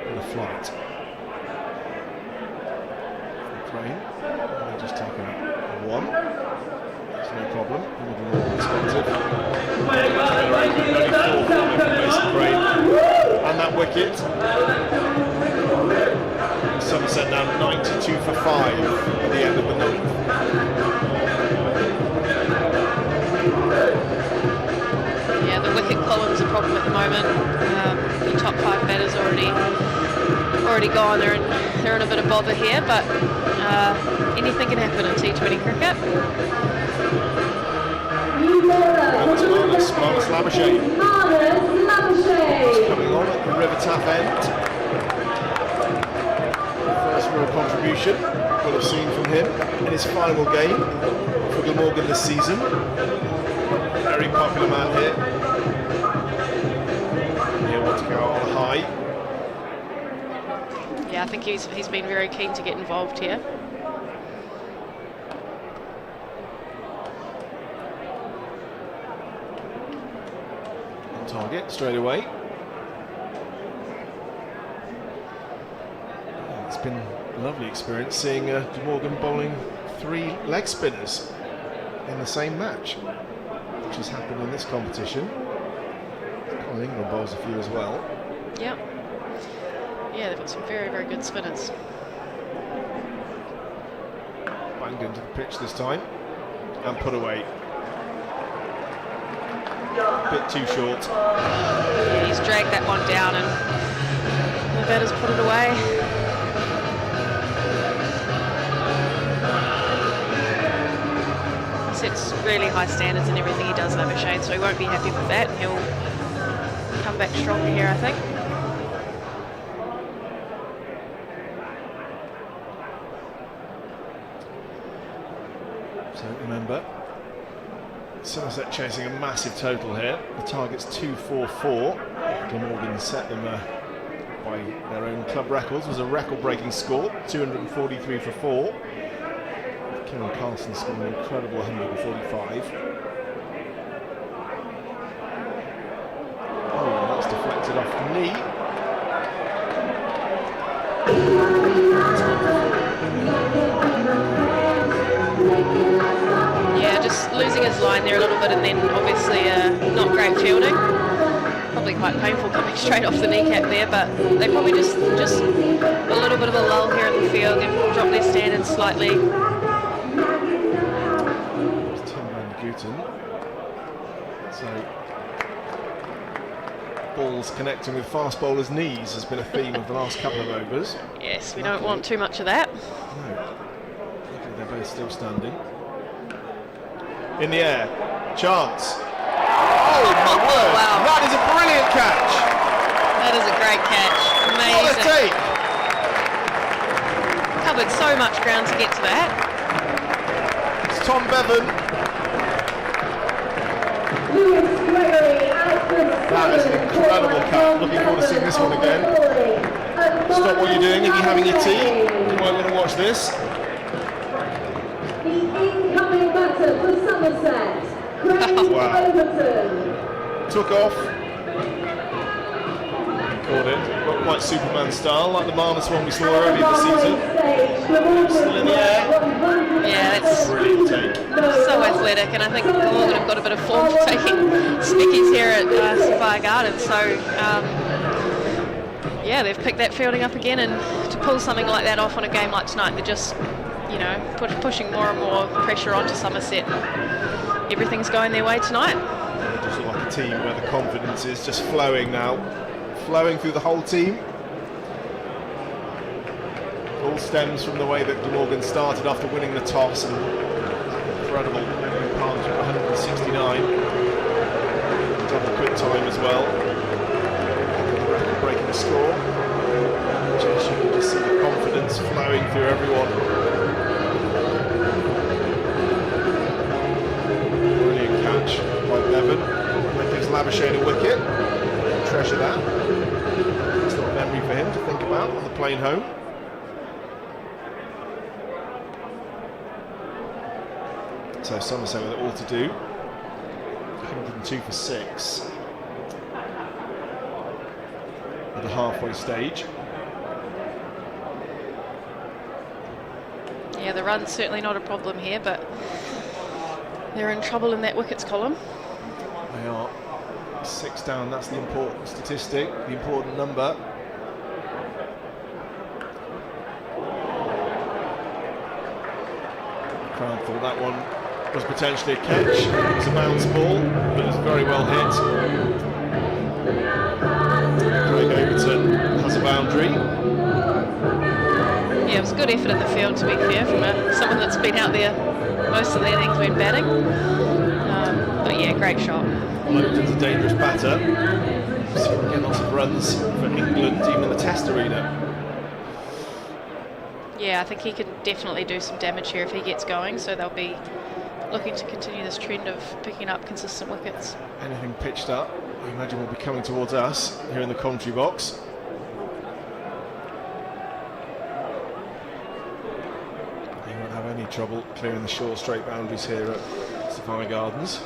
And a flight. Crane. Just taking a 1. That's no problem. A little more expensive. And that wicket. Somerset now 92 for 5. column's a problem at the moment. The top 5 batters already gone. They're in a bit of bother here, but anything can happen in T20 cricket. Marnus Labuschagne coming on at the River Taff end. First real contribution we'll have seen from him in his final game for Glamorgan this season. Very popular man here. He'll want to go on high. Yeah, I think he's been very keen to get involved here. On target straight away. It's been a lovely experience seeing Glamorgan bowling 3 leg spinners in the same match, which has happened in this competition. Colin Ingram bowls a few as well. Yeah. Yeah, they've got some very, very good spinners. Banged into the pitch this time and put away. A bit too short. Yeah, he's dragged that one down and the batter's put it away. He sets really high standards in everything he does, Labuschagne, so he won't be happy with that. He'll come back stronger here, I think. So remember, Somerset chasing a massive total here. The target's 244. Glamorgan set them by their own club records. It was a record-breaking score, 243 for 4. Kieran Carlson scored an incredible 145. Oh, that's deflected off the knee. Yeah, just losing his line there a little bit, and then obviously not great fielding. Probably quite painful coming straight off the kneecap there, but they probably just a little bit of a lull here in the field. They've dropped their standards slightly. So balls connecting with fast bowlers' knees has been a theme of the last couple of overs. Yes, we don't want too much of that. No. Luckily they're both still standing. In the air, chance. Oh my word! Wow. That is a brilliant catch. That is a great catch. Amazing. What a take! Covered so much ground to get to that. It's Tom Bevan. That is an incredible cut. Looking forward to seeing this one again. Stop what you're doing if you're having your tea. You might want to watch this. The incoming batter for Somerset, Craig Wow. Overton. Took off. Caught it. Not quite Superman style, like the Marnus one we saw earlier this season. Still in the air. Yeah, that's Brilliant take. so athletic, and I think Glamorgan have got a bit of form for taking stickies here at Sapphire Gardens. So, yeah, they've picked that fielding up again, and to pull something like that off on a game like tonight, they're just, you know, pushing more and more pressure onto Somerset. Everything's going their way tonight. They just look like a team where the confidence is just flowing now, flowing through the whole team. All stems from the way that Glamorgan started after winning the toss, and incredible opening partnership, 169. Double quick time as well. Breaking score. Just, you can just see the confidence flowing through everyone. Brilliant catch by Bevan. That gives Labuschagne a wicket. Treasure that. It's not a memory for him to think about on the plane home. So Somerset with it all to do. 102 for 6. At the halfway stage. Yeah, the run's certainly not a problem here, but they're in trouble in that wickets column. They are 6 down, that's the important statistic, the important number. The crowd thought that one was potentially a catch. It was a bounce ball, but it was very well hit. good effort in the field, to be fair, from someone that's been out there most of the innings when batting. But yeah, great shot. Logan's a dangerous batter. So we get lots of runs for England, even in the Test arena. Yeah, I think he could definitely do some damage here if he gets going, so they'll be looking to continue this trend of picking up consistent wickets. Anything pitched up, I imagine will be coming towards us here in the commentary box. He won't have any trouble clearing the short straight boundaries here at Safari Gardens.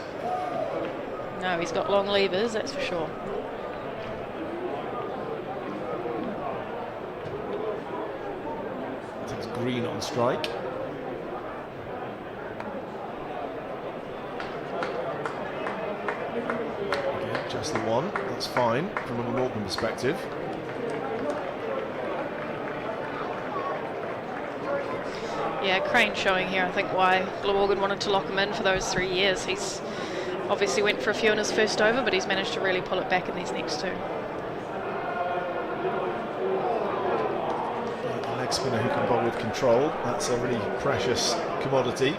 No, he's got long levers, that's for sure. It's Green on strike. Again, just the one. That's fine from a Glamorgan perspective. Yeah, Crane showing here, I think, why Glamorgan wanted to lock him in for those 3 years. He's obviously went for a few in his first over, but he's managed to really pull it back in these next two. A leg spinner who can bowl with control, that's a really precious commodity.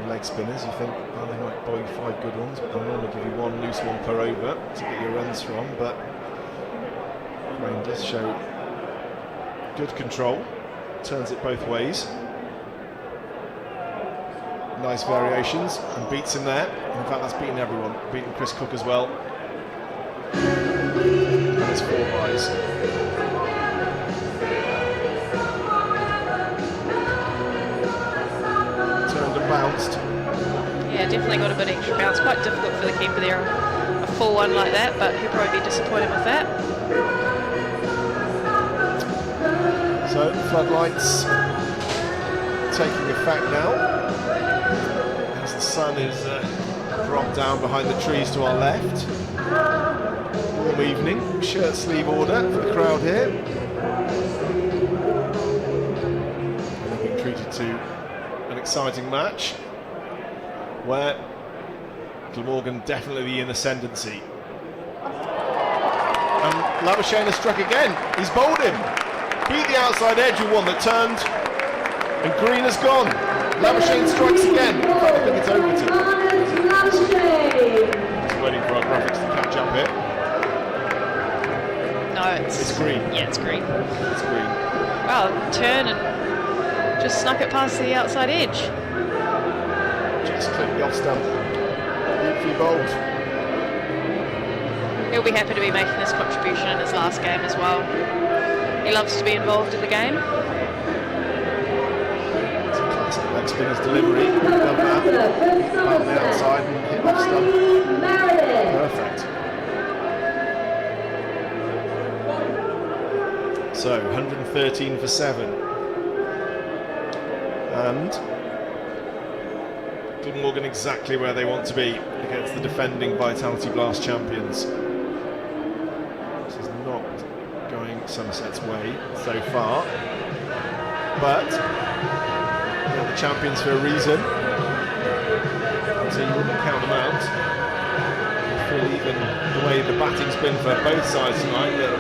Leg spinners, you think, well, they might bowl you 5 good ones, but they'll normally give you 1 loose one per over to get your runs from. But Crane does show good control, turns it both ways. Nice variations, and beats him there. In fact, that's beaten everyone, beaten Chris Cook as well. And it's 4 byes. Turned and bounced. Yeah, definitely got a bit extra bounce. Quite difficult for the keeper there, a full one like that, but he'll probably be disappointed with that. So, floodlights taking effect now. As the sun is dropped down behind the trees to our left. Warm evening, shirt sleeve order for the crowd here. We've been treated to an exciting match where Glamorgan definitely in ascendancy. And Labuschagne has struck again. He's bowled him. Beat the outside edge with one that turned, and Green has gone. Labuschagne strikes again. In fact, I think it's over to. Just waiting for our graphics to catch up here. No, It's Green. Yeah, it's Green. It's Green. Well, turn and just snuck it past the outside edge. Just clipped the off stump. Beautifully bowled. He'll be happy to be making this contribution in his last game as well. He loves to be involved in the game. It's a classic leg spinner's delivery. Done that. Beat the bat on the outside and hit off stump. Perfect. So 113 for 7. And Glamorgan exactly where they want to be against the defending Vitality Blast champions. This is not going Somerset's way so far, but they're the champions for a reason, so you wouldn't count them out. I feel even the way the batting's been for both sides tonight, that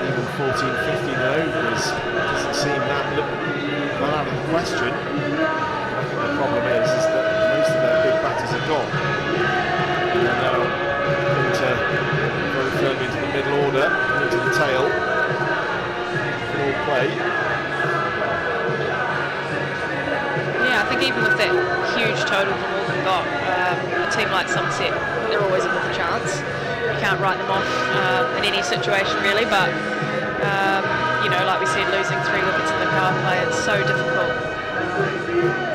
even 14-15 overs doesn't seem that out of the question. I think the problem is that most of their big batters are gone. And they're now very firmly into the middle order, and into the tail. For all play. Yeah, I think even with that huge total Glamorgan got, a team like Somerset, they're always in with a chance. You can't write them off in any situation really, but you know, like we said, losing 3 wickets in the power play, it's so difficult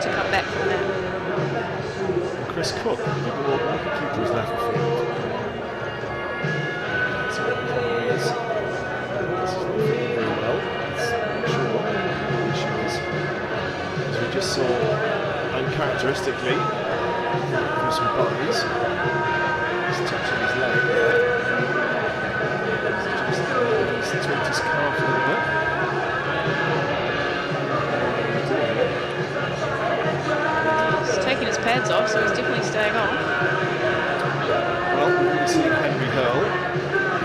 to come back from that. Chris Cook, the Glamorgan wicketkeeper, is left the field. So this is not fitting very well. It's sure issues. As we just saw, uncharacteristically, through some bodies, just touching his leg there. He's tweaked his calf a little bit. He's taking his pads off, so he's definitely staying on. Well, we've already seen Henry Hurl,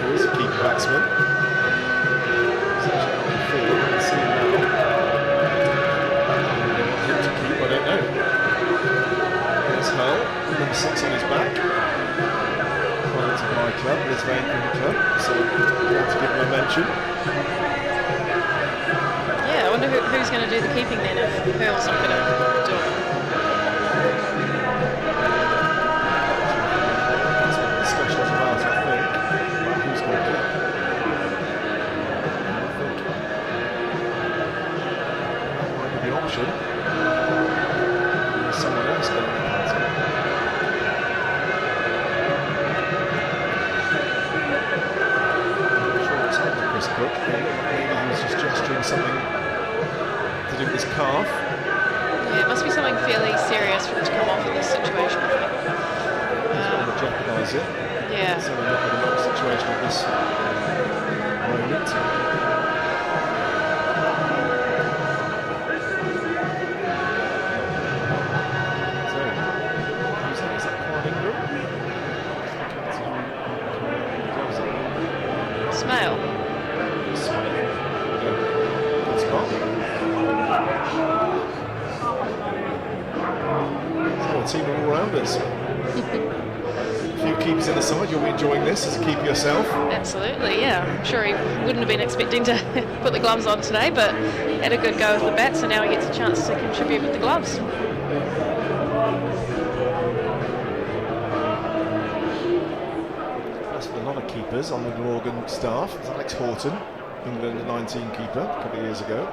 who is a keeper batsman. number 6 on his back. Product of my club, Lisbon Cricket Club, so glad to give him a mention. Yeah, I wonder who's going to do the keeping then if Pearl's not going to do it. That's what the discussion is about, I think. About who's going to keep. I think that might be the option. There's someone else going to be party. I'm sure it's not Chris Cook. Maybe he was just gesturing something to do with his calf. Yeah, it must be something fairly serious for him to come off in this situation, I think. He's going to jeopardise it. Yeah. Let's have a look at another situation at this moment. So, who's that? Is that Quan Ingram? Smale. Good spot. So, a team of all-rounders. A few keepers in the side, you'll be enjoying this as a keeper yourself. Absolutely, yeah. I'm sure he wouldn't have been expecting to put the gloves on today, but had a good go with the bat, so now he gets a chance to contribute with the gloves. That's with a lot of keepers on the Glamorgan staff. It's Alex Horton, England 19 keeper a couple of years ago.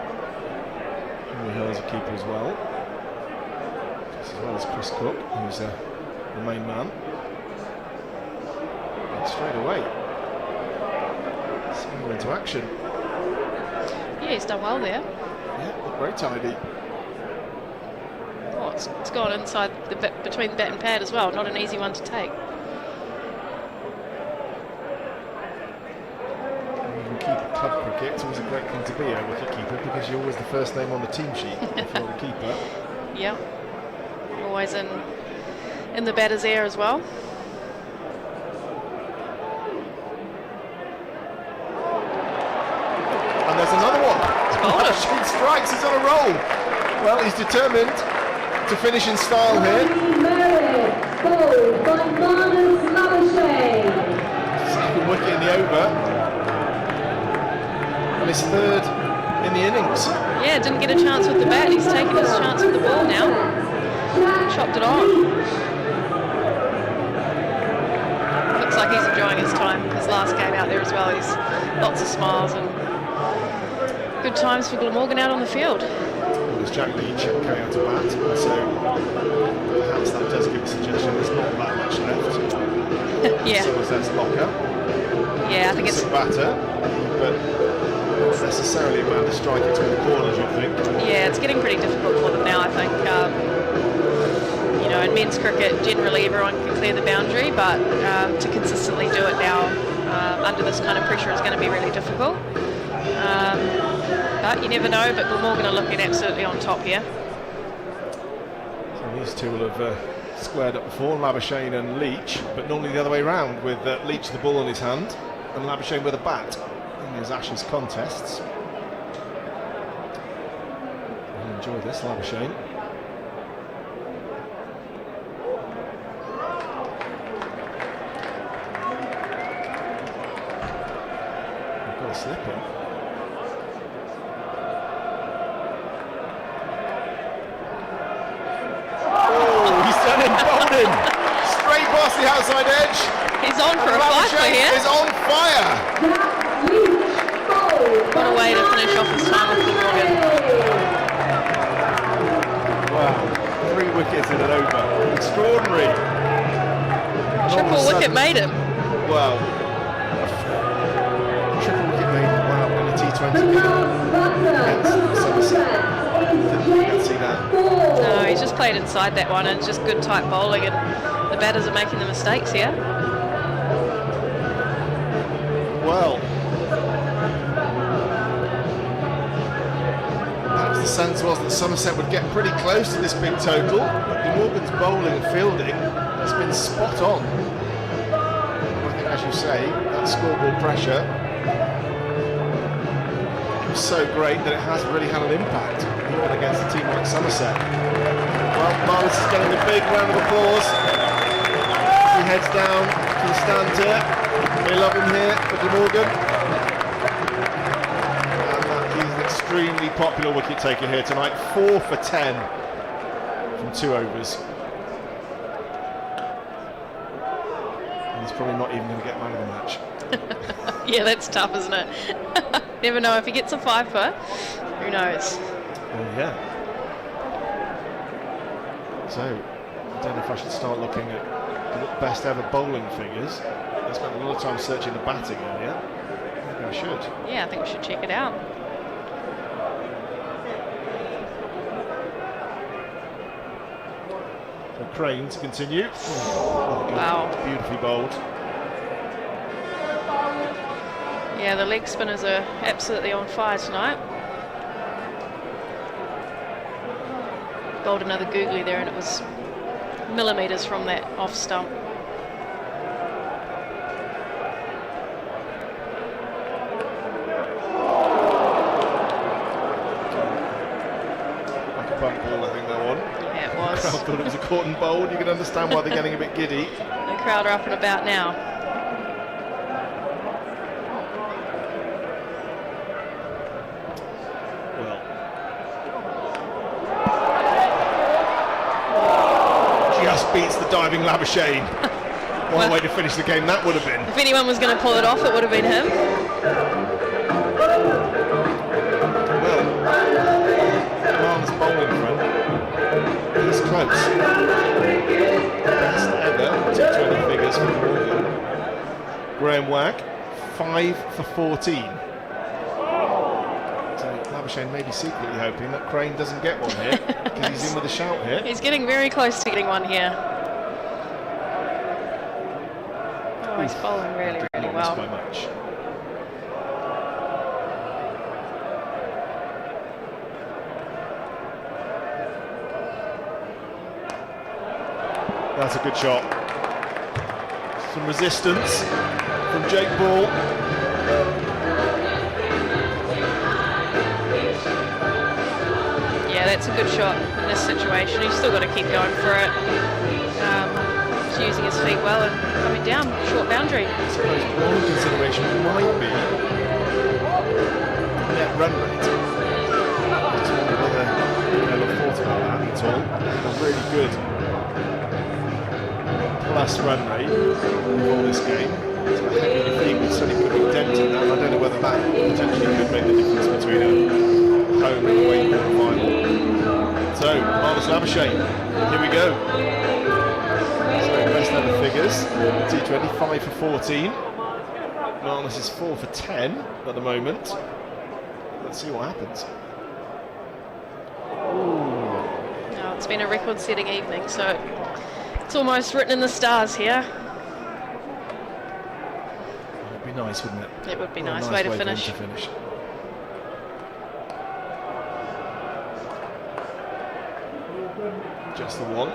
Henry Hurl's a keeper as well. Just as well as Chris Cook, who's the main man. And straight away, we're into action. Yeah, he's done well there. Yeah, look very tidy. Oh, it's gone inside the between the bat and pad as well. Not an easy one to take. Keeper club cricket, it's always a great thing to be a wicket-keeper because you're always the first name on the team sheet if you're the keeper. Yeah, always in the batter's ear as well. And there's another one. She strikes, he's on a roll. Well, he's determined to finish in style here. Second wicket in the over. And his third in the innings. Yeah, didn't get a chance with the bat. He's taken his chance with the ball now. Chopped it on. Looks like he's enjoying his time. His last game out there as well. He's lots of smiles and good times for Glamorgan out on the field. There's Jack Leach coming out to bat. So perhaps that does give a suggestion there's not that much left. Yeah. Somerset's locker. Yeah, I think it's... a batter, but not necessarily a man to strike it to the corners, you think? Yeah, it's getting pretty difficult for them now, I think. You know, in men's cricket, generally everyone can clear the boundary, but to consistently do it now under this kind of pressure is going to be really difficult. But you never know, but Glamorgan are looking absolutely on top here. So these two will have squared up before, Labuschagne and Leach, but normally the other way round, with Leach the ball in his hand and Labuschagne with a bat in his Ashes contests. I'll enjoy this, Labuschagne. I've got a slip in. Straight past the outside edge. He's on for a fifer here. Is on fire. What a way to finish off his time with Glamorgan. Wow, 3 wickets in an over. Extraordinary. Triple wicket made him. Wow. Triple wicket made him. Wow, in a T20 against Somerset. Didn't see that. No, he's just played inside that one and just good tight bowling, and the batters are making the mistakes here. Well, perhaps the sense was that Somerset would get pretty close to this big total, but Glamorgan's bowling and fielding has been spot on. I think, as you say, that scoreboard pressure was so great that it has really had an impact, even against a team like Somerset. Well, Marlis is getting a big round of applause. He heads down to the stand here. They love him here for Glamorgan. And he's an extremely popular wicket taker here tonight. 4 for 10 from 2 overs. And he's probably not even going to get man of the match. Yeah, that's tough, isn't it? Never know if he gets a 5-fer. Who knows? Well, yeah. So, I don't know if I should start looking at the best ever bowling figures. I spent a lot of time searching the batting earlier. Maybe I should. Yeah, I think we should check it out. So Crane to continue. Oh, wow. Beautifully bowled. Yeah, the leg spinners are absolutely on fire tonight. Bowled another googly there, and it was millimetres from that off stump. Like a bump ball, I think that one. Yeah, it was. The crowd thought it was a caught and bowled. You can understand why they're getting a bit giddy. The crowd are up and about now. Just beats the diving Labuschagne. What a way to finish the game that would have been. If anyone was going to pull it off, it would have been him. Well, Marlon's bowling front. He's close. Best ever T20 figures for Glamorgan. Graham Wag, 5 for 14. So Labuschagne may be secretly hoping that Crane doesn't get one here, because he's in with a shout here. He's getting very close to getting one here. Oh, he's bowling really, really well. By much. That's a good shot. Some resistance from Jake Ball. Yeah, that's a good shot in this situation. He's still got to keep going for it. He's using his feet well and coming down, short boundary. I suppose one consideration might be net run rate. I just wonder whether they've ever thought about that at all. A really good plus run rate for this game. So I think the league would certainly put a dent in that. I don't know whether that potentially could make the difference between a home and away final. So, Marlis Labuschagne, here we go. So, best ever figures. T20, 5 for 14. Marlis is 4 for 10 at the moment. Let's see what happens. No, it's been a record-setting evening, so it's almost written in the stars here. It'd be nice, wouldn't it? It would be What a nice way to for him finish. Just the one.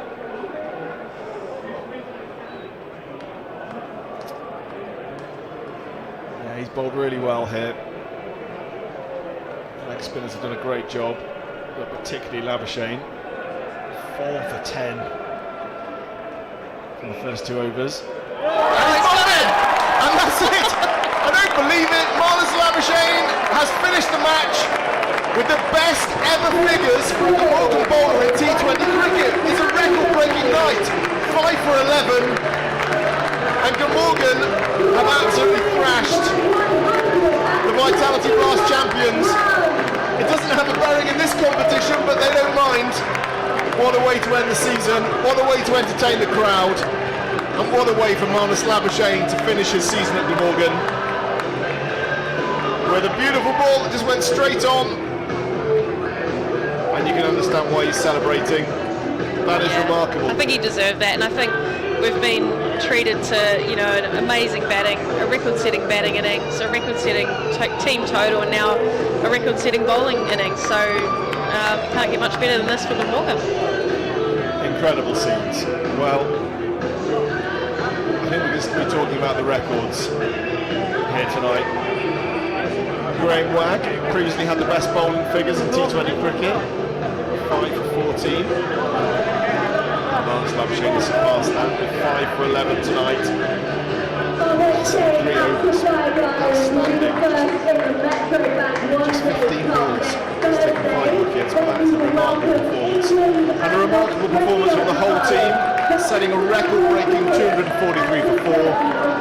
Yeah, he's bowled really well here. Leg spinners have done a great job, but particularly Labuschagne. 4 for 10 from the first 2 overs. And he's got it! And that's it! I don't believe it! Marlis Labuschagne has finished the match with the best ever figures from the Glamorgan bowler in T20 cricket. It's a record-breaking night. 5 for 11. And Glamorgan have absolutely thrashed the Vitality Blast champions. It doesn't have a bearing in this competition, but they don't mind. What a way to end the season. What a way to entertain the crowd. And what a way for Marlis Labuschagne to finish his season at Glamorgan. With a beautiful ball that just went straight on. And you can understand why he's celebrating. That is remarkable. I think he deserved that, and I think we've been treated to, you know, an amazing batting, a record-setting batting innings, a record-setting team total, and now a record-setting bowling innings. So can't get much better than this for Glamorgan. Incredible scenes. Well, I think we're going to be talking about the records here tonight. Graham Wag previously had the best bowling figures in T20 cricket, 5 for 14. Marnus Labuschagne to surpass that with 5 for 11 tonight. That's 3 overs. Outstanding. Just 15 balls. He's taken 5 wickets, but that is a remarkable performance. And a remarkable performance from the whole team, setting a record-breaking 243 for 4.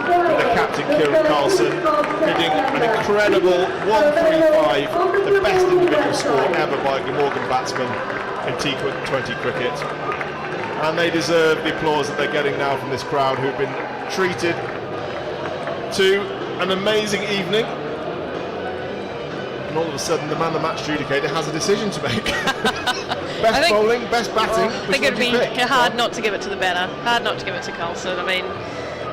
With the captain Kieran Carlson hitting an incredible 135, the best individual score ever by a Glamorgan batsman in T20 cricket. And they deserve the applause that they're getting now from this crowd, who've been treated to an amazing evening. And all of a sudden the man the match adjudicator has a decision to make. Best bowling, best batting. I think it would be hard not to give it to the batter, hard not to give it to Carlson. I mean,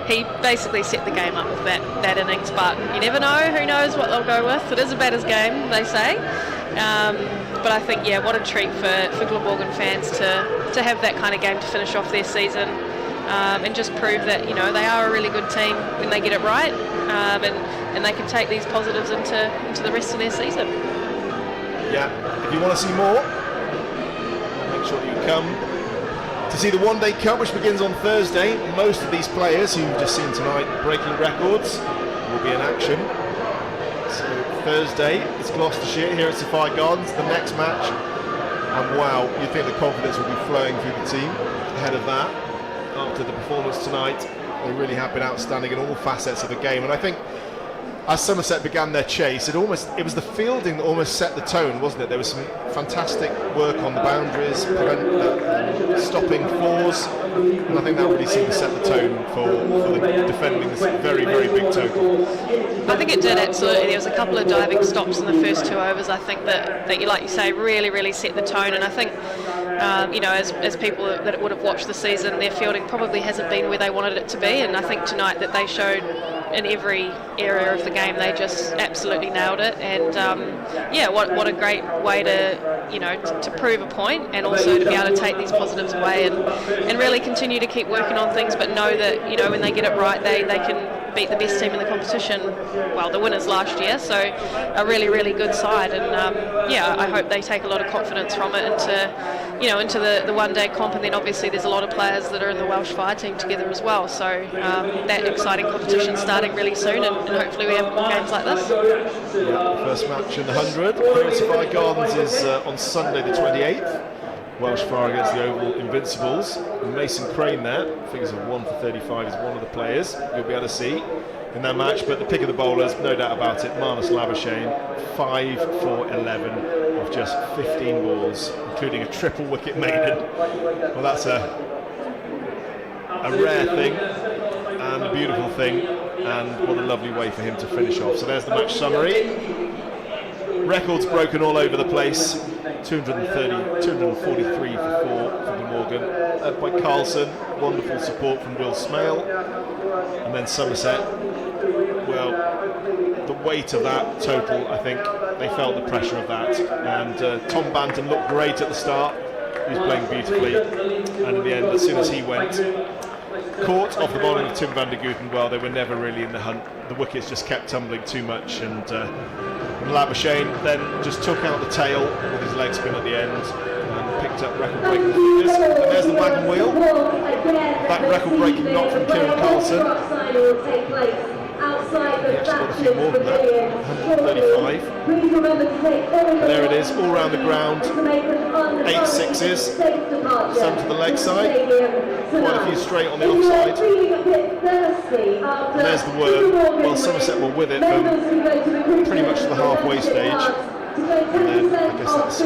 he basically set the game up with that innings, but you never know, who knows what they'll go with. It is a batter's game, they say. But I think, yeah, what a treat for Glamorgan fans to have that kind of game to finish off their season, and just prove that, you know, they are a really good team when they get it right, and they can take these positives into the rest of their season. Yeah, if you want to see more, make sure you come to see the One Day Cup, which begins on Thursday. Most of these players who you've just seen tonight breaking records will be in action. So Thursday, it's Gloucestershire here at Sapphire Gardens, the next match. And wow, you'd think the confidence will be flowing through the team ahead of that. After the performance tonight, they really have been outstanding in all facets of the game. And I think as Somerset began their chase, it was the fielding that almost set the tone, wasn't it? There was some fantastic work on the boundaries, stopping fours, and I think that really seemed to set the tone for the defending this very, very big total. I think it did, absolutely. There was a couple of diving stops in the first 2 overs, I think, that you, like you say, really, really set the tone. And I think, you know, as people that would have watched the season, their fielding probably hasn't been where they wanted it to be. And I think tonight that they showed in every area of the game, they just absolutely nailed it. And yeah, what a great way to, you know, to prove a point, and also to be able to take these positives away and really continue to keep working on things, but know that, you know, when they get it right, they can beat the best team in the competition, well, the winners last year, so a really, really good side. And yeah, I hope they take a lot of confidence from it into, you know, into the one-day comp. And then obviously there's a lot of players that are in the Welsh fire team together as well, so that exciting competition starting really soon, and hopefully we have more games like this. Yeah, the first match in the 100 here at Sapphire Gardens is on Sunday the 28th. Welsh Fire against the Oval Invincibles. And Mason Crane there, figures of 1 for 35, is one of the players you'll be able to see in that match. But the pick of the bowlers, no doubt about it, Marnus Labuschagne, 5 for 11 of just 15 balls, including a triple wicket maiden. Well, that's a rare thing and a beautiful thing, and what a lovely way for him to finish off. So there's the match summary. Records broken all over the place. 243 for 4 from Glamorgan, led by Carlson. Wonderful support from Will Smale. And then Somerset, well, the weight of that total, I think they felt the pressure of that. And Tom Banton looked great at the start. He was playing beautifully. And in the end, as soon as he went, caught off the bowling of Tim van der Gooten, well, they were never really in the hunt. The wickets just kept tumbling too much, and Labuschagne then just took out the tail with his leg spin at the end and picked up record-breaking figures. And there's the wagon wheel. That record-breaking knock from Kieran Carlson. He actually got a few more than that, 135. And there it is, all round the ground, 8 sixes, some to the leg side, quite a few straight on the offside. And there's the word. Well, Somerset were with it from pretty much to the halfway stage. And then I guess that's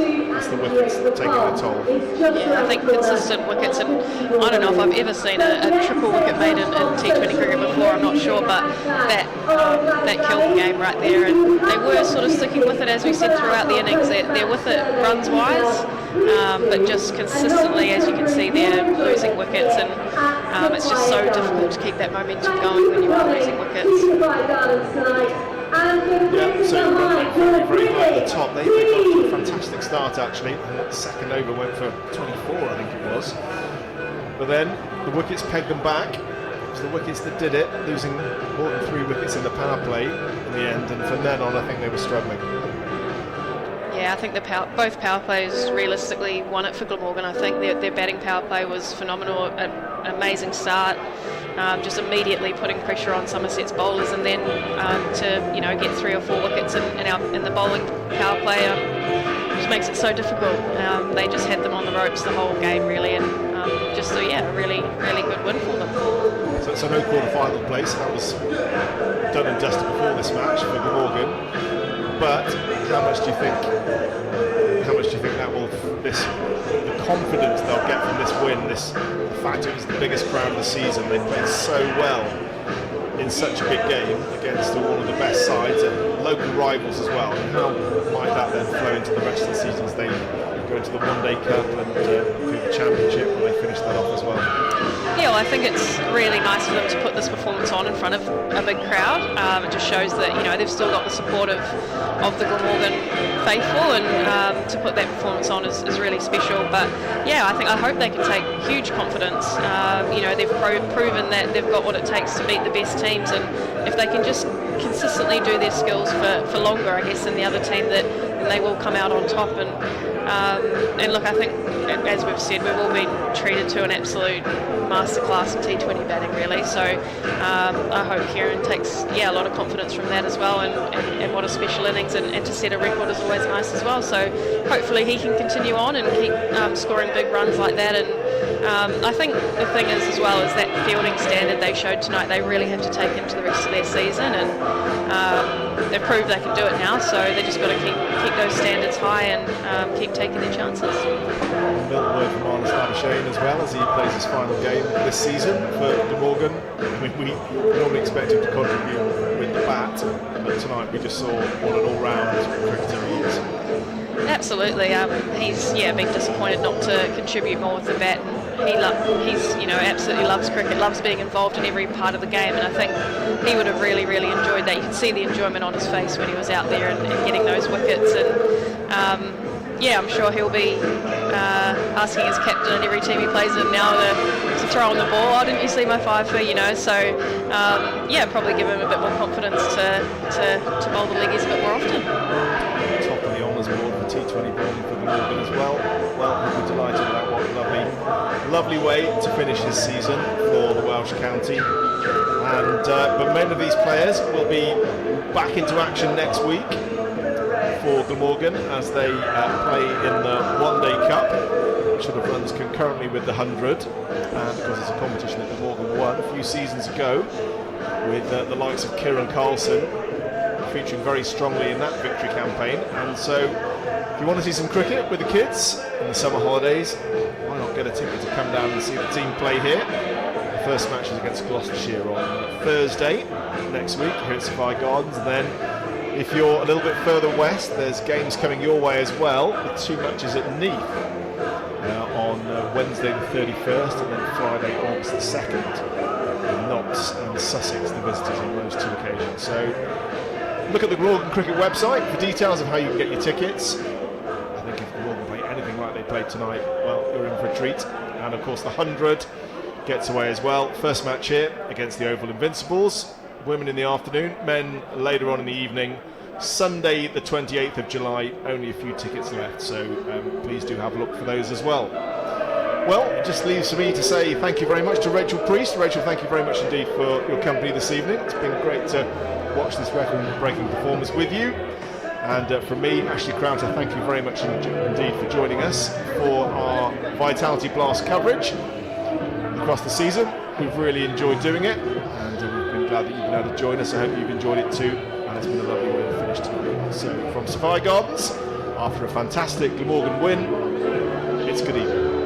the wickets taking a toll. Yeah, I think consistent wickets, and I don't know if I've ever seen a triple wicket made in T20 cricket before, I'm not sure, but that killed the game right there. And they were sort of sticking with it, as we said, throughout the innings. They're with it runs-wise, but just consistently, as you can see, they're losing wickets, and it's just so difficult to keep that momentum going when you are losing wickets. Yeah, so very, very high at the top. They got to a fantastic start, actually. The second over went for 24, I think it was. But then the wickets pegged them back. It was the wickets that did it, losing more than 3 wickets in the power play in the end. And from then on, I think they were struggling. Yeah, I think both power plays realistically won it for Glamorgan. I think their batting power play was phenomenal, an amazing start, just immediately putting pressure on Somerset's bowlers, and then to get 3 or 4 wickets in the bowling power play just makes it so difficult. They just had them on the ropes the whole game really, and a really good win for them. So it's a no quarter-final place. That was done and dusted before this match for Glamorgan. But how much do you think that will the confidence they'll get from this win, the fact it was the biggest crowd of the season, they played so well in such a big game against one of the best sides and local rivals as well, and how might that then flow into the rest of the season as they go into the one-day cup and the championship where they finish that off as well? Yeah, well, I think it's really nice for them to put this performance on in front of a big crowd. It just shows that they've still got the support of the Glamorgan faithful, and to put that performance on is really special. But yeah, I hope they can take huge confidence. They've proven that they've got what it takes to beat the best teams, and if they can just consistently do their skills for longer, I guess, than the other team, then they will come out on top. And look, I think, as we've said, we've all been treated to an absolute masterclass of T20 batting, really. So I hope Kieran takes a lot of confidence from that as well, and what a special innings, and to set a record is always nice as well. So hopefully he can continue on and keep scoring big runs like that. And I think the thing is as well is that fielding standard they showed tonight, they really have to take into the rest of their season, and they've proved they can do it now, so they just got to keep those standards high and keep taking their chances. Little word from Arnold Stabashane as well, as he plays his final game this season for Glamorgan. I mean, we normally expect him to contribute with the bat, but tonight we just saw what an all-round cricketer he is. Absolutely, he's been disappointed not to contribute more with the bat. He's absolutely loves cricket, loves being involved in every part of the game, and I think he would have really enjoyed that. You could see the enjoyment on his face when he was out there and getting those wickets, and I'm sure he'll be asking his captain in every team he plays in now to throw on the ball. Oh, didn't you see my 5 for, so probably give him a bit more confidence to bowl the leggies a bit more often. Top of the honours board for T20 bowling for Glamorgan as well. Well, we'll be delighted with that. What a lovely way to finish his season for the Welsh county. And but many of these players will be back into action next week for Glamorgan as they play in the One-Day Cup, which sort of runs concurrently with the 100, and because it's a competition that Glamorgan won a few seasons ago with the likes of Kieran Carlson featuring very strongly in that victory campaign. And so if you want to see some cricket with the kids in the summer holidays, why not get a ticket to come down and see the team play here. The first match is against Gloucestershire on Thursday next week here at Sophia Gardens, and then if you're a little bit further west, there's games coming your way as well, with 2 matches at Neath on Wednesday the 31st and then Friday August the 2nd. Notts and Sussex, the visitors on those 2 occasions. So look at the Glamorgan Cricket website for details of how you can get your tickets. I think if Glamorgan play anything like they played tonight, well, you're in for a treat. And of course the 100 gets away as well. First match here against the Oval Invincibles. Women in the afternoon, men later on in the evening. Sunday the 28th of July, only a few tickets left, so please do have a look for those as well. Well, it just leaves for me to say thank you very much to Rachel Priest. Rachel, thank you very much indeed for your company this evening. It's been great to watch this record-breaking performance with you. And from me, Ashley Crowther, thank you very much indeed for joining us for our Vitality Blast coverage across the season. We've really enjoyed doing it, and we've been glad that you've been able to join us. I hope you've enjoyed it too, and it's been a lovely way to finish tonight. So from Sophia Gardens, after a fantastic Glamorgan win, it's good evening.